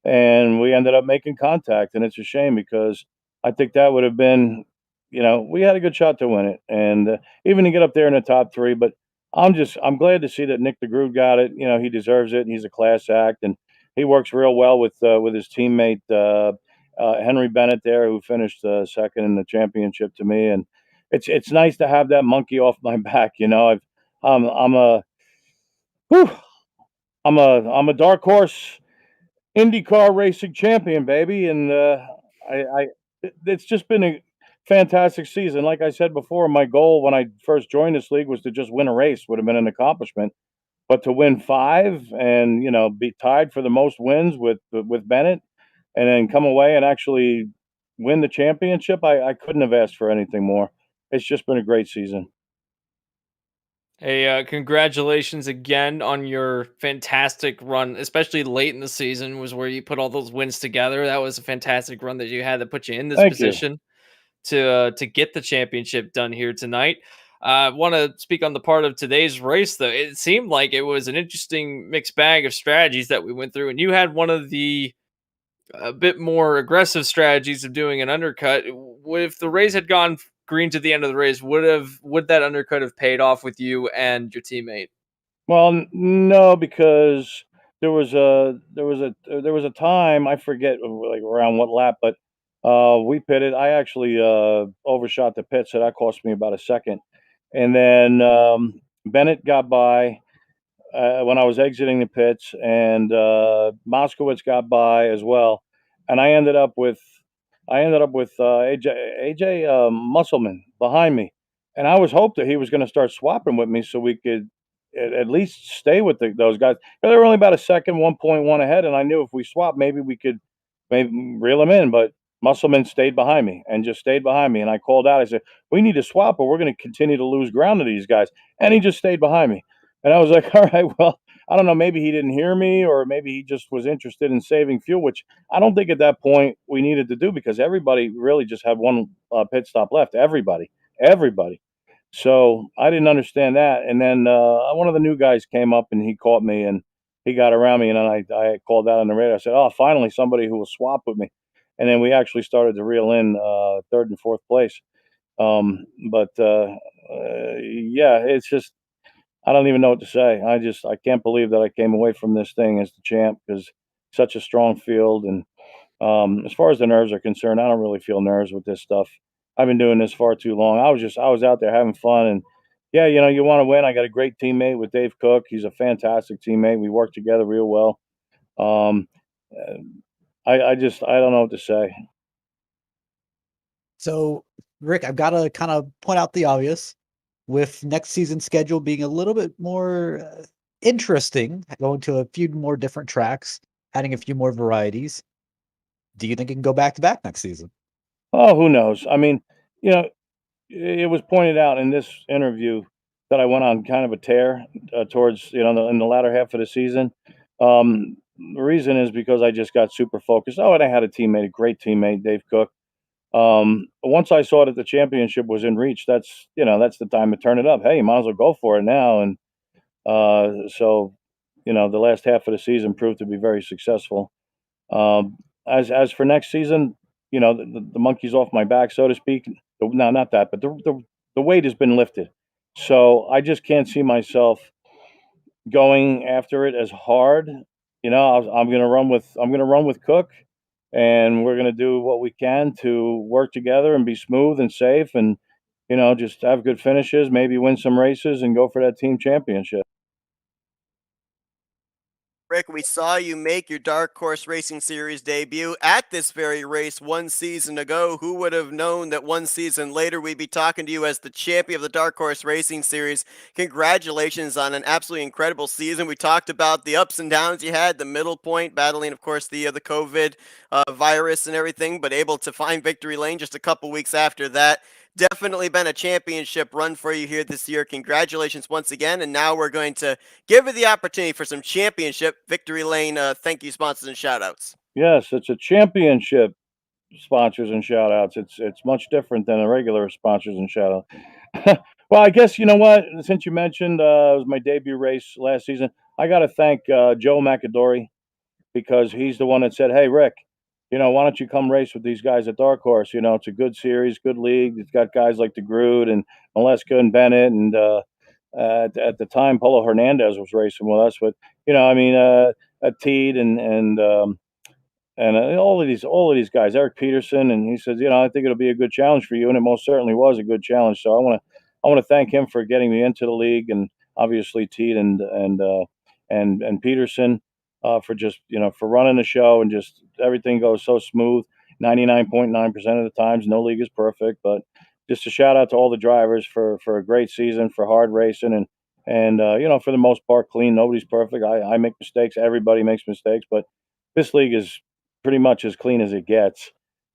and we ended up making contact. And it's a shame because I think that would have been, we had a good shot to win it, and even to get up there in the top three. But I'm glad to see that Nick DeGrood got it. He deserves it, and he's a class act, and he works real well with his teammate Henry Bennett there, who finished second in the championship to me. And it's nice to have that monkey off my back. I'm a whew, I'm a dark horse IndyCar racing champion, baby, and it's just been a fantastic season. Like I said before, my goal when I first joined this league was to just win a race. Would have been an accomplishment, but to win five and be tied for the most wins with Bennett, and then come away and actually win the championship, I couldn't have asked for anything more. It's just been a great season. Hey, congratulations again on your fantastic run, especially late in the season was where you put all those wins together. That was a fantastic run that you had that put you in this Thank you. position to get the championship done here tonight. I want to speak on the part of today's race, though. It seemed like it was an interesting mixed bag of strategies that we went through, and you had one of the a bit more aggressive strategies of doing an undercut. If the race had gone green to the end of the race, would that undercut have paid off with you and your teammate? Well, no, because there was a time I forget like around what lap, but we pitted. I actually overshot the pit, so that cost me about a second. And then Bennett got by when I was exiting the pits, and Moskowitz got by as well, and I ended up with AJ Musselman behind me, and I was hoped that he was going to start swapping with me so we could at least stay with those guys. They were only about a second, 1.1 ahead, and I knew if we swapped, maybe we could maybe reel him in. But Musselman stayed behind me and just stayed behind me, and I called out. I said, "We need to swap, or we're going to continue to lose ground to these guys." And he just stayed behind me, and I was like, "All right, well." I don't know. Maybe he didn't hear me, or maybe he just was interested in saving fuel, which I don't think at that point we needed to do because everybody really just had one pit stop left. Everybody. So I didn't understand that. And then one of the new guys came up and he caught me and he got around me. And then I called out on the radio. I said, "Oh, finally somebody who will swap with me." And then we actually started to reel in third and fourth place. Yeah, it's just I don't even know what to say. I can't believe that I came away from this thing as the champ because such a strong field. And as far as the nerves are concerned, I don't really feel nerves with this stuff. I've been doing this far too long. I was out there having fun, and yeah, you want to win. I got a great teammate with Dave Cook. He's a fantastic teammate. We work together real well. Um, uh, I don't know what to say. So, Rick, I've got to kind of point out the obvious. With next season's schedule being a little bit more interesting, going to a few more different tracks, adding a few more varieties. Do you think it can go back to back next season? Oh, who knows? I mean, you know, it was pointed out in this interview that I went on kind of a tear towards in the latter half of the season. The reason is because I just got super focused. Oh, and I had a great teammate, Dave Cook. Once I saw that the championship was in reach, that's the time to turn it up. Hey, you might as well go for it now. And so, the last half of the season proved to be very successful. As for next season, the monkey's off my back, so to speak. No, not that, but the weight has been lifted. So I just can't see myself going after it as hard. I'm gonna run with Cook, and we're gonna do what we can to work together and be smooth and safe, and just have good finishes, maybe win some races, and go for that team championship. Rick, we saw you make your Dark Horse Racing Series debut at this very race 1 season ago. Who would have known that 1 season later we'd be talking to you as the champion of the Dark Horse Racing Series? Congratulations on an absolutely incredible season. We talked about the ups and downs you had, the middle point, battling, of course, the COVID virus and everything, but able to find victory lane just a couple weeks after that. Definitely been a championship run for you here this year. Congratulations once again. And now we're going to give you the opportunity for some championship victory lane thank you sponsors and shout outs. Yes, it's a championship sponsors and shout outs. It's much different than a regular sponsors and shout out. Well, I guess you know what, since you mentioned it was my debut race last season, I got to thank Joe McAdory, because he's the one that said, "Hey, Rick, why don't you come race with these guys at Dark Horse? It's a good series, good league. It's got guys like the Groot and Maleska and Bennett, and at the time, Polo Hernandez was racing with us. But Teed and all of these guys, Eric Peterson, and he says, I think it'll be a good challenge for you, and it most certainly was a good challenge. So I want to thank him for getting me into the league, and obviously Teed and Peterson for just for running the show, and just everything goes so smooth. 99.9% of the times, no league is perfect, but just a shout out to all the drivers for a great season, for hard racing, and for the most part clean. Nobody's perfect. I make mistakes. Everybody makes mistakes, but this league is pretty much as clean as it gets.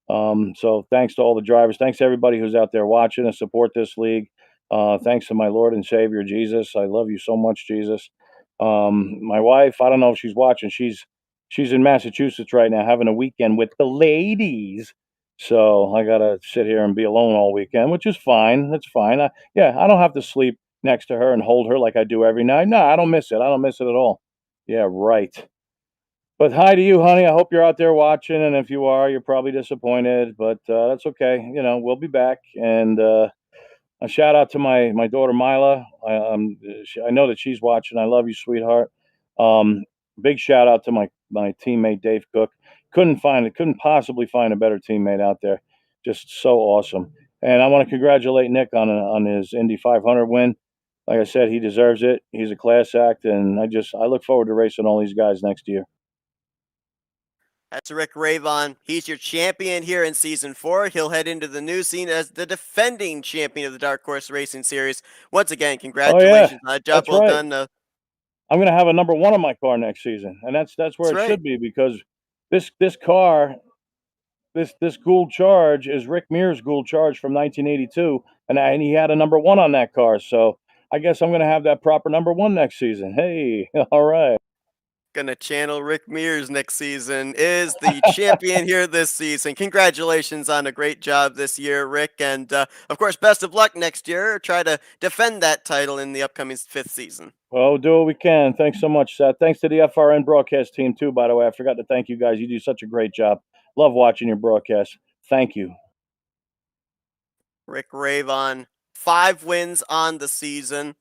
So thanks to all the drivers. Thanks to everybody who's out there watching and support this league. Thanks to my Lord and Savior, Jesus. I love you so much, Jesus. My wife, I don't know if she's watching. She's in Massachusetts right now having a weekend with the ladies. So I got to sit here and be alone all weekend, which is fine. That's fine. I don't have to sleep next to her and hold her like I do every night. No, I don't miss it. I don't miss it at all. Yeah, right. But hi to you, honey. I hope you're out there watching, and if you are, you're probably disappointed, but that's okay. We'll be back. And a shout out to my daughter Mila. I know that she's watching. I love you, sweetheart. Big shout out to my teammate Dave Cook. Couldn't possibly find a better teammate out there. Just so awesome. And I want to congratulate Nick on his Indy 500 win. Like I said, he deserves it. He's a class act, and I look forward to racing all these guys next year. That's Rick Ravon. He's your champion here in Season 4. He'll head into the new scene as the defending champion of the Dark Horse Racing Series. Once again, congratulations on a job That's well right. done. I'm going to have a number 1 on my car next season, and that's where That's it should be, because this car, this Gould Charge is Rick Mears' Gould Charge from 1982, and he had a number 1 on that car. So I guess I'm going to have that proper number 1 next season. Hey, all right. Gonna channel Rick Mears next season, is the champion here this season. Congratulations on a great job this year, Rick, and of course, best of luck next year. Try to defend that title in the upcoming 5th season. Well, we'll do what we can. Thanks so much, Seth. Thanks to the FRN broadcast team too, by the way. I forgot to thank you guys. You do such a great job. Love watching your broadcast. Thank you. Rick Ravon, 5 wins on the season.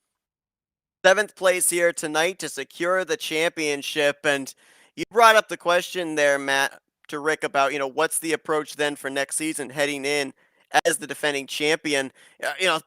7th place here tonight to secure the championship. And you brought up the question there, Matt, to Rick about, what's the approach then for next season heading in as the defending champion.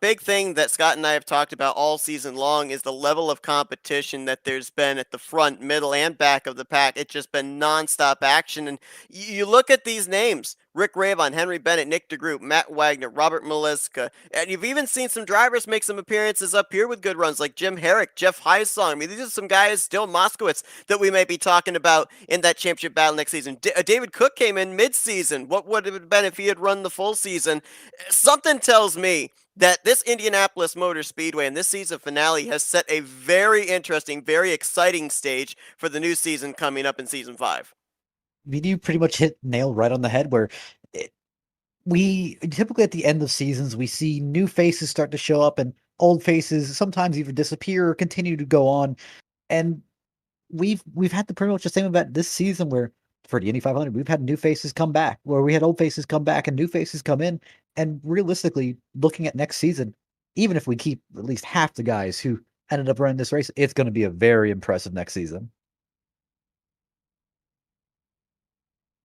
Big thing that Scott and I have talked about all season long is the level of competition that there's been at the front, middle, and back of the pack. It's just been nonstop action. And you look at these names: Rick Ravon, Henry Bennett, Nick DeGroot, Matt Wagner, Robert Maleska. And you've even seen some drivers make some appearances up here with good runs, like Jim Herrick, Jeff Heisong. I mean, these are some guys, still Moskowitz, that we may be talking about in that championship battle next season. David Cook came in mid-season. What would it have been if he had run the full season? Something tells me that this Indianapolis Motor Speedway and this season finale has set a very interesting, very exciting stage for the new season coming up in Season 5. You pretty much hit nail right on the head, where we typically at the end of seasons, we see new faces start to show up and old faces sometimes even disappear or continue to go on. And we've had the pretty much the same event this season, where for the Indy 500, we've had new faces come back, where we had old faces come back and new faces come in. And realistically, looking at next season, even if we keep at least half the guys who ended up running this race, it's going to be a very impressive next season.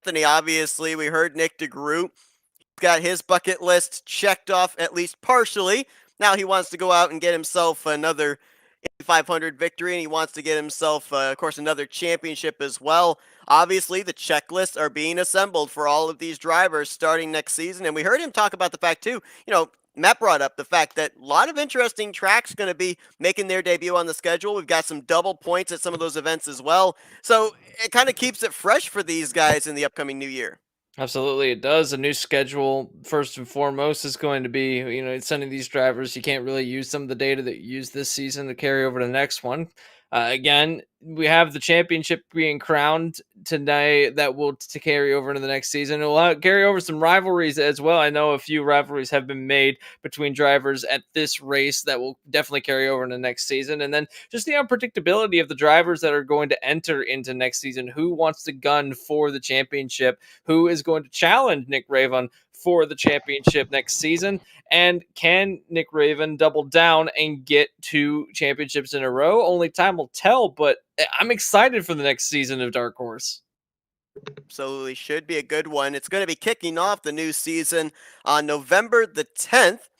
Anthony, obviously, we heard Nick DeGroot. He's got his bucket list checked off, at least partially. Now he wants to go out and get himself another 500 victory, and he wants to get himself, of course, another championship as well. Obviously, the checklists are being assembled for all of these drivers starting next season, and we heard him talk about the fact, too, Matt brought up the fact that a lot of interesting tracks going to be making their debut on the schedule. We've got some double points at some of those events as well. So it kind of keeps it fresh for these guys in the upcoming new year. Absolutely, it does. A new schedule, first and foremost, is going to be, sending these drivers. You can't really use some of the data that you used this season to carry over to the next one. Again, we have the championship being crowned tonight that will to carry over into the next season. It will carry over some rivalries as well. I know a few rivalries have been made between drivers at this race that will definitely carry over into the next season. And then just the unpredictability of the drivers that are going to enter into next season. Who wants to gun for the championship? Who is going to challenge Nick Raven for the championship next season? And can Nick Raven double down and get 2 championships in a row? Only time will tell, but I'm excited for the next season of Dark Horse. Absolutely should be a good one. It's going to be kicking off the new season on November the 10th.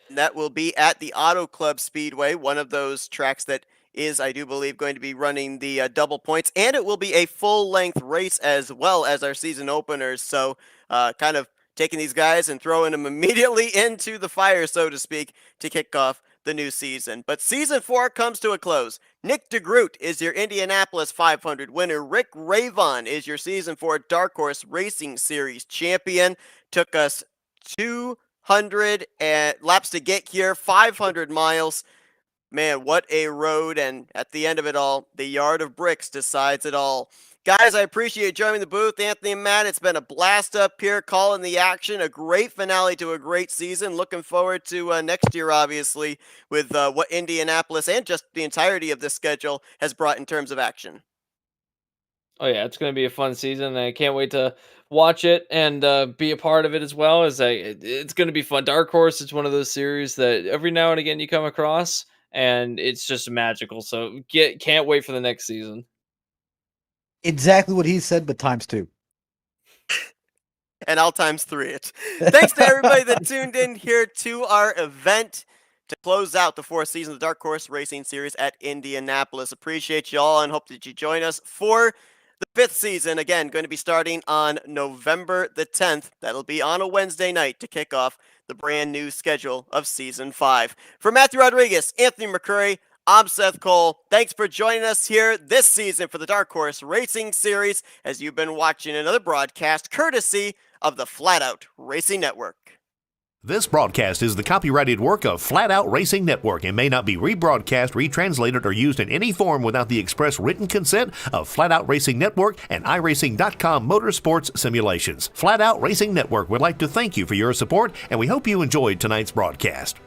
And that will be at the Auto Club Speedway, one of those tracks that is, I do believe, going to be running the double points. And it will be a full-length race as well as our season openers. So kind of taking these guys and throwing them immediately into the fire, so to speak, to kick off the new season. But season 4 comes to a close. Nick DeGroot is your Indianapolis 500 winner. Rick Ravon is your season 4 Dark Horse Racing Series champion. Took us 200 laps to get here, 500 miles. Man, what a road, and at the end of it all, the yard of bricks decides it all. Guys, I appreciate you joining the booth, Anthony and Matt. It's been a blast up here, calling the action. A great finale to a great season. Looking forward to next year, obviously, with what Indianapolis and just the entirety of this schedule has brought in terms of action. Oh yeah, it's going to be a fun season. I can't wait to watch it and be a part of it as well. It's going to be fun. Dark Horse is one of those series that every now and again you come across, and it's just magical. So can't wait for the next season. Exactly what he said, but times 2. And I'll times 3 it. Thanks to everybody that tuned in here to our event to close out the 4th season of the Dark Horse Racing Series at Indianapolis. Appreciate you all and hope that you join us for the 5th season. Again, going to be starting on November the 10th. That'll be on a Wednesday night to kick off the brand new schedule of Season 5. For Matthew Rodriguez, Anthony McCurry, I'm Seth Cole. Thanks for joining us here this season for the Dark Horse Racing Series as you've been watching another broadcast courtesy of the Flat Out Racing Network. This broadcast is the copyrighted work of Flat Out Racing Network and may not be rebroadcast, retranslated, or used in any form without the express written consent of Flat Out Racing Network and iRacing.com Motorsports Simulations. Flat Out Racing Network would like to thank you for your support, and we hope you enjoyed tonight's broadcast.